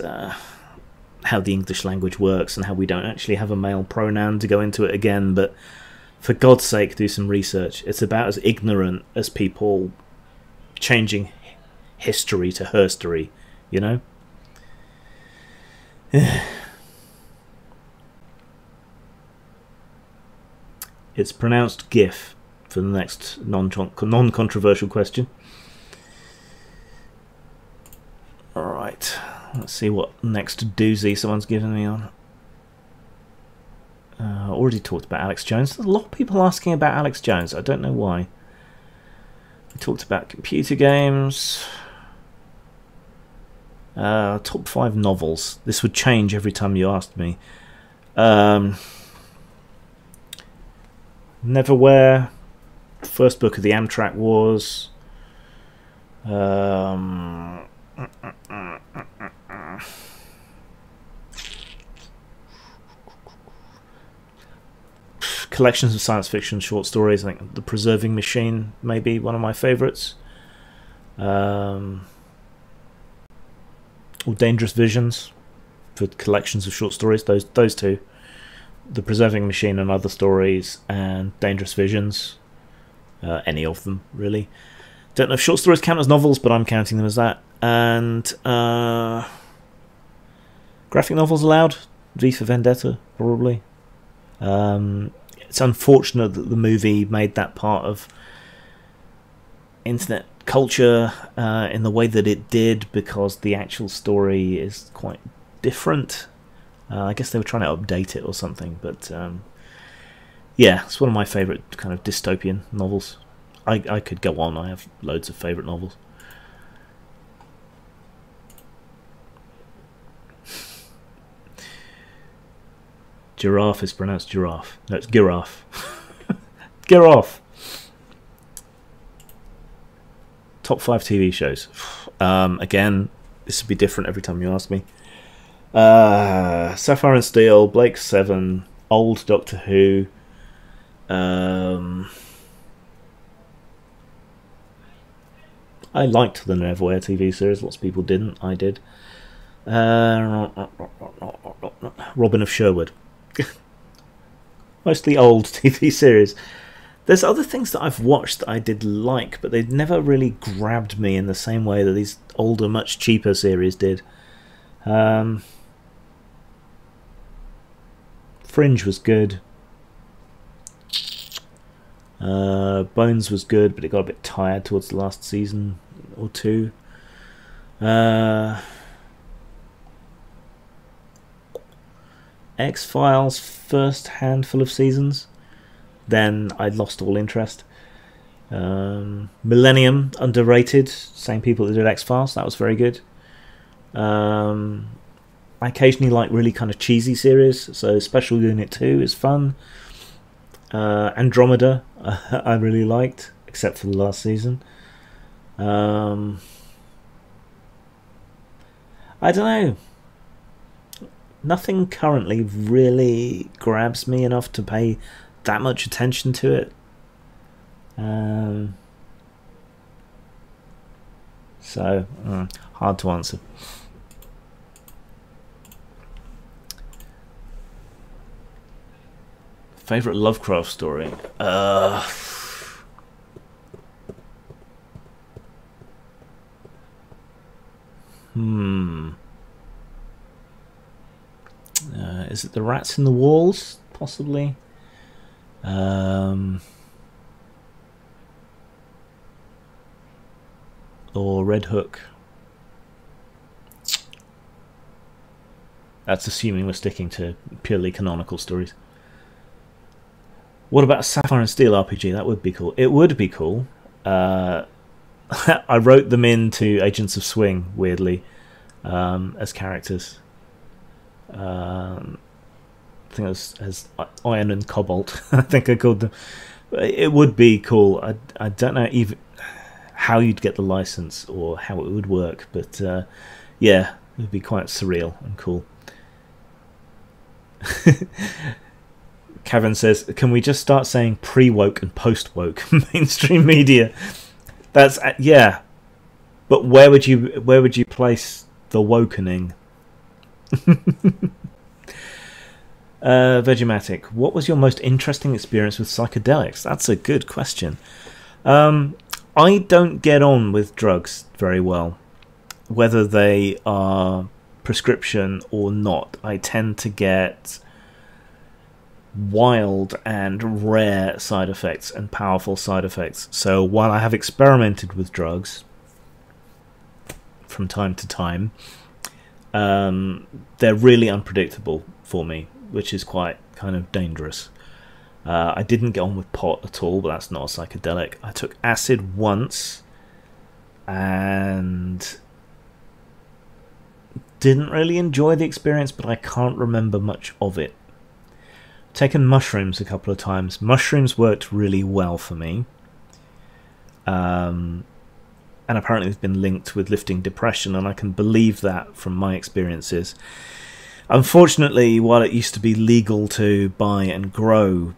how the English language works and how we don't actually have a male pronoun to go into it again, but for God's sake, do some research. It's about as ignorant as people changing history to herstory, you know? It's pronounced GIF for the next non-controversial question. Alright, let's see what next doozy someone's given me on. Already talked about Alex Jones. There's a lot of people asking about Alex Jones. I don't know why. We talked about computer games. Top 5 novels. This would change every time you asked me. Neverwhere. First book of the Amtrak Wars. Collections of science fiction short stories. I think The Preserving Machine may be one of my favourites. Or Dangerous Visions for collections of short stories. Those two. The Preserving Machine and Other Stories, and Dangerous Visions. Any of them, really. Don't know if short stories count as novels, but I'm counting them as that. And graphic novels allowed. V for Vendetta, probably. It's unfortunate that the movie made that part of internet culture in the way that it did, because the actual story is quite different. I guess they were trying to update it or something, but yeah, it's one of my favourite kind of dystopian novels. I could go on, I have loads of favourite novels. Giraffe is pronounced giraffe. No, it's giraffe. Giraffe. Top 5 TV shows. Again, this would be different every time you ask me. Sapphire and Steel, Blake 7, old Doctor Who. I liked the Neverwhere TV series. Lots of people didn't. I did. Robin of Sherwood. Mostly old TV series. There's other things that I've watched that I did like, but they never really grabbed me in the same way that these older, much cheaper series did. Fringe was good. Bones was good, but it got a bit tired towards the last season or two. X-Files first handful of seasons, then I lost all interest. Millennium, underrated, same people that did X-Files, that was very good. I occasionally like really kind of cheesy series, so Special Unit 2 is fun. Andromeda I really liked, except for the last season. I don't know. Nothing currently really grabs me enough to pay that much attention to it. So, hard to answer. Favorite Lovecraft story? Is it The Rats in the Walls? Possibly. Or Red Hook. That's assuming we're sticking to purely canonical stories. What about a Sapphire and Steel RPG? That would be cool. It would be cool. I wrote them into Agents of Swing, weirdly, as characters. I think it was as Iron and Cobalt. I think I called them. It would be cool. I don't know even how you'd get the license or how it would work, but yeah, it would be quite surreal and cool. Kevin says, "Can we just start saying pre-woke and post-woke mainstream media?" That's yeah, but where would you place the wokening? Vegematic, what was your most interesting experience with psychedelics? That's a good question. I don't get on with drugs very well, whether they are prescription or not. I tend to get wild and rare side effects and powerful side effects. So while I have experimented with drugs from time to time, they're really unpredictable for me, which is quite kind of dangerous. I didn't get on with pot at all, but that's not a psychedelic. I took acid once and didn't really enjoy the experience, but I can't remember much of it. Taken mushrooms a couple of times. Mushrooms worked really well for me. And apparently it's been linked with lifting depression, and I can believe that from my experiences. Unfortunately, while it used to be legal to buy and grow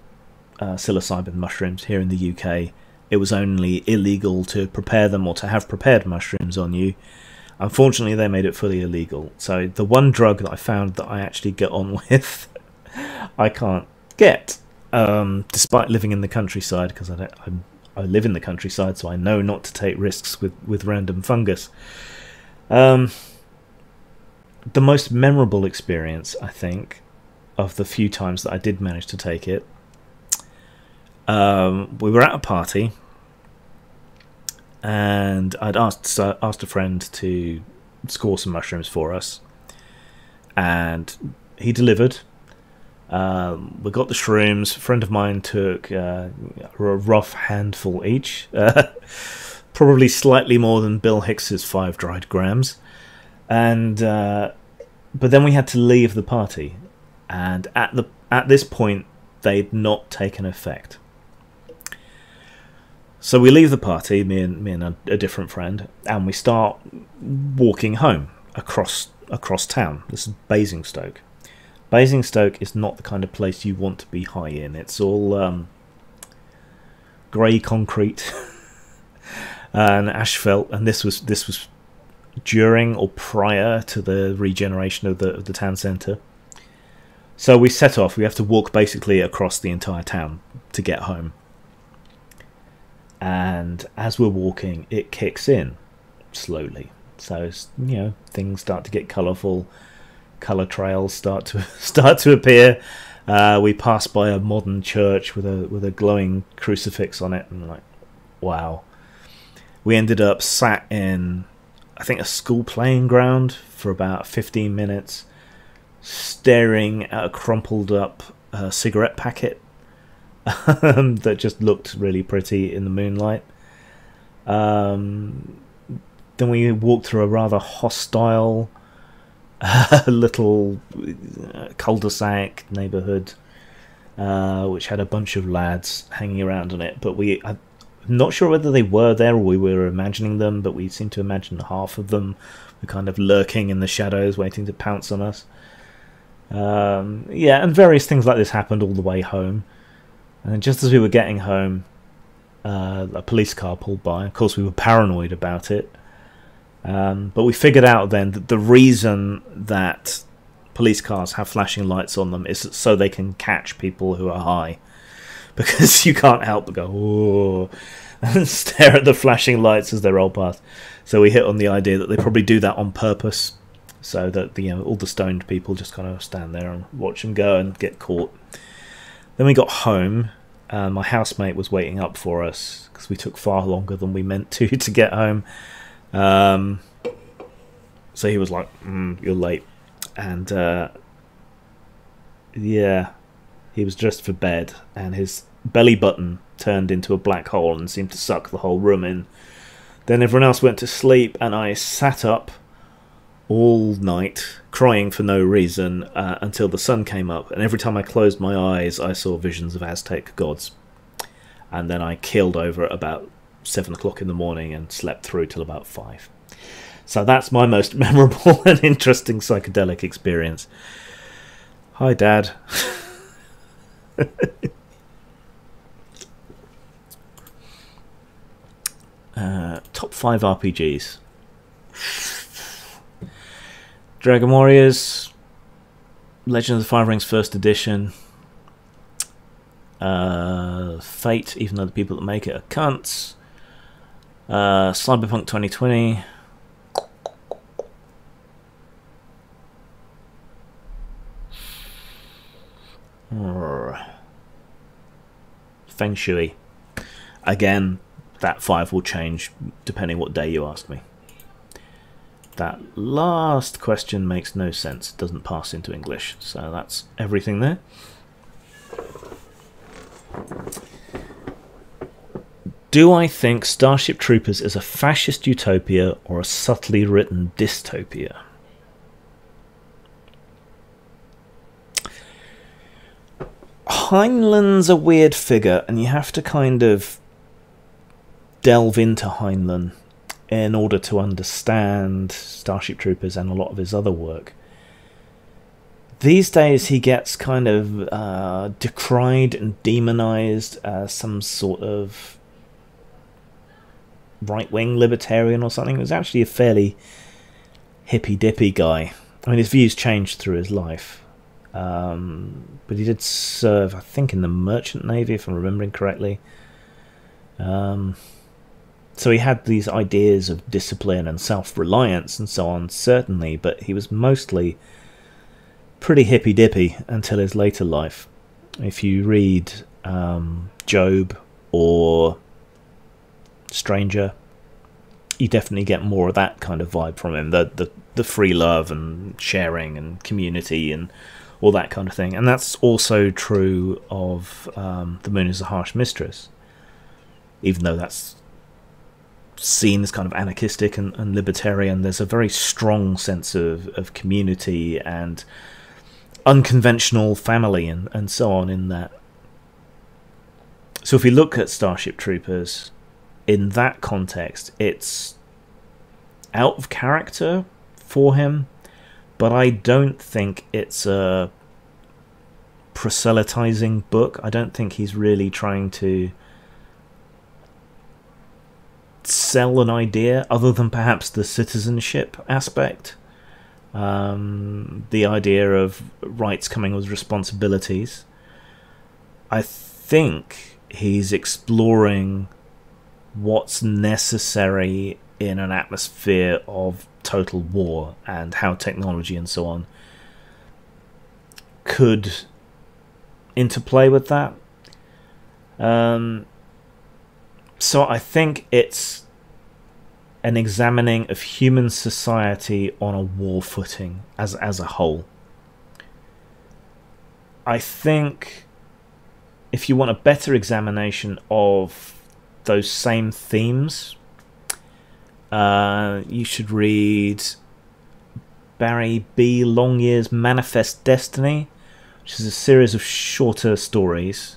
psilocybin mushrooms here in the UK, it was only illegal to prepare them or to have prepared mushrooms on you. Unfortunately, they made it fully illegal. So the one drug that I found that I actually get on with, I can't get, despite living in the countryside, because I live in the countryside, so I know not to take risks with random fungus. The most memorable experience, I think, of the few times that I did manage to take it, we were at a party, and I'd asked a friend to score some mushrooms for us, and he delivered. We got the shrooms. A friend of mine took a rough handful each, probably slightly more than Bill Hicks's 5 dried grams, and but then we had to leave the party, and at this point they'd not taken effect. So we leave the party, me and a different friend, and we start walking home across town. This is Basingstoke. Basingstoke is not the kind of place you want to be high in. It's all grey concrete and asphalt, and this was during or prior to the regeneration of the town centre. So we set off. We have to walk basically across the entire town to get home. And as we're walking, it kicks in slowly. So things start to get colourful. Colour trails start to appear. We pass by a modern church with a glowing crucifix on it, and like, wow. We ended up sat in, I think, a school playing ground for about 15 minutes, staring at a crumpled up cigarette packet that just looked really pretty in the moonlight. Then we walked through a rather hostile little cul-de-sac neighbourhood, which had a bunch of lads hanging around on it, but I'm not sure whether they were there or we were imagining them, but we seemed to imagine half of them were kind of lurking in the shadows waiting to pounce on us. And various things like this happened all the way home. And just as we were getting home, a police car pulled by. Of course, we were paranoid about it. But we figured out then that the reason that police cars have flashing lights on them is so they can catch people who are high. Because you can't help but go, "Whoa," and stare at the flashing lights as they roll past. So we hit on the idea that they probably do that on purpose, so that all the stoned people just kind of stand there and watch them go and get caught. Then we got home. My housemate was waiting up for us because we took far longer than we meant to get home. So he was like, "You're late," and he was dressed for bed, and his belly button turned into a black hole and seemed to suck the whole room in. Then everyone else went to sleep, and I sat up all night crying for no reason until the sun came up, and every time I closed my eyes I saw visions of Aztec gods. And then I keeled over at about 7 o'clock in the morning and slept through till about 5. So that's my most memorable and interesting psychedelic experience. Hi, Dad. Top 5 RPGs. Dragon Warriors, Legend of the Five Rings First Edition. Fate, even though the people that make it are cunts. Cyberpunk 2020. Feng Shui. Again, that 5 will change depending what day you ask me. That last question makes no sense. It doesn't pass into English. So that's everything there. Do I think Starship Troopers is a fascist utopia or a subtly written dystopia? Heinlein's a weird figure, and you have to kind of delve into Heinlein in order to understand Starship Troopers and a lot of his other work. These days he gets kind of decried and demonized as some sort of right-wing libertarian or something. He was actually a fairly hippy-dippy guy. I mean, his views changed through his life. But he did serve, I think, in the Merchant Navy, if I'm remembering correctly. So he had these ideas of discipline and self-reliance and so on, certainly, but he was mostly pretty hippy-dippy until his later life. If you read Job or Stranger, you definitely get more of that kind of vibe from him. The free love and sharing and community and all that kind of thing. And that's also true of The Moon is a Harsh Mistress. Even though that's seen as kind of anarchistic and libertarian, there's a very strong sense of community and unconventional family and so on in that. So if we look at Starship Troopers in that context, it's out of character for him, but I don't think it's a proselytizing book. I don't think he's really trying to sell an idea other than perhaps the citizenship aspect. The idea of rights coming with responsibilities. I think he's exploring what's necessary in an atmosphere of total war and how technology and so on could interplay with that. So I think it's an examining of human society on a war footing as a whole. I think if you want a better examination of those same themes, you should read Barry B. Longyear's Manifest Destiny, which is a series of shorter stories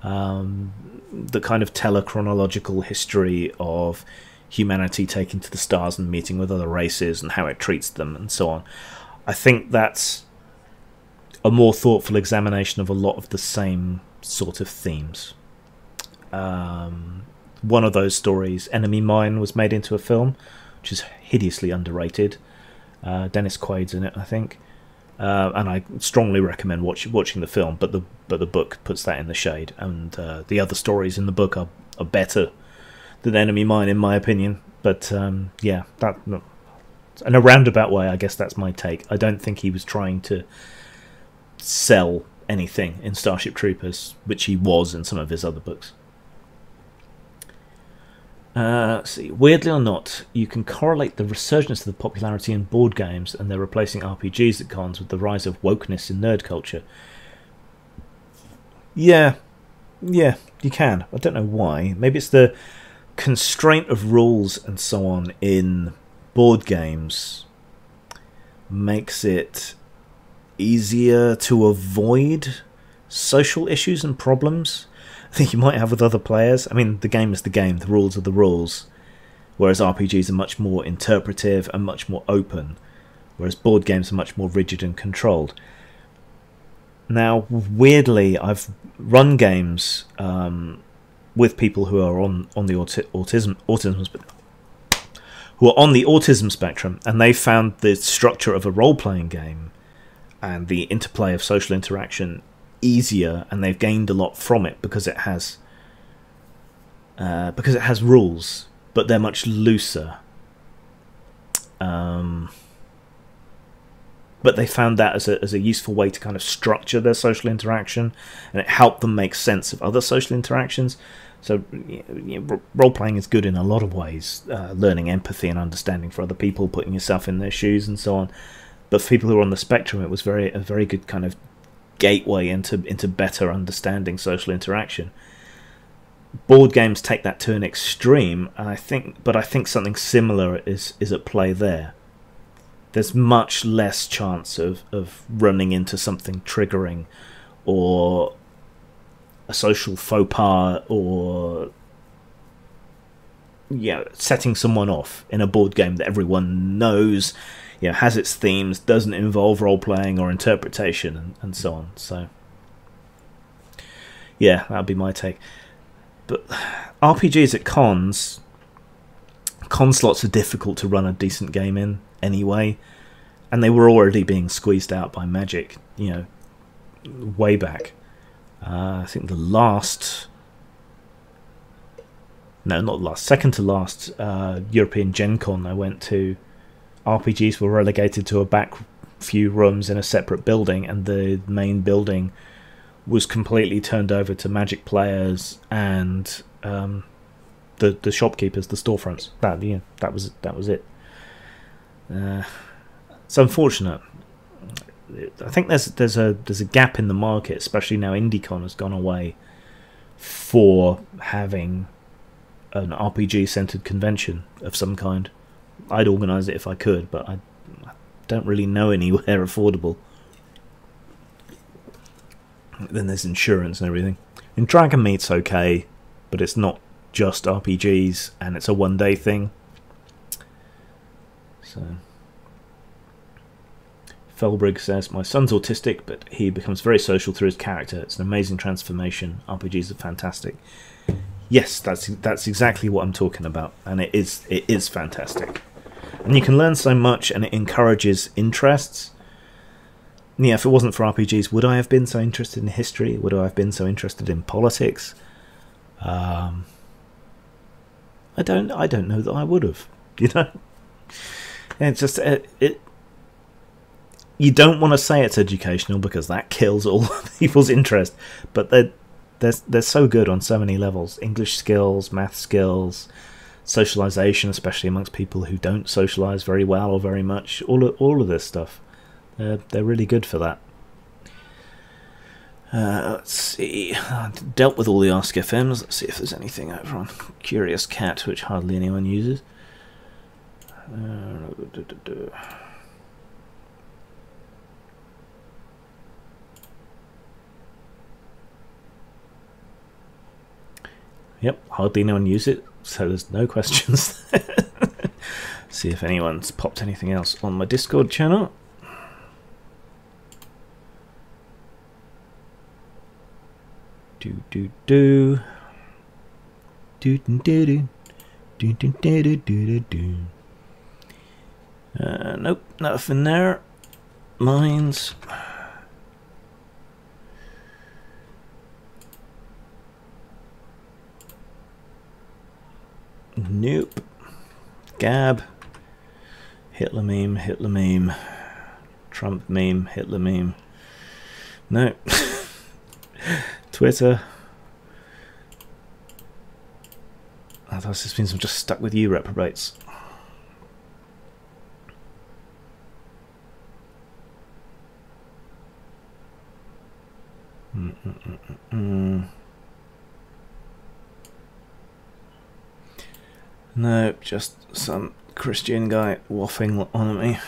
that kind of tell a chronological history of humanity taking to the stars and meeting with other races and how it treats them and so on. I think that's a more thoughtful examination of a lot of the same sort of themes. One of those stories, Enemy Mine, was made into a film, which is hideously underrated. Dennis Quaid's in it, I think. And I strongly recommend watching the film, but the book puts that in the shade, and the other stories in the book are better than Enemy Mine, in my opinion. But yeah, that in a roundabout way, I guess that's my take. I don't think he was trying to sell anything in Starship Troopers, which he was in some of his other books. Let's see. Weirdly or not, you can correlate the resurgence of the popularity in board games and their replacing RPGs at cons with the rise of wokeness in nerd culture. Yeah, you can. I don't know why. Maybe it's the constraint of rules and so on in board games makes it easier to avoid social issues and problems I think you might have with other players. I mean, the game is the game, the rules are the rules, whereas RPGs are much more interpretive and much more open, whereas board games are much more rigid and controlled. Now, weirdly, I've run games with people who are on the autism spectrum, and they found the structure of a role-playing game and the interplay of social interaction easier, and they've gained a lot from it because it has rules, but they're much looser. But they found that as a useful way to kind of structure their social interaction, and it helped them make sense of other social interactions. So role-playing is good in a lot of ways, learning empathy and understanding for other people, putting yourself in their shoes and so on. But for people who are on the spectrum, it was a very good kind of gateway into better understanding social interaction. Board games take that to an extreme, and I think something similar is at play there. There's much less chance of running into something triggering, or a social faux pas, or setting someone off in a board game that everyone knows, has its themes, doesn't involve role playing or interpretation, and so on. So yeah, that'd be my take. But RPGs at cons slots are difficult to run a decent game in anyway, and they were already being squeezed out by Magic, way back. I think second to last European Gen Con I went to, RPGs were relegated to a back few rooms in a separate building, and the main building was completely turned over to Magic players and the shopkeepers, the storefronts. That was it. It's unfortunate. I think there's a gap in the market, especially now IndieCon has gone away, for having an RPG centered convention of some kind. I'd organise it if I could, but I don't really know anywhere affordable. Then there's insurance and everything. And Dragon Meet's okay, but it's not just RPGs, and it's a one-day thing. So Felbrig says, my son's autistic, but he becomes very social through his character. It's an amazing transformation. RPGs are fantastic. Yes, that's exactly what I'm talking about, and it is fantastic. And you can learn so much, and it encourages interests. Yeah, if it wasn't for RPGs, would I have been so interested in history? Would I have been so interested in politics? I don't know that I would have. It's just you don't want to say it's educational because that kills all people's interest, but they're so good on so many levels. English skills, math skills, socialization, especially amongst people who don't socialize very well or very much. All of this stuff. They're really good for that. Let's see. I dealt with all the Ask FMs. Let's see if there's anything over on Curious Cat, which hardly anyone uses. Yep, hardly anyone uses it, so there's no questions. See if anyone's popped anything else on my Discord channel. Nope, nothing there. Mines. Nope. Gab. Hitler meme. Trump meme. Hitler meme. No. Twitter. Oh, that just means I'm just stuck with you, reprobates. No, just some Christian guy waffling on at me.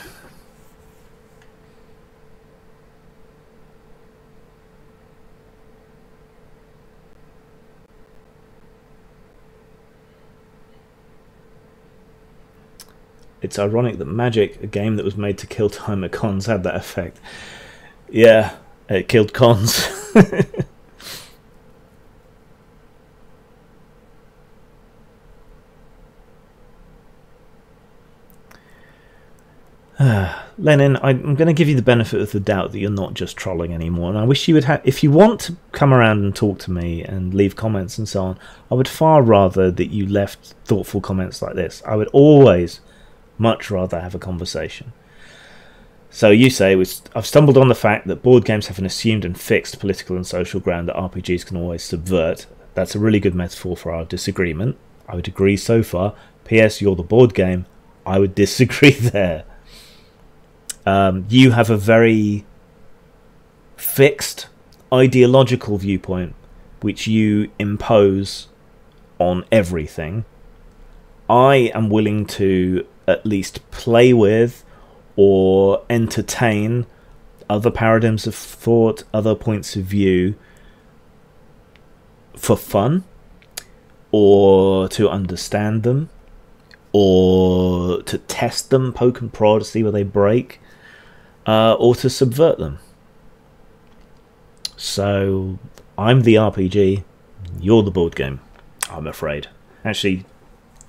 It's ironic that Magic, a game that was made to kill time at cons, had that effect. Yeah, it killed cons. Lenin, I'm going to give you the benefit of the doubt that you're not just trolling anymore, and I wish you would have. If you want to come around and talk to me and leave comments and so on, I would far rather that you left thoughtful comments like this. I would always much rather have a conversation. So you say, I've stumbled on the fact that board games have an assumed and fixed political and social ground that RPGs can always subvert. That's a really good metaphor for our disagreement. I would agree so far. P.S. You're the board game. I would disagree there. You have a very fixed ideological viewpoint which you impose on everything. I am willing to at least play with or entertain other paradigms of thought, other points of view for fun, or to understand them, or to test them, poke and prod to see where they break, or to subvert them. So I'm the RPG, you're the board game, I'm afraid. Actually,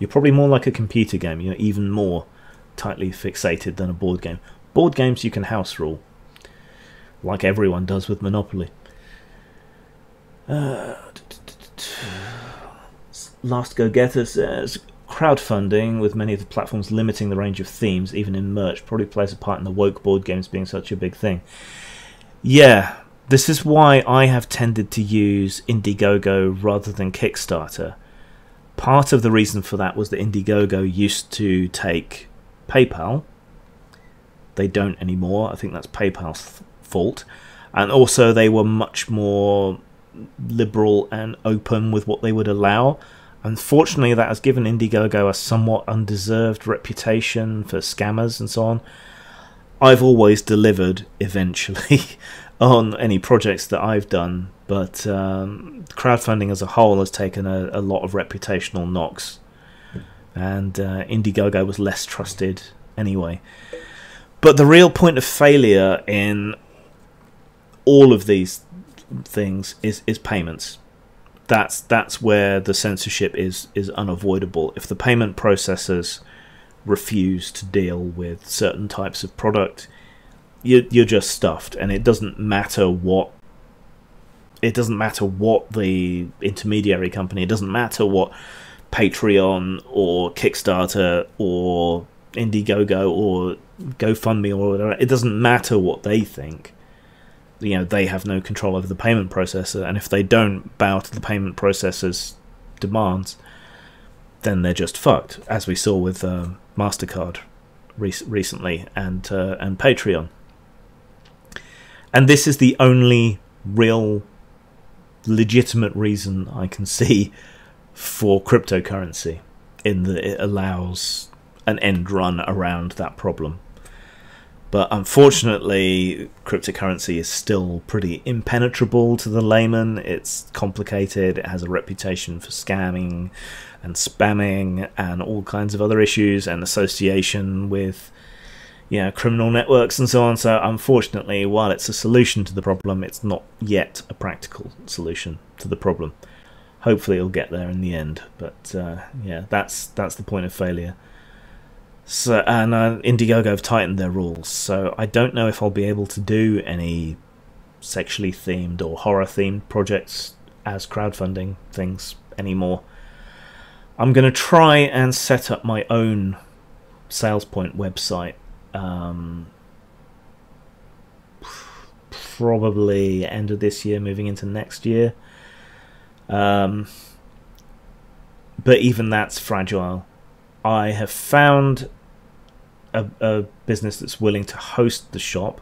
you're probably more like a computer game. You're even more tightly fixated than a board game. Board games you can house rule, like everyone does with Monopoly. Last Go Getter says, crowdfunding, with many of the platforms limiting the range of themes, even in merch, probably plays a part in the woke board games being such a big thing. Yeah, this is why I have tended to use Indiegogo rather than Kickstarter. Part of the reason for that was that Indiegogo used to take PayPal. They don't anymore. I think that's PayPal's fault. And also they were much more liberal and open with what they would allow. Unfortunately, that has given Indiegogo a somewhat undeserved reputation for scammers and so on. I've always delivered eventually on any projects that I've done, but crowdfunding as a whole has taken a lot of reputational knocks, and Indiegogo was less trusted anyway. But the real point of failure in all of these things is payments. That's where the censorship is unavoidable. If the payment processors refuse to deal with certain types of product, you're just stuffed, and it doesn't matter what the intermediary company, it doesn't matter what Patreon or Kickstarter or Indiegogo or GoFundMe or whatever, it doesn't matter what they think. You know, they have no control over the payment processor, and if they don't bow to the payment processor's demands, then they're just fucked, as we saw with MasterCard recently and Patreon. And this is the only real legitimate reason I can see for cryptocurrency, in that it allows an end run around that problem. But unfortunately, cryptocurrency is still pretty impenetrable to the layman. It's complicated, it has a reputation for scamming and spamming and all kinds of other issues, and association with, you know, criminal networks and so on. So unfortunately, while it's a solution to the problem, it's not yet a practical solution to the problem. Hopefully it'll get there in the end, but yeah, that's the point of failure. So, and Indiegogo have tightened their rules, so I don't know if I'll be able to do any sexually themed or horror themed projects as crowdfunding things anymore. I'm going to try and set up my own SalesPoint website, probably end of this year, moving into next year. But even that's fragile. I have found a business that's willing to host the shop,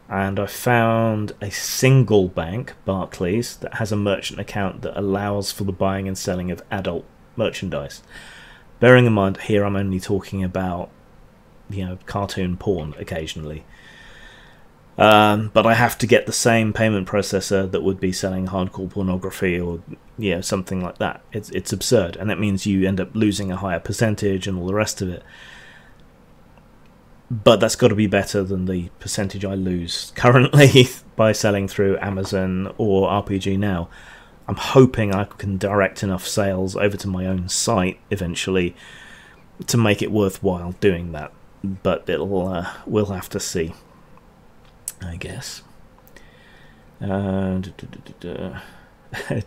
and I found a single bank, Barclays, that has a merchant account that allows for the buying and selling of adult merchandise. Bearing in mind, here I'm only talking about, you know, cartoon porn occasionally. But I have to get the same payment processor that would be selling hardcore pornography or, you know, something like that. It's absurd, and that means you end up losing a higher percentage and all the rest of it. But that's got to be better than the percentage I lose currently by selling through Amazon or RPG Now. I'm hoping I can direct enough sales over to my own site eventually to make it worthwhile doing that. but we'll have to see, I guess.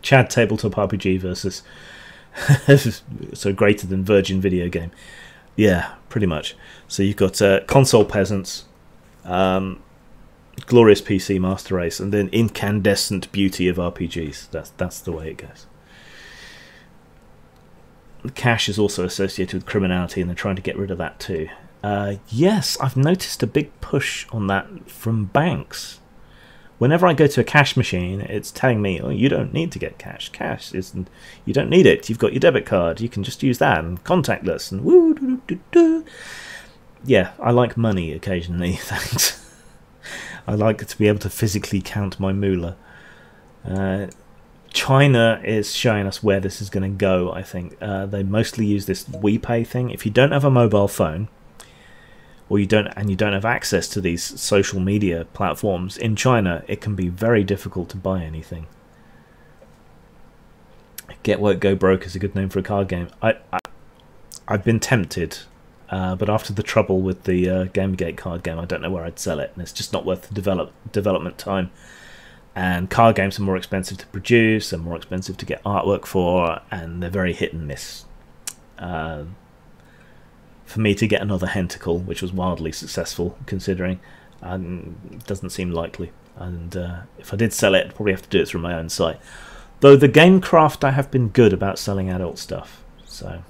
Chad Tabletop RPG versus so greater than Virgin video game. Yeah, pretty much. So you've got console peasants, glorious PC master race, and then incandescent beauty of RPGs. That's the way it goes. Cash is also associated with criminality, and they're trying to get rid of that too. Yes, I've noticed a big push on that from banks. Whenever I go to a cash machine, it's telling me, "Oh, you don't need to get cash. Cash isn't. You don't need it. You've got your debit card. You can just use that and contactless and woo doo doo doo." Yeah, I like money occasionally. Thanks. I like to be able to physically count my moolah. China is showing us where this is going to go, I think. They mostly use this WePay thing. If you don't have a mobile phone, or you don't have access to these social media platforms in China, it can be very difficult to buy anything. Get Work Go Broke is a good name for a card game. I've been tempted, but after the trouble with the Gamergate card game, I don't know where I'd sell it, and it's just not worth the development time. And card games are more expensive to produce and more expensive to get artwork for, and they're very hit and miss. For me to get another Hentacle, which was wildly successful, considering, doesn't seem likely. And if I did sell it, I'd probably have to do it through my own site. Though the Gamecraft, I have been good about selling adult stuff. So,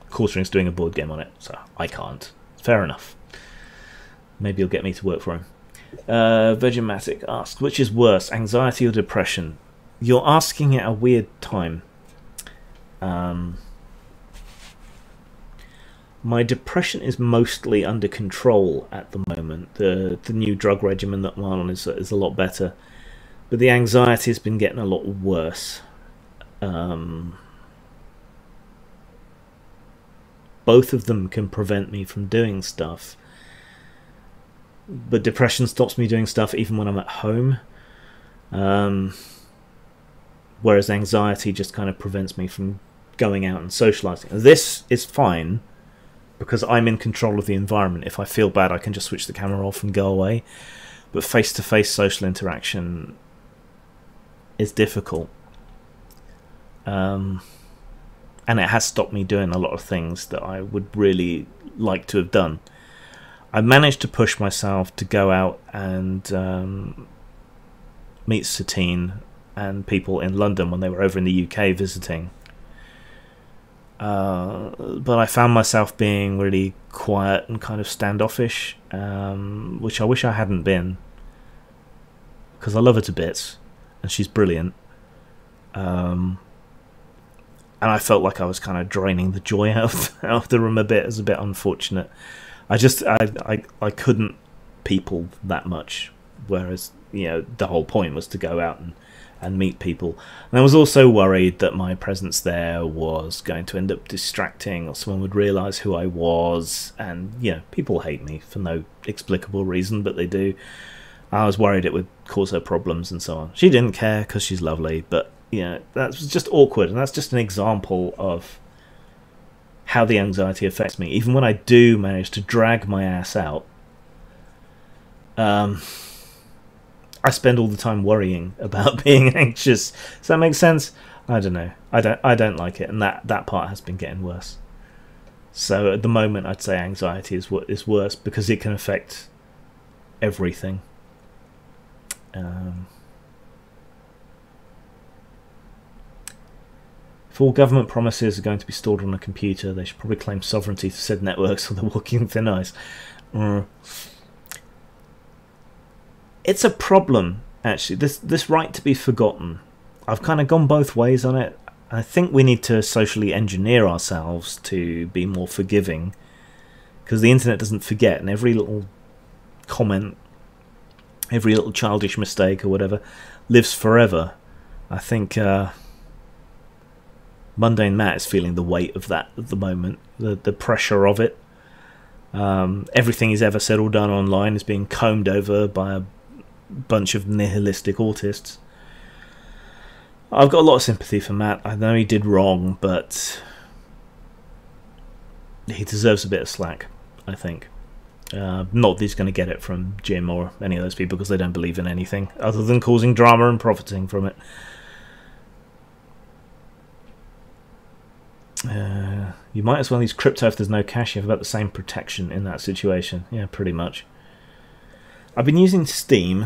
Quartering's doing a board game on it, so I can't. Fair enough. Maybe he'll get me to work for him. Virginmatic asks, which is worse, anxiety or depression? You're asking at a weird time. My depression is mostly under control at the moment. The new drug regimen that I'm on is a lot better, but the anxiety has been getting a lot worse. Both of them can prevent me from doing stuff, but depression stops me doing stuff even when I'm at home. Whereas anxiety just kind of prevents me from going out and socializing. This is fine because I'm in control of the environment. If I feel bad, I can just switch the camera off and go away. But face-to-face social interaction is difficult. And it has stopped me doing a lot of things that I would really like to have done. I managed to push myself to go out and meet Satine and people in London when they were over in the UK visiting. But I found myself being really quiet and kind of standoffish, which I wish I hadn't been, because I love her to bits and she's brilliant. And I felt like I was kind of draining the joy out of the room a bit. It was a bit unfortunate. I couldn't people that much, whereas the whole point was to go out and meet people. And I was also worried that my presence there was going to end up distracting, or someone would realise who I was. And people hate me for no explicable reason, but they do. I was worried it would cause her problems and so on. She didn't care because she's lovely, but that was just awkward, and that's just an example of how the anxiety affects me. Even when I do manage to drag my ass out, I spend all the time worrying about being anxious. Does that make sense? I don't know. I don't like it, and that part has been getting worse. So at the moment, I'd say anxiety is what is worse because it can affect everything. If all government promises are going to be stored on a computer, they should probably claim sovereignty to said networks, or they're walking thin ice. It's a problem, actually. This right to be forgotten. I've kind of gone both ways on it. I think we need to socially engineer ourselves to be more forgiving, because the internet doesn't forget, and every little comment, every little childish mistake or whatever lives forever. I think Mundane Matt is feeling the weight of that at the moment, the pressure of it. Everything he's ever said or done online is being combed over by a bunch of nihilistic autists. I've got a lot of sympathy for Matt. I know he did wrong, but he deserves a bit of slack, I think. Not that he's going to get it from Jim or any of those people, because they don't believe in anything other than causing drama and profiting from it. You might as well use crypto if there's no cash. You have about the same protection in that situation. Yeah, pretty much. I've been using Steam,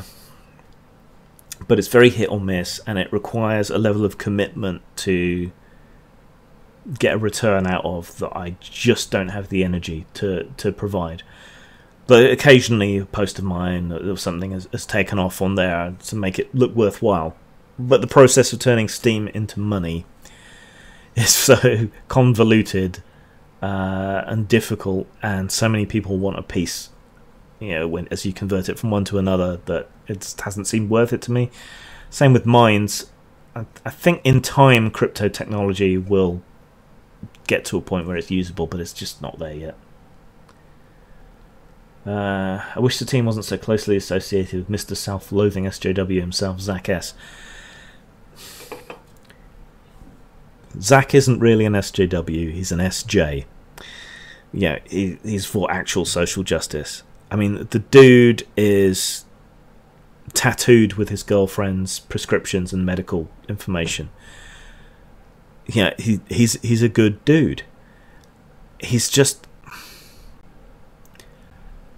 but it's very hit or miss, and it requires a level of commitment to get a return out of that I just don't have the energy to provide. But occasionally a post of mine or something has taken off on there to make it look worthwhile. But the process of turning Steam into money is so convoluted and difficult, and so many people want a piece, you know, as you convert it from one to another, that it hasn't seemed worth it to me. Same with mines. I think in time crypto technology will get to a point where it's usable, but it's just not there yet. I wish the team wasn't so closely associated with Mr. Self-Loathing SJW himself, Zach S. Zach isn't really an SJW, he's an SJ. Yeah, he's for actual social justice. I mean, the dude is tattooed with his girlfriend's prescriptions and medical information. Yeah, he's a good dude. He's just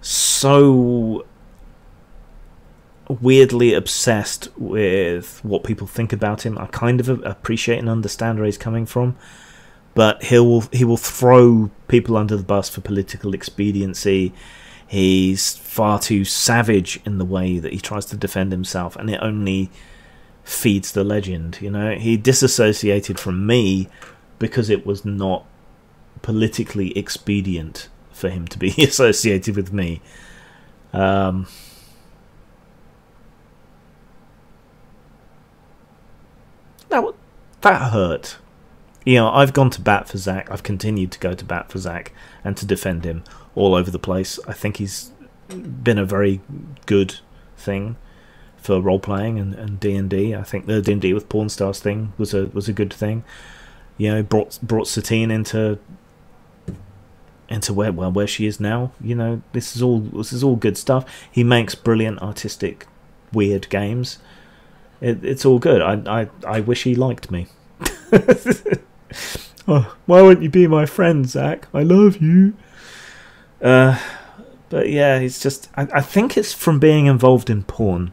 so weirdly obsessed with what people think about him. I kind of appreciate and understand where he's coming from, but he will throw people under the bus for political expediency. He's far too savage in the way that he tries to defend himself, and it only feeds the legend. You know, he disassociated from me because it was not politically expedient for him to be associated with me. That hurt. You know, I've gone to bat for Zach. I've continued to go to bat for Zach and to defend him all over the place. I think he's been a very good thing for role-playing and D&D. I think the D&D with Porn Stars thing was a good thing. You know, brought Satine into where she is now. You know, this is all good stuff. He makes brilliant, artistic, weird games. It's all good. I wish he liked me. Oh, why won't you be my friend, Zach? I love you. But yeah, it's just I think it's from being involved in porn,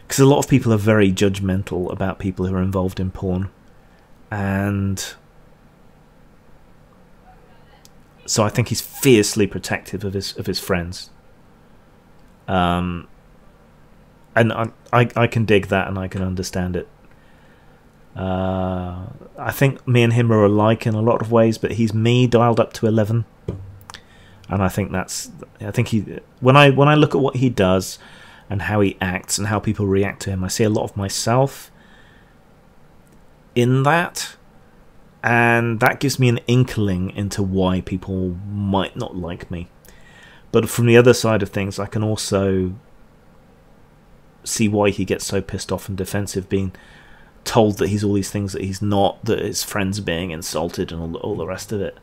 because a lot of people are very judgmental about people who are involved in porn, and so I think he's fiercely protective of his friends. And I can dig that, and I can understand it. I think me and him are alike in a lot of ways, but he's me dialed up to 11, and I think he. When I look at what he does and how he acts and how people react to him, I see a lot of myself in that, and that gives me an inkling into why people might not like me. But from the other side of things, I can also see why he gets so pissed off and defensive, being told that he's all these things that he's not, that his friends are being insulted and all the rest of it.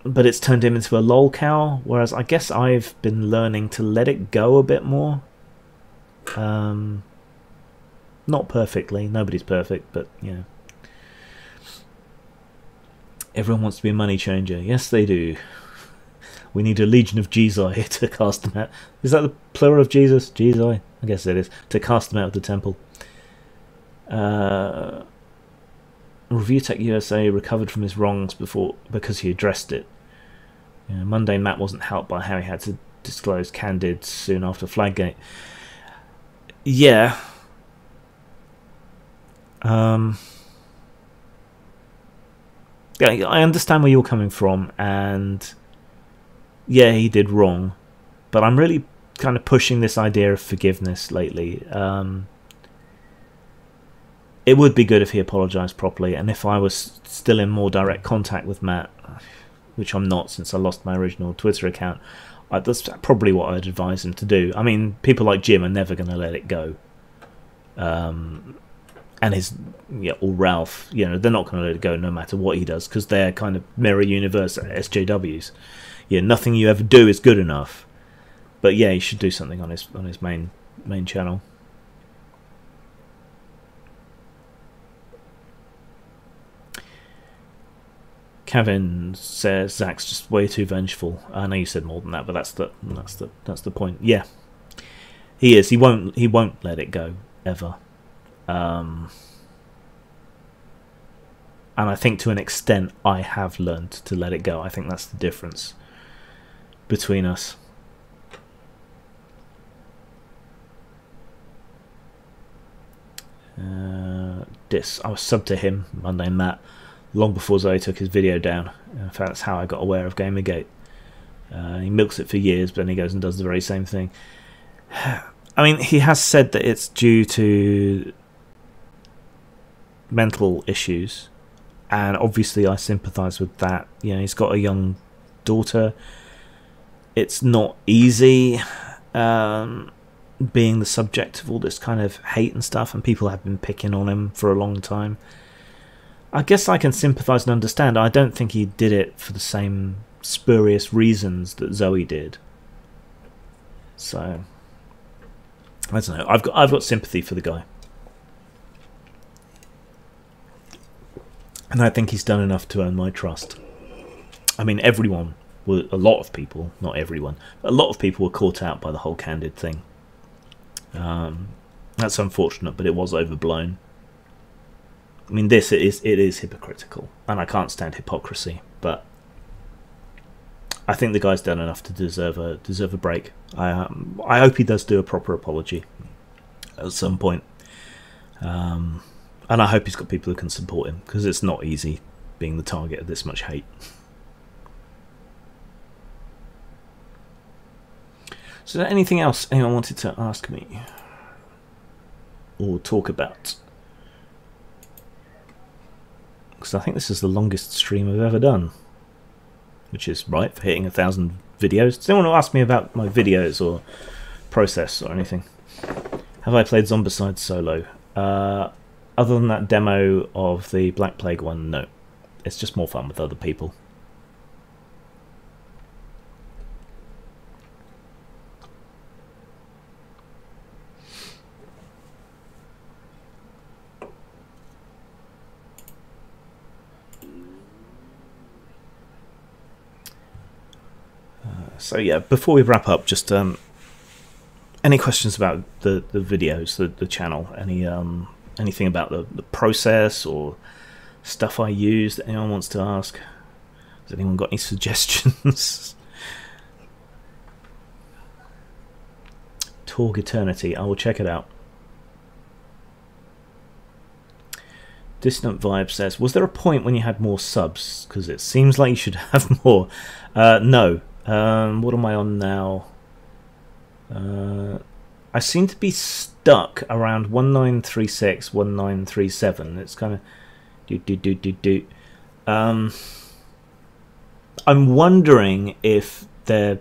But it's turned him into a lolcow, whereas I guess I've been learning to let it go a bit more. Not perfectly, nobody's perfect, but you know, everyone wants to be a money changer. Yes, they do. We need a legion of Jizai to cast them out. Is that the plural of Jesus? Jizai? I guess it is. To cast them out of the temple. Review Tech USA recovered from his wrongs because he addressed it. You know, Mundane Matt wasn't helped by how he had to disclose Candid soon after Flaggate. Yeah. Yeah, I understand where you're coming from, and yeah, he did wrong, but I'm really kind of pushing this idea of forgiveness lately. It would be good if he apologised properly, and if I was still in more direct contact with Matt, which I'm not since I lost my original Twitter account, that's probably what I'd advise him to do. I mean, people like Jim are never going to let it go. And and his or Ralph, you know, they're not going to let it go no matter what he does, because they're kind of mirror universe SJWs. Yeah, nothing you ever do is good enough. But yeah, he should do something on his main channel. Kevin says Zach's just way too vengeful. I know you said more than that, but that's the point. Yeah, he is. He won't let it go ever. And I think to an extent I have learned to let it go. I think that's the difference between us. I was subbed to him, Monday Matt, long before Zoe took his video down. In fact, that's how I got aware of Gamergate. He milks it for years, but then he goes and does the very same thing. I mean, he has said that it's due to mental issues, and obviously I sympathise with that. You know, he's got a young daughter. It's not easy being the subject of all this kind of hate and stuff, and people have been picking on him for a long time. I guess I can sympathise and understand. I don't think he did it for the same spurious reasons that Zoe did. So I don't know. I've got sympathy for the guy, and I think he's done enough to earn my trust. I mean, everyone, a lot of people, not everyone, but a lot of people were caught out by the whole Candid thing. That's unfortunate, but it was overblown. I mean, it is hypocritical, and I can't stand hypocrisy. But I think the guy's done enough to deserve a break. I hope he does do a proper apology at some point, and I hope he's got people who can support him, because it's not easy being the target of this much hate. So, is there anything else anyone wanted to ask me or talk about? Because I think this is the longest stream I've ever done, which is right for hitting 1,000 videos. Does anyone want to ask me about my videos or process or anything? Have I played Zombicide solo? Other than that demo of the Black Plague one, no. It's just more fun with other people. So yeah, before we wrap up, just any questions about the videos, the channel, anything about the process or stuff I use that anyone wants to ask? Has anyone got any suggestions? Torg Eternity, I will check it out. Distant Vibe says, was there a point when you had more subs? Because it seems like you should have more. No. What am I on now? I seem to be stuck around 1936, 1937. It's kind of I'm wondering if they're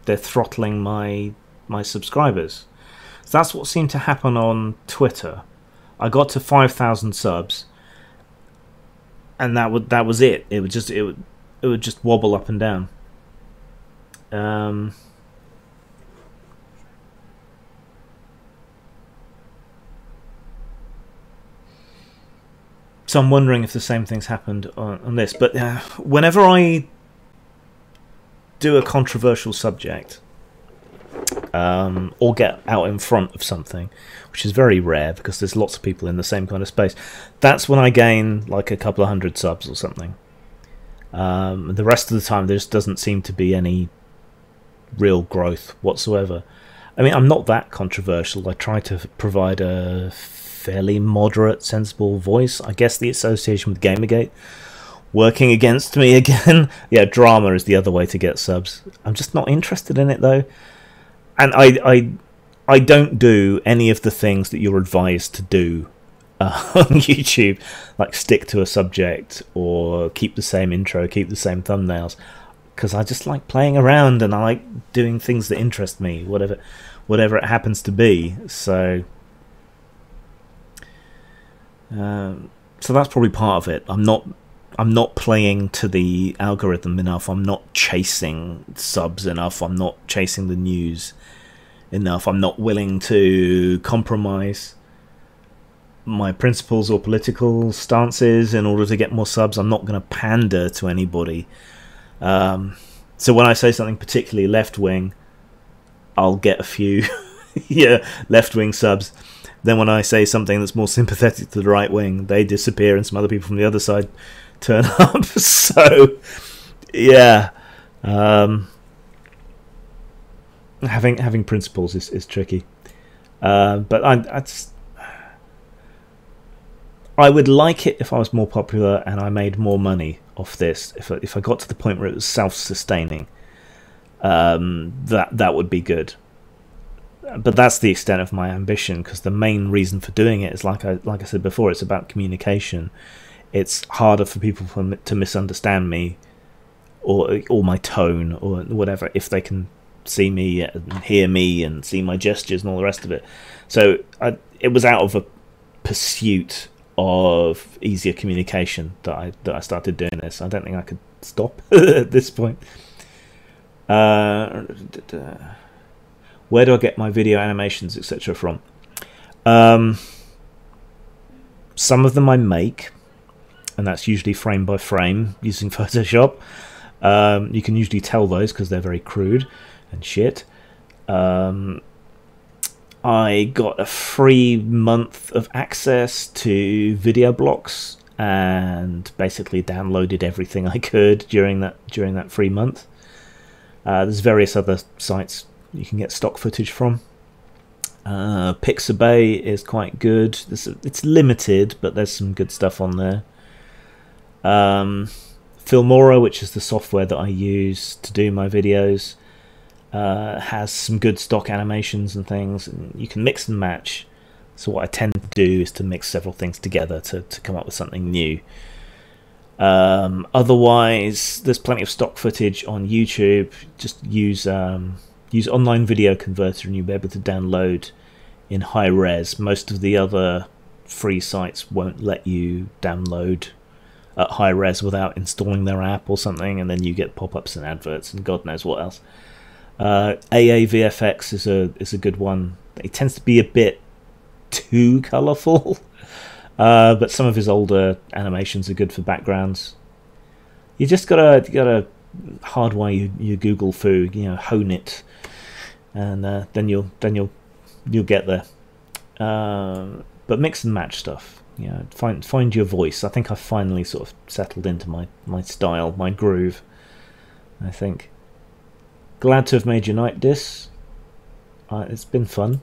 throttling my subscribers. So that's what seemed to happen on Twitter. I got to 5,000 subs, and that was it. It would just wobble up and down. So I'm wondering if the same thing's happened on this. But whenever I do a controversial subject, or get out in front of something, which is very rare because there's lots of people in the same kind of space, that's when I gain like a couple of hundred subs or something. The rest of the time there just doesn't seem to be any real growth whatsoever. I mean, I'm not that controversial. I try to provide a fairly moderate, sensible voice. I guess the association with Gamergate working against me again. Yeah, drama is the other way to get subs. I'm just not interested in it though. And I don't do any of the things that you're advised to do on YouTube, like stick to a subject or keep the same intro, keep the same thumbnails, because I just like playing around and I like doing things that interest me, whatever it happens to be. So So that's probably part of it. I'm not playing to the algorithm enough. I'm not chasing subs enough. I'm not chasing the news enough. I'm not willing to compromise my principles or political stances in order to get more subs. I'm not going to pander to anybody. So when I say something particularly left-wing, I'll get a few yeah, left-wing subs. Then when I say something that's more sympathetic to the right wing, they disappear and some other people from the other side turn up. So, yeah. Having principles is tricky. But I would like it if I was more popular and I made more money off this. If I got to the point where it was self-sustaining, that would be good. But that's the extent of my ambition, because the main reason for doing it is, like I said before, it's about communication. It's harder for people to misunderstand me or my tone or whatever if they can see me and hear me and see my gestures and all the rest of it. So it was out of a pursuit of easier communication that I started doing this. I don't think I could stop at this point. Where do I get my video animations, etc. from? Some of them I make, and that's usually frame by frame using Photoshop. You can usually tell those because they're very crude and shit. I got a free month of access to Video Blocks and basically downloaded everything I could during that free month. There's various other sites you can get stock footage from. Pixabay is quite good. It's limited, but there's some good stuff on there. Filmora, which is the software that I use to do my videos, has some good stock animations and things, and you can mix and match. So what I tend to do is to mix several things together to come up with something new. Otherwise, there's plenty of stock footage on YouTube. Just use Online Video Converter and you'll be able to download in high res. Most of the other free sites won't let you download at high res without installing their app or something, and then you get pop-ups and adverts and God knows what else. AAVFX is a good one. It tends to be a bit too colourful, but some of his older animations are good for backgrounds. You just gotta hardwire your Google Foo, hone it, and then you'll get there. But mix and match stuff. Find your voice. I think I've finally sort of settled into my style, my groove, I think. Glad to have made your night, Dis. It's been fun.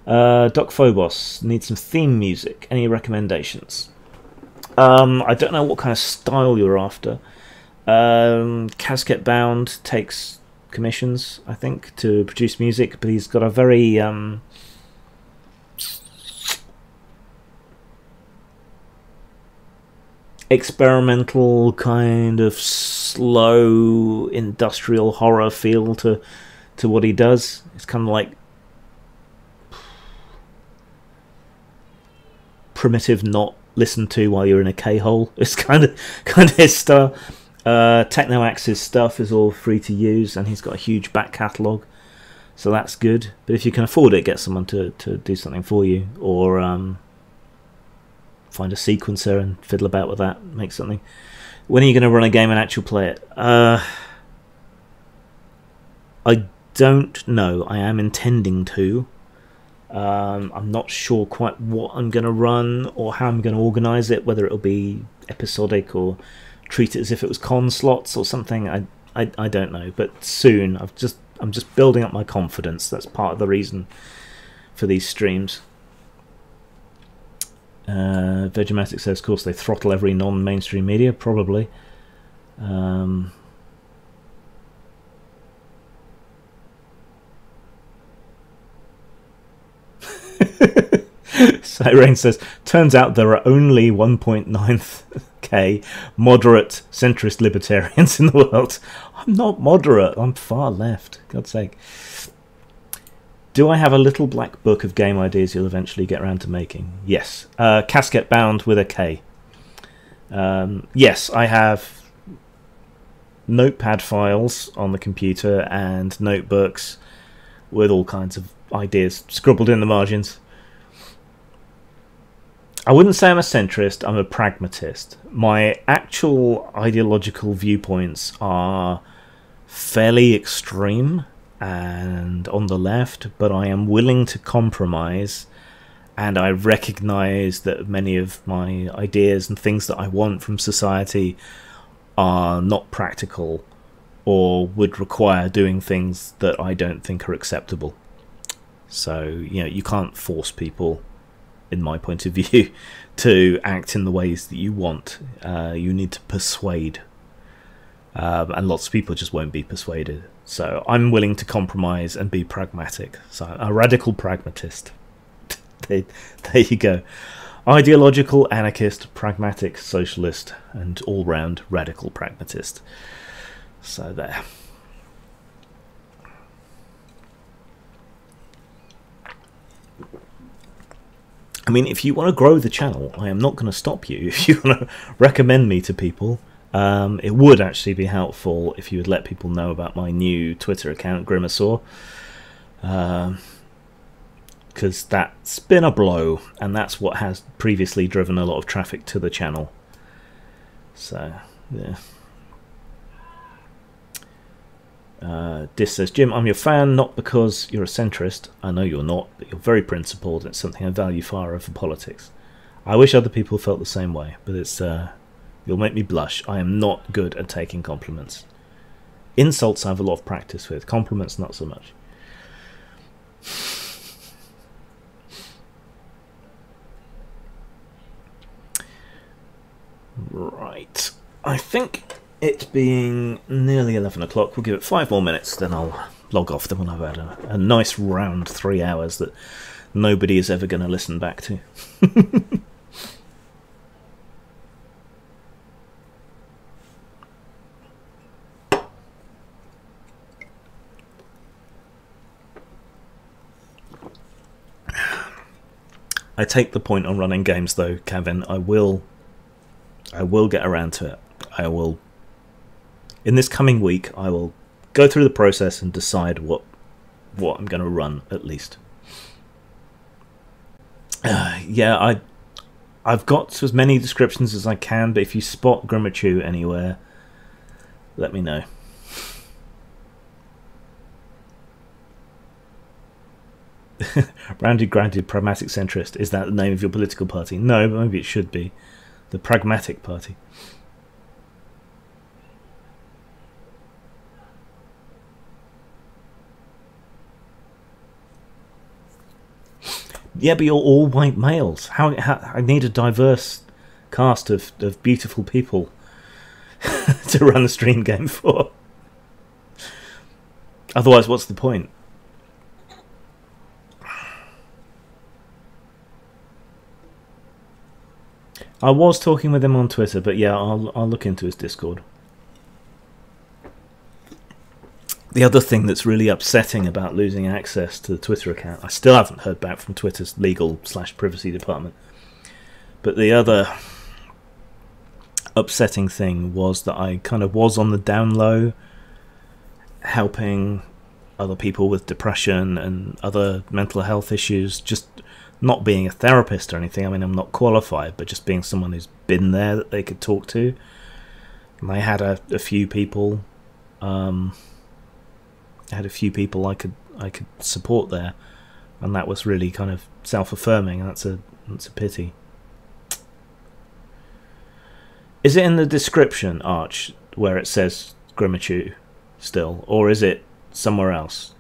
Doc Phobos needs some theme music. Any recommendations? I don't know what kind of style you're after. Casket Bound takes commissions, I think, to produce music, but he's got a very experimental kind of slow industrial horror feel to what he does. It's kind of like primitive, not listened to while you're in a K-hole. It's kind of his style. Technoax's stuff is all free to use, and he's got a huge back catalogue, so that's good. But if you can afford it, get someone to do something for you, or find a sequencer and fiddle about with that, make something. When are you going to run a game and actually play it? I don't know. I am intending to. I'm not sure quite what I'm going to run or how I'm going to organise it, whether it'll be episodic or treat it as if it was con slots or something. I don't know, but soon. I'm just building up my confidence. That's part of the reason for these streams. Vegimatic says, of course, they throttle every non-mainstream media. Probably. Siren says, turns out there are only 1.9k moderate centrist libertarians in the world. I'm not moderate, I'm far left, God's sake. Do I have a little black book of game ideas you'll eventually get around to making? Yes. Casket bound with a K. Yes, I have notepad files on the computer and notebooks with all kinds of ideas scribbled in the margins. I wouldn't say I'm a centrist, I'm a pragmatist. My actual ideological viewpoints are fairly extreme and on the left, but I am willing to compromise, and I recognise that many of my ideas and things that I want from society are not practical or would require doing things that I don't think are acceptable. So, you know, you can't force people, in my point of view, to act in the ways that you want. You need to persuade. And lots of people just won't be persuaded. So I'm willing to compromise and be pragmatic. So a radical pragmatist. There you go. Ideological, anarchist, pragmatic, socialist, and all-round radical pragmatist. So there. I mean, if you want to grow the channel, I am not going to stop you. If you want to recommend me to people, it would actually be helpful if you would let people know about my new Twitter account, Grimasaur. Because that's been a blow, and that's what has previously driven a lot of traffic to the channel. So, yeah. Dis says, Jim, I'm your fan, not because you're a centrist. I know you're not, but you're very principled, and it's something I value far over politics. I wish other people felt the same way, but it's you'll make me blush. I am not good at taking compliments. Insults I have a lot of practice with, compliments not so much. Right, I think it being nearly 11 o'clock, we'll give it 5 more minutes, then I'll log off. Then we'll have had a nice round 3 hours that nobody is ever going to listen back to. I take the point on running games, though, Kevin. I will get around to it. I will, in this coming week, I will go through the process and decide what I'm going to run, at least. Yeah, I've got as many descriptions as I can, but if you spot Grimachu anywhere, let me know. Rounded, grounded, pragmatic centrist. Is that the name of your political party? No, but maybe it should be. The Pragmatic Party. Yeah, but you're all white males. How I need a diverse cast of beautiful people to run the stream game for. Otherwise, what's the point? I was talking with him on Twitter, but yeah, I'll look into his Discord. The other thing that's really upsetting about losing access to the Twitter account, I still haven't heard back from Twitter's legal/privacy department, but the other upsetting thing was that I kind of was on the down low helping other people with depression and other mental health issues, just not being a therapist or anything. I mean, I'm not qualified, but just being someone who's been there that they could talk to. And I had a few people, I could support there, and that was really kind of self-affirming. That's a pity. Is it in the description, Arch, where it says Grimachu still, or is it somewhere else?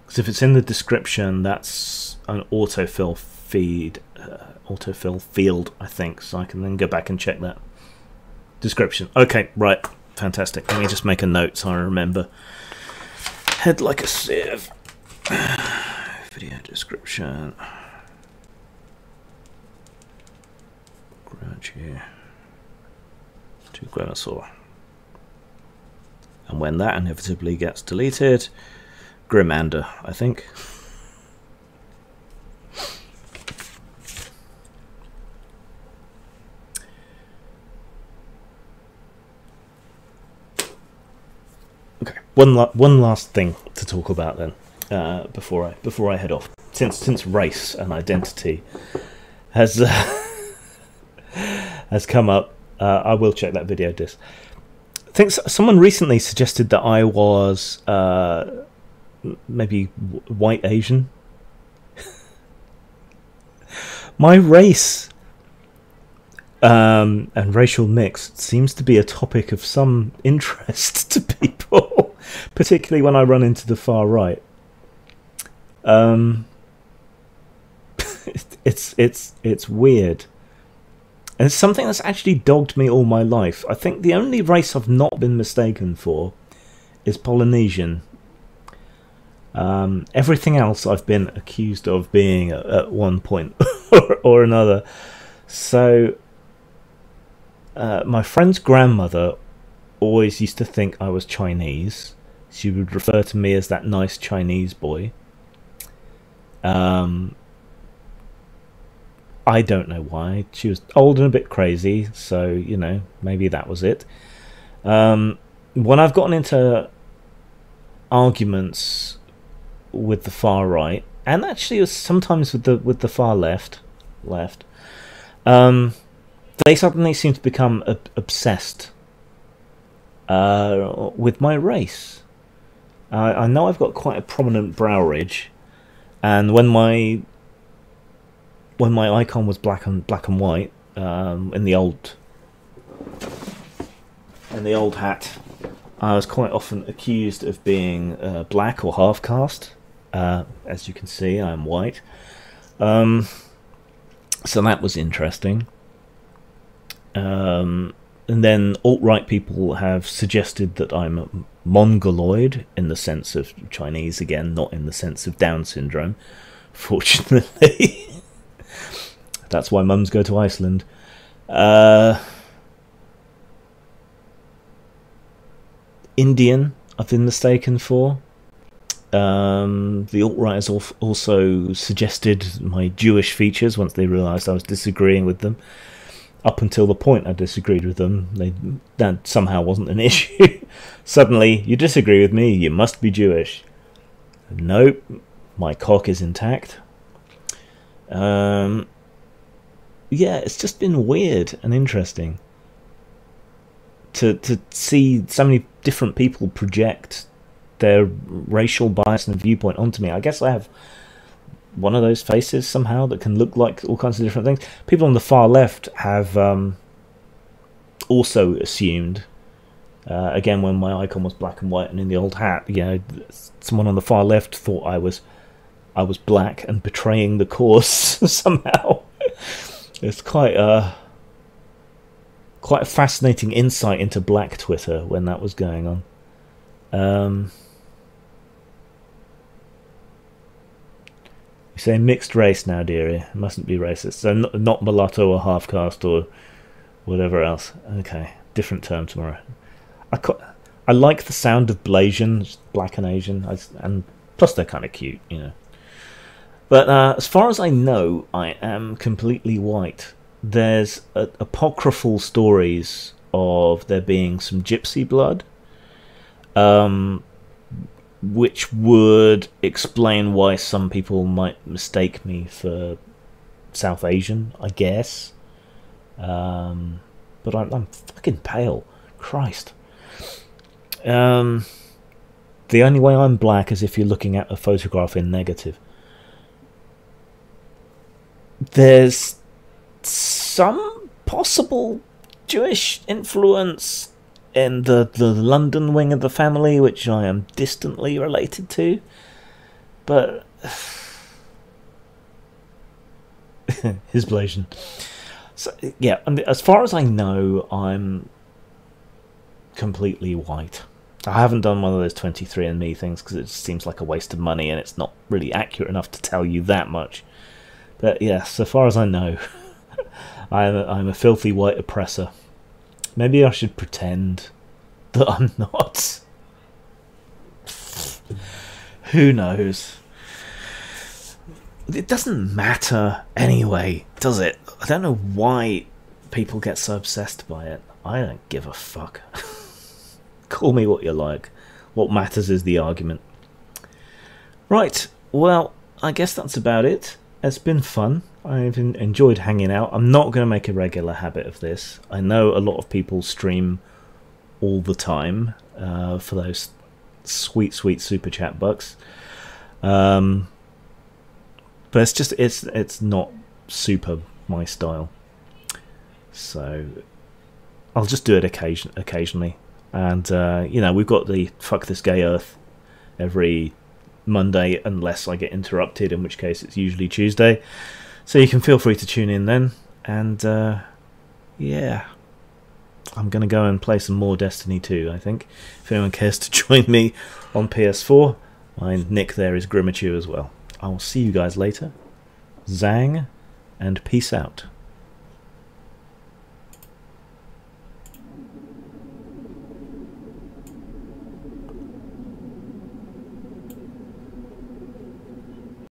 Because if it's in the description, that's an autofill field, I think, so I can then go back and check that. Description. Okay, right. Fantastic. Let me just make a note so I remember. Head like a sieve. Video description. Grimachu to Grimasaur. And when that inevitably gets deleted, Grimander, I think. Okay, one last thing to talk about then, before I head off. Since race and identity has has come up, I will check that video disc. I think someone recently suggested that I was maybe white Asian. My race and racial mix seems to be a topic of some interest to people, particularly when I run into the far right. It's weird. And it's something that's actually dogged me all my life. I think the only race I've not been mistaken for is Polynesian. Everything else I've been accused of being at one point or another. So, my friend's grandmother always used to think I was Chinese. She would refer to me as that nice Chinese boy. I don't know why. She was old and a bit crazy, so, you know, maybe that was it. When I've gotten into arguments with the far right, and actually sometimes with the far left, they suddenly seem to become obsessed with my race. I know I've got quite a prominent brow ridge, and when my icon was black and white, in the old hat, I was quite often accused of being black or half caste. As you can see, I am white. So that was interesting. And then alt-right people have suggested that I'm Mongoloid in the sense of Chinese again, not in the sense of Down syndrome, fortunately. That's why mums go to Iceland. Indian, I've been mistaken for. The alt-right has also suggested my Jewish features once they realised I was disagreeing with them. Up until the point I disagreed with them, that somehow wasn't an issue. Suddenly, you disagree with me, you must be Jewish. Nope, my cock is intact. Yeah, it's just been weird and interesting to see so many different people project their racial bias and viewpoint onto me. I guess I have one of those faces somehow that can look like all kinds of different things. People on the far left have also assumed, again when my icon was black and white and in the old hat, you know, someone on the far left thought I was black and betraying the cause somehow. It's quite a fascinating insight into Black Twitter when that was going on. You say mixed race now, dearie. It mustn't be racist. So not mulatto or half caste or whatever else. Okay, different term tomorrow. I like the sound of Blasian, black and Asian, and plus they're kind of cute, you know. But as far as I know, I am completely white. There's apocryphal stories of there being some gypsy blood, which would explain why some people might mistake me for South Asian, I guess. But I'm fucking pale. Christ. The only way I'm black is if you're looking at a photograph in negative. There's some possible Jewish influence in the London wing of the family, which I am distantly related to, but his Blasian. So yeah, as far as I know, I'm completely white. I haven't done one of those 23andMe things because it just seems like a waste of money and it's not really accurate enough to tell you that much. But yeah, so far as I know, I'm a filthy white oppressor. Maybe I should pretend that I'm not. Who knows? It doesn't matter anyway, does it? I don't know why people get so obsessed by it. I don't give a fuck. Call me what you like. What matters is the argument. Right, well, I guess that's about it. It's been fun. I've enjoyed hanging out. I'm not going to make a regular habit of this. I know a lot of people stream all the time for those sweet, sweet super chat bucks. But it's just it's not super my style. So I'll just do it occasionally. And you know, we've got the Fuck This Gay Earth every Monday, unless I get interrupted, in which case it's usually Tuesday. So you can feel free to tune in then. And yeah, I'm going to go and play some more Destiny 2, I think. If anyone cares to join me on PS4, my nick there is Grimature as well. I will see you guys later. Zang, and peace out.